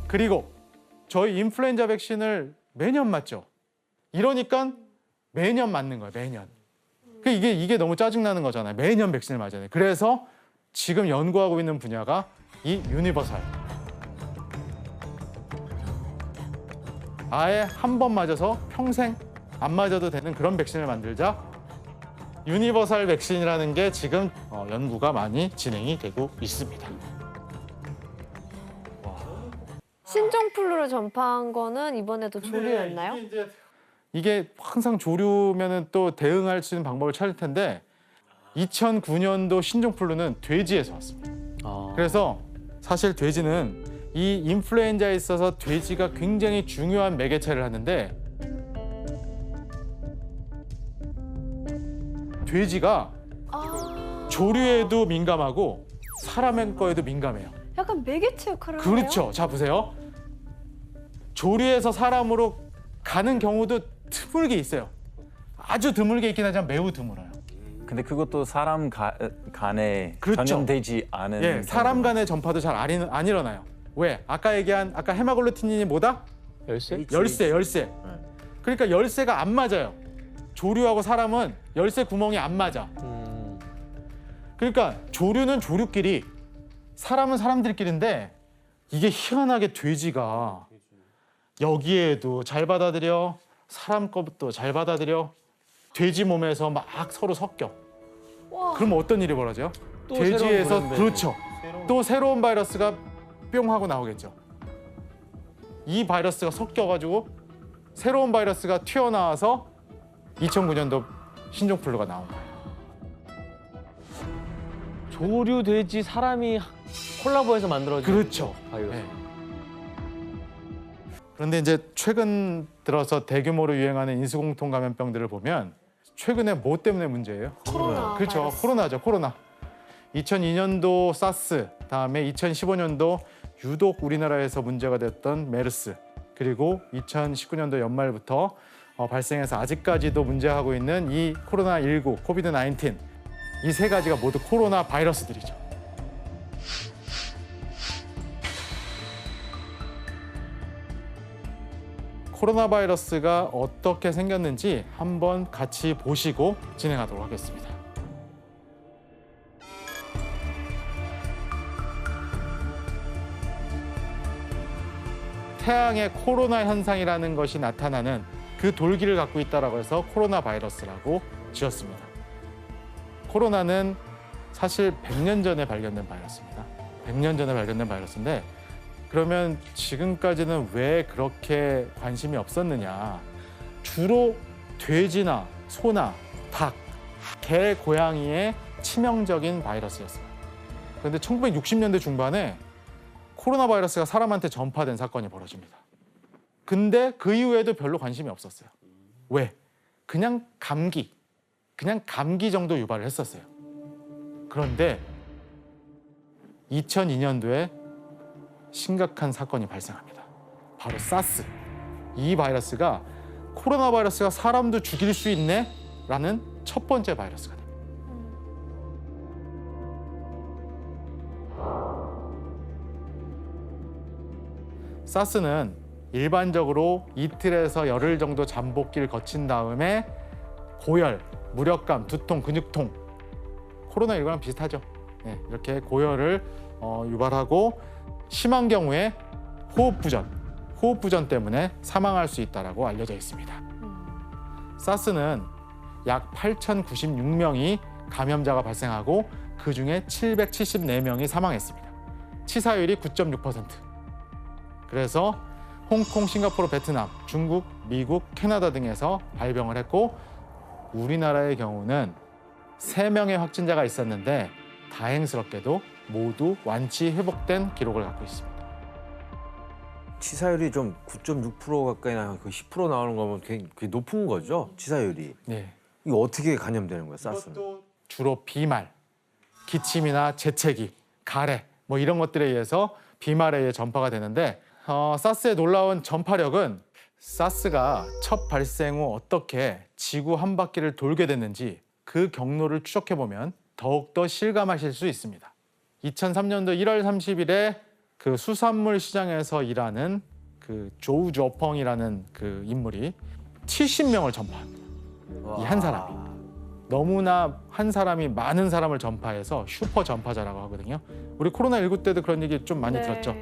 [SPEAKER 4] 그리고 저희 인플루엔자 백신을 매년 맞죠. 이러니까 매년 맞는 거예요. 매년. 이게 너무 짜증나는 거잖아요. 매년 백신을 맞아야 돼. 그래서 지금 연구하고 있는 분야가 이 유니버설. 아예 한 번 맞아서 평생 안 맞아도 되는 그런 백신을 만들자. 유니버설 백신이라는 게 지금 연구가 많이 진행이 되고 있습니다.
[SPEAKER 3] 신종플루를 전파한 거는 이번에도 조류였나요?
[SPEAKER 4] 이게 항상 조류면은 또 대응할 수 있는 방법을 찾을 텐데 2009년도 신종플루는 돼지에서 왔습니다. 그래서 사실 돼지는 이 인플루엔자에 있어서 돼지가 굉장히 중요한 매개체를 하는데 돼지가 조류에도 민감하고 사람의 거에도 민감해요.
[SPEAKER 3] 약간 매개체 역할을 하나요?
[SPEAKER 4] 그렇죠. 자 보세요. 조류에서 사람으로 가는 경우도 드물게 있어요. 아주 드물게 있긴 하지만 매우 드물어요.
[SPEAKER 5] 근데 그것도 사람 간에
[SPEAKER 4] 그렇죠.
[SPEAKER 5] 전염되지 않은.
[SPEAKER 4] 예, 사람 간의 전파도 잘 안 일어나요. 왜? 아까 헤마글루틴이 뭐다? 열쇠. 그러니까 열쇠가 안 맞아요. 조류하고 사람은 열쇠 구멍이 안 맞아. 그러니까 조류는 조류끼리, 사람은 사람들끼리인데 이게 희한하게 돼지가 여기에도 잘 받아들여, 사람 것도 잘 받아들여, 돼지 몸에서 막 서로 섞여. 그럼 어떤 일이 벌어져요?
[SPEAKER 2] 또
[SPEAKER 4] 돼지에서
[SPEAKER 2] 새로운
[SPEAKER 4] 그렇죠. 또 새로운 바이러스가 뿅 하고 나오겠죠. 이 바이러스가 섞여가지고 새로운 바이러스가 튀어나와서 2009년도 신종플루가 나온 거예요.
[SPEAKER 2] 조류, 돼지, 사람이 콜라보해서 만들어진
[SPEAKER 4] 그렇죠.
[SPEAKER 2] 바이러스.
[SPEAKER 4] 네. 그런데 이제 최근 들어서 대규모로 유행하는 인수공통 감염병들을 보면 최근에 뭐 때문에 문제예요?
[SPEAKER 3] 코로나
[SPEAKER 4] 그렇죠.
[SPEAKER 3] 바이러스.
[SPEAKER 4] 코로나죠. 코로나. 2002년도 사스, 다음에 2015년도 유독 우리나라에서 문제가 됐던 메르스, 그리고 2019년도 연말부터 발생해서 아직까지도 문제하고 있는 이 코로나19, 코비드-19, 이 세 가지가 모두 코로나 바이러스들이죠. 코로나 바이러스가 어떻게 생겼는지 한번 같이 보시고 진행하도록 하겠습니다. 태양의 코로나 현상이라는 것이 나타나는 그 돌기를 갖고 있다고 해서 코로나 바이러스라고 지었습니다. 코로나는 사실 100년 전에 발견된 바이러스입니다. 100년 전에 발견된 바이러스인데 그러면 지금까지는 왜 그렇게 관심이 없었느냐? 주로 돼지나 소나 닭, 개, 고양이의 치명적인 바이러스였어요. 그런데 1960년대 중반에 코로나 바이러스가 사람한테 전파된 사건이 벌어집니다. 근데 그 이후에도 별로 관심이 없었어요. 왜? 그냥 감기 정도 유발을 했었어요. 그런데 2002년도에 심각한 사건이 발생합니다. 바로 사스. 이 바이러스가 코로나 바이러스가 사람도 죽일 수 있네? 라는 첫 번째 바이러스가 됩니다. 사스는 일반적으로 이틀에서 열흘 정도 잠복기를 거친 다음에 고열, 무력감, 두통, 근육통, 코로나19랑 비슷하죠. 네, 이렇게 고열을 유발하고 심한 경우에 호흡부전 때문에 사망할 수 있다고 알려져 있습니다. 사스는 약 8,096명이 감염자가 발생하고 그중에 774명이 사망했습니다. 치사율이 9.6%. 그래서 홍콩, 싱가포르, 베트남, 중국, 미국, 캐나다 등에서 발병을 했고 우리나라의 경우는 3명의 확진자가 있었는데 다행스럽게도 모두 완치 회복된 기록을 갖고 있습니다.
[SPEAKER 8] 치사율이 좀 9.6% 가까이 나면 그 10% 나오는 거면 굉장히 높은 거죠, 치사율이.
[SPEAKER 4] 네.
[SPEAKER 8] 이거 어떻게 감염되는 거예요, 사스는?
[SPEAKER 4] 주로 비말, 기침이나 재채기, 가래 뭐 이런 것들에 의해서 비말에 의해 전파가 되는데 사스의 놀라운 전파력은 사스가 첫 발생 후 어떻게 지구 한 바퀴를 돌게 됐는지 그 경로를 추적해보면 더욱더 실감하실 수 있습니다. 2003년도 1월 30일에 그 수산물 시장에서 일하는 그 조우 저펑이라는 그 인물이 70명을 전파합니다. 이 한 사람이. 너무나 한 사람이 많은 사람을 전파해서 슈퍼 전파자라고 하거든요. 우리 코로나19 때도 그런 얘기 좀 많이 들었죠.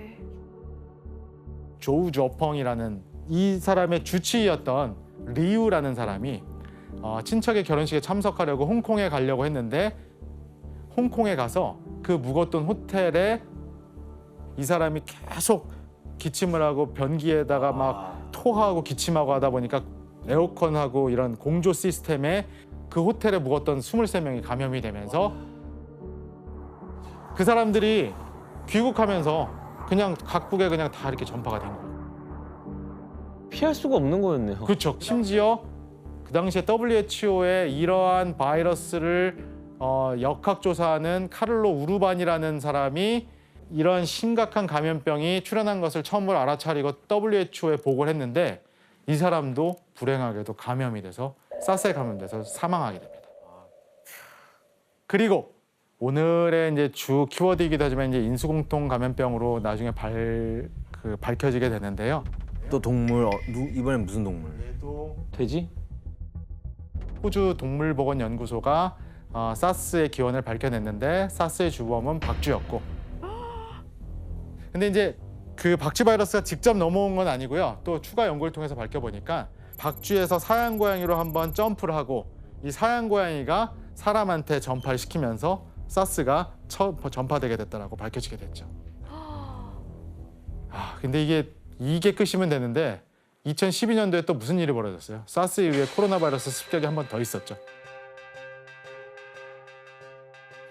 [SPEAKER 4] 조우 저펑이라는 이 사람의 주치의였던 리우라는 사람이 친척의 결혼식에 참석하려고 홍콩에 가려고 했는데 홍콩에 가서 그 묵었던 호텔에 이 사람이 계속 기침을 하고 변기에다가 막 토하고 기침하고 하다 보니까 에어컨하고 이런 공조 시스템에 그 호텔에 묵었던 23명이 감염이 되면서 그 사람들이 귀국하면서 그냥 각국에 그냥 다 이렇게 전파가 된 거예요.
[SPEAKER 2] 피할 수가 없는 거였네요.
[SPEAKER 4] 그렇죠. 심지어 그 당시에 WHO의 이러한 바이러스를 역학조사하는 카를로 우르반이라는 사람이 이런 심각한 감염병이 출현한 것을 처음으로 알아차리고 WHO에 보고를 했는데 이 사람도 불행하게도 감염이 돼서 사스에 감염돼서 사망하게 됩니다. 그리고 오늘의 이제 주 키워드이기도 하지만 이제 인수공통 감염병으로 나중에 밝혀지게 되는데요.
[SPEAKER 8] 또 동물, 이번엔 무슨 동물?
[SPEAKER 2] 돼지?
[SPEAKER 4] 호주 동물보건연구소가 사스의 기원을 밝혀냈는데 사스의 주범은 박쥐였고 근데 이제 그 박쥐 바이러스가 직접 넘어온 건 아니고요. 또 추가 연구를 통해서 밝혀보니까 박쥐에서 사양 고양이로 한번 점프를 하고 이 사양 고양이가 사람한테 전파를 시키면서 사스가 전파되게 됐다라고 밝혀지게 됐죠. 근데 이게 끝이면 되는데 2012년도에 또 무슨 일이 벌어졌어요? 사스 이후에 코로나 바이러스 습격이 한 번 더 있었죠.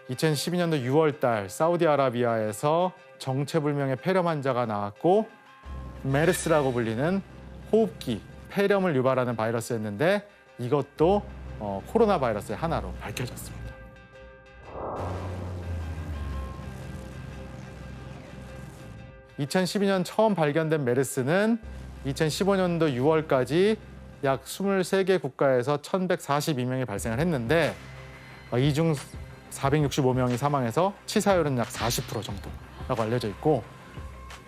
[SPEAKER 4] 2012년도 6월 달 사우디아라비아에서 정체불명의 폐렴 환자가 나왔고 메르스라고 불리는 호흡기 폐렴을 유발하는 바이러스였는데 이것도 코로나 바이러스의 하나로 밝혀졌습니다. (2012년) 처음 발견된 메르스는 2015년도 6월까지 약 23개 국가에서 1,142명이 발생을 했는데 이 중 465명이 사망해서 치사율은 약 40% 정도라고 알려져 있고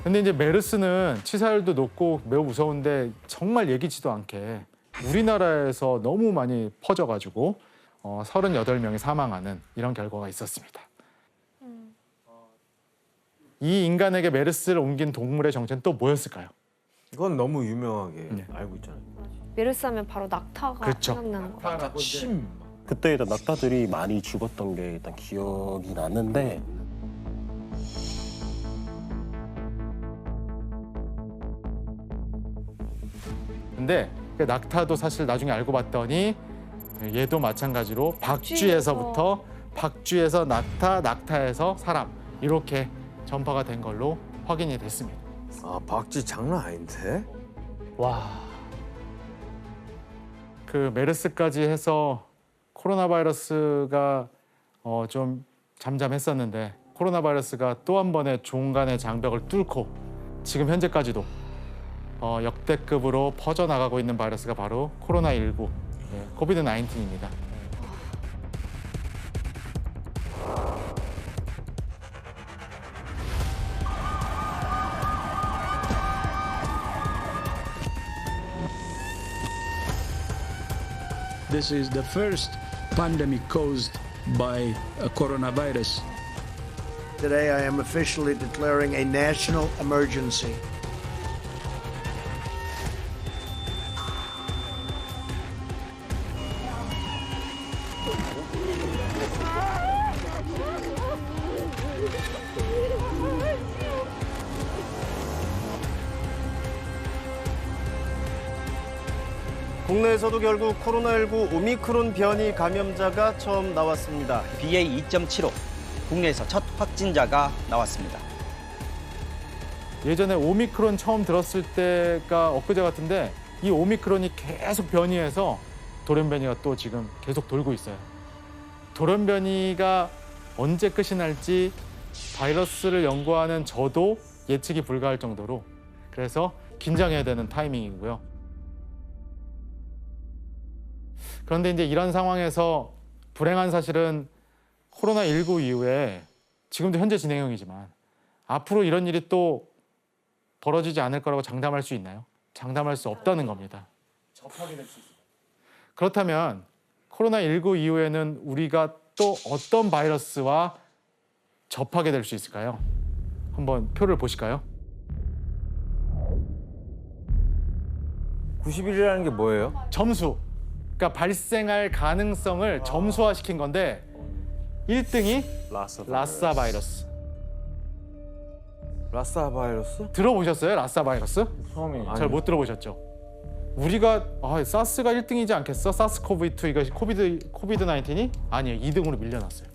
[SPEAKER 4] 근데 이제 메르스는 치사율도 높고 매우 무서운데 정말 예기치도 않게 우리나라에서 너무 많이 퍼져가지고 38명이 사망하는 이런 결과가 있었습니다. 이 인간에게 메르스를 옮긴 동물의 정체는 또 뭐였을까요?
[SPEAKER 8] 이건 너무 유명하게 알고 있잖아요.
[SPEAKER 3] 메르스 하면 바로 낙타가
[SPEAKER 6] 그렇죠.
[SPEAKER 3] 생각나는 거 같아요.
[SPEAKER 8] 침.
[SPEAKER 6] 그때 일단 낙타들이 많이 죽었던 게 일단 기억이 나는데
[SPEAKER 4] 근데 그 낙타도 사실 나중에 알고 봤더니 얘도 마찬가지로 박쥐에서부터 박쥐에서 낙타, 낙타에서 사람 이렇게 전파가 된 걸로 확인이 됐습니다.
[SPEAKER 8] 아, 박쥐 장난 아닌데?
[SPEAKER 2] 와.
[SPEAKER 4] 그 메르스까지 해서 코로나 바이러스가 좀 잠잠했었는데 코로나 바이러스가 또 한 번의 종간의 장벽을 뚫고 지금 현재까지도 역대급으로 퍼져나가고 있는 바이러스가 바로 코로나19, 코비드-19입니다.
[SPEAKER 13] This is the first pandemic caused by a coronavirus.
[SPEAKER 16] Today, I am officially declaring a national emergency.
[SPEAKER 19] 국내에서도 결국 코로나19 오미크론 변이 감염자가 처음 나왔습니다.
[SPEAKER 14] BA2.75 국내에서 첫 확진자가 나왔습니다.
[SPEAKER 4] 예전에 오미크론 처음 들었을 때가 엊그제 같은데 이 오미크론이 계속 변이해서 돌연변이가 또 지금 계속 돌고 있어요. 돌연변이가 언제 끝이 날지 바이러스를 연구하는 저도 예측이 불가할 정도로 그래서 긴장해야 되는 타이밍이고요. 그런데 이제 이런 상황에서 불행한 사실은 코로나19 이후에 지금도 현재 진행형이지만 앞으로 이런 일이 또 벌어지지 않을 거라고 장담할 수 있나요? 장담할 수 없다는 겁니다.
[SPEAKER 6] 접하게 될 수 있어요.
[SPEAKER 4] 그렇다면 코로나19 이후에는 우리가 또 어떤 바이러스와 접하게 될 수 있을까요? 한번 표를 보실까요?
[SPEAKER 8] 90일이라는 게 뭐예요?
[SPEAKER 4] 점수. 그러니까 발생할 가능성을 점수화시킨 건데 1등이 라사 바이러스.
[SPEAKER 8] 라사 바이러스?
[SPEAKER 4] 들어보셨어요? 라사 바이러스?
[SPEAKER 8] 처음이에요.
[SPEAKER 4] 잘 못 들어보셨죠? 우리가 사스가 1등이지 않겠어? 사스코브2 이것이 코비드-19이? 아니에요. 2등으로 밀려났어요.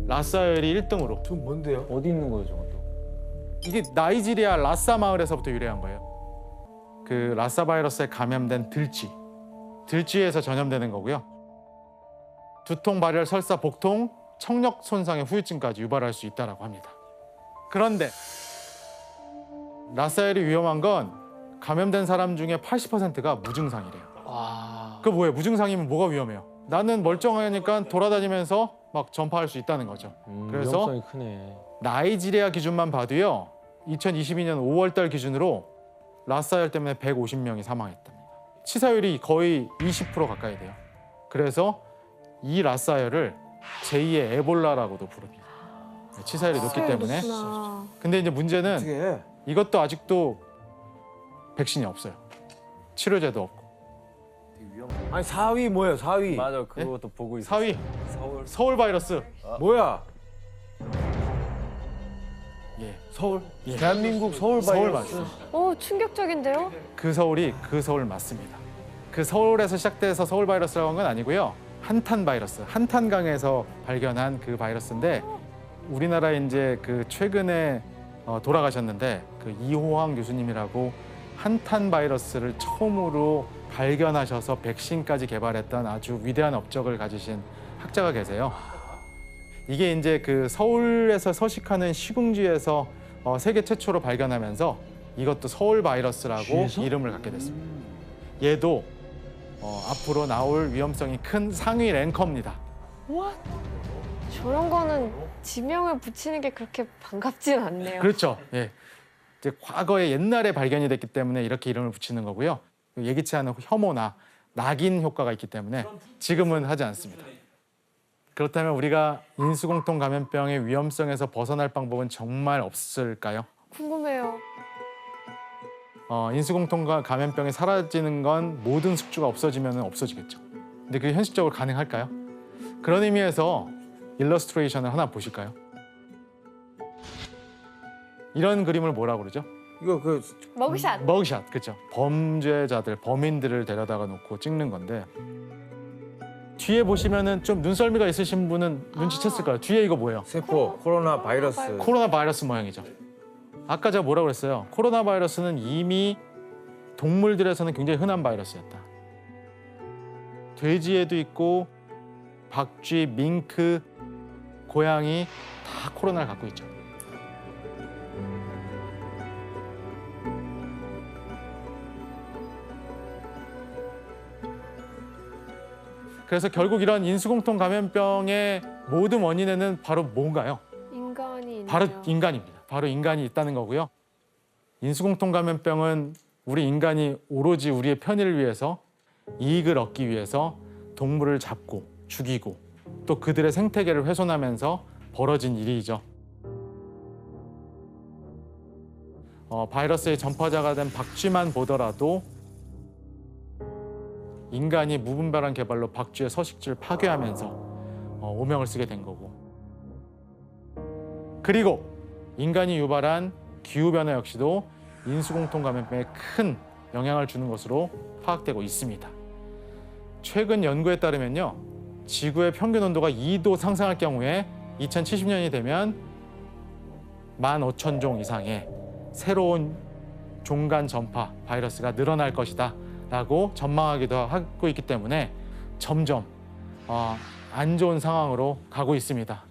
[SPEAKER 4] 라사열이 1등으로.
[SPEAKER 8] 저 뭔데요?
[SPEAKER 2] 어디 있는 거예요, 저것도?
[SPEAKER 4] 이게 나이지리아 라사 마을에서부터 유래한 거예요. 그 라사 바이러스에 감염된 들쥐에서 전염되는 거고요. 두통, 발열, 설사, 복통, 청력 손상의 후유증까지 유발할 수 있다고 합니다. 그런데 라사열이 위험한 건 감염된 사람 중에 80%가 무증상이래요. 그 뭐예요? 무증상이면 뭐가 위험해요? 나는 멀쩡하니까 돌아다니면서 막 전파할 수 있다는 거죠. 그래서
[SPEAKER 2] 위험성이 크네.
[SPEAKER 4] 나이지리아 기준만 봐도요. 2022년 5월 달 기준으로 라사열 때문에 150명이 사망했답니다. 치사율이 거의 20% 가까이 돼요. 그래서 이 라사열을 제2의 에볼라라고도 부릅니다. 치사율이 높기 때문에. 근데 이제 문제는 이것도 아직도 백신이 없어요. 치료제도 없고.
[SPEAKER 8] 아니 4위 뭐예요? 4위.
[SPEAKER 1] 맞아, 그것도 보고 있어요.
[SPEAKER 4] 4위 서울 바이러스.
[SPEAKER 8] 뭐야?
[SPEAKER 4] 서울?
[SPEAKER 8] 대한민국 서울 바이러스.
[SPEAKER 3] 충격적인데요?
[SPEAKER 4] 그 서울 맞습니다. 그 서울에서 시작돼서 서울 바이러스라고 한 건 아니고요. 한탄 바이러스, 한탄강에서 발견한 그 바이러스인데 우리나라에 이제 그 최근에 돌아가셨는데 그 이호황 교수님이라고 한탄 바이러스를 처음으로 발견하셔서 백신까지 개발했던 아주 위대한 업적을 가지신 학자가 계세요. 이게 이제 그 서울에서 서식하는 시궁지에서 세계 최초로 발견하면서 이것도 서울 바이러스라고
[SPEAKER 8] 쥐에서?
[SPEAKER 4] 이름을 갖게 됐습니다. 얘도 앞으로 나올 위험성이 큰 상위 랭커입니다.
[SPEAKER 3] What? 저런 거는 지명을 붙이는 게 그렇게 반갑진 않네요.
[SPEAKER 4] 그렇죠. 예. 이제 과거에 옛날에 발견이 됐기 때문에 이렇게 이름을 붙이는 거고요. 예기치 않은 혐오나 낙인 효과가 있기 때문에 지금은 하지 않습니다. 그렇다면 우리가 인수공통 감염병의 위험성에서 벗어날 방법은 정말 없을까요?
[SPEAKER 3] 궁금해요.
[SPEAKER 4] 인수공통 감염병이 사라지는 건 모든 숙주가 없어지면 없어지겠죠. 근데 그게 현실적으로 가능할까요? 그런 의미에서 일러스트레이션을 하나 보실까요? 이런 그림을 뭐라고 그러죠?
[SPEAKER 8] 이거 그
[SPEAKER 3] 머그샷.
[SPEAKER 4] 머그샷, 그렇죠. 범죄자들, 범인들을 데려다가 놓고 찍는 건데 뒤에 보시면은 좀 눈썰미가 있으신 분은 눈치챘을 거예요. 뒤에 이거 뭐예요?
[SPEAKER 8] 세포, 코로나 바이러스.
[SPEAKER 4] 코로나 바이러스 모양이죠. 아까 제가 뭐라고 그랬어요? 코로나 바이러스는 이미 동물들에서는 굉장히 흔한 바이러스였다. 돼지에도 있고 박쥐, 밍크, 고양이 다 코로나를 갖고 있죠. 그래서 결국 이런 인수공통 감염병의 모든 원인에는 바로 뭔가요?
[SPEAKER 3] 인간이 있네요.
[SPEAKER 4] 바로 인간입니다. 바로 인간이 있다는 거고요. 인수공통 감염병은 우리 인간이 오로지 우리의 편의를 위해서 이익을 얻기 위해서 동물을 잡고 죽이고 또 그들의 생태계를 훼손하면서 벌어진 일이죠. 바이러스의 전파자가 된 박쥐만 보더라도 인간이 무분별한 개발로 박쥐의 서식지를 파괴하면서 오명을 쓰게 된 거고, 그리고 인간이 유발한 기후변화 역시도 인수공통 감염병에 큰 영향을 주는 것으로 파악되고 있습니다. 최근 연구에 따르면요, 지구의 평균 온도가 2도 상승할 경우에 2070년이 되면 15,000종 이상의 새로운 종간 전파 바이러스가 늘어날 것이다 라고 전망하기도 하고 있기 때문에 점점 안 좋은 상황으로 가고 있습니다.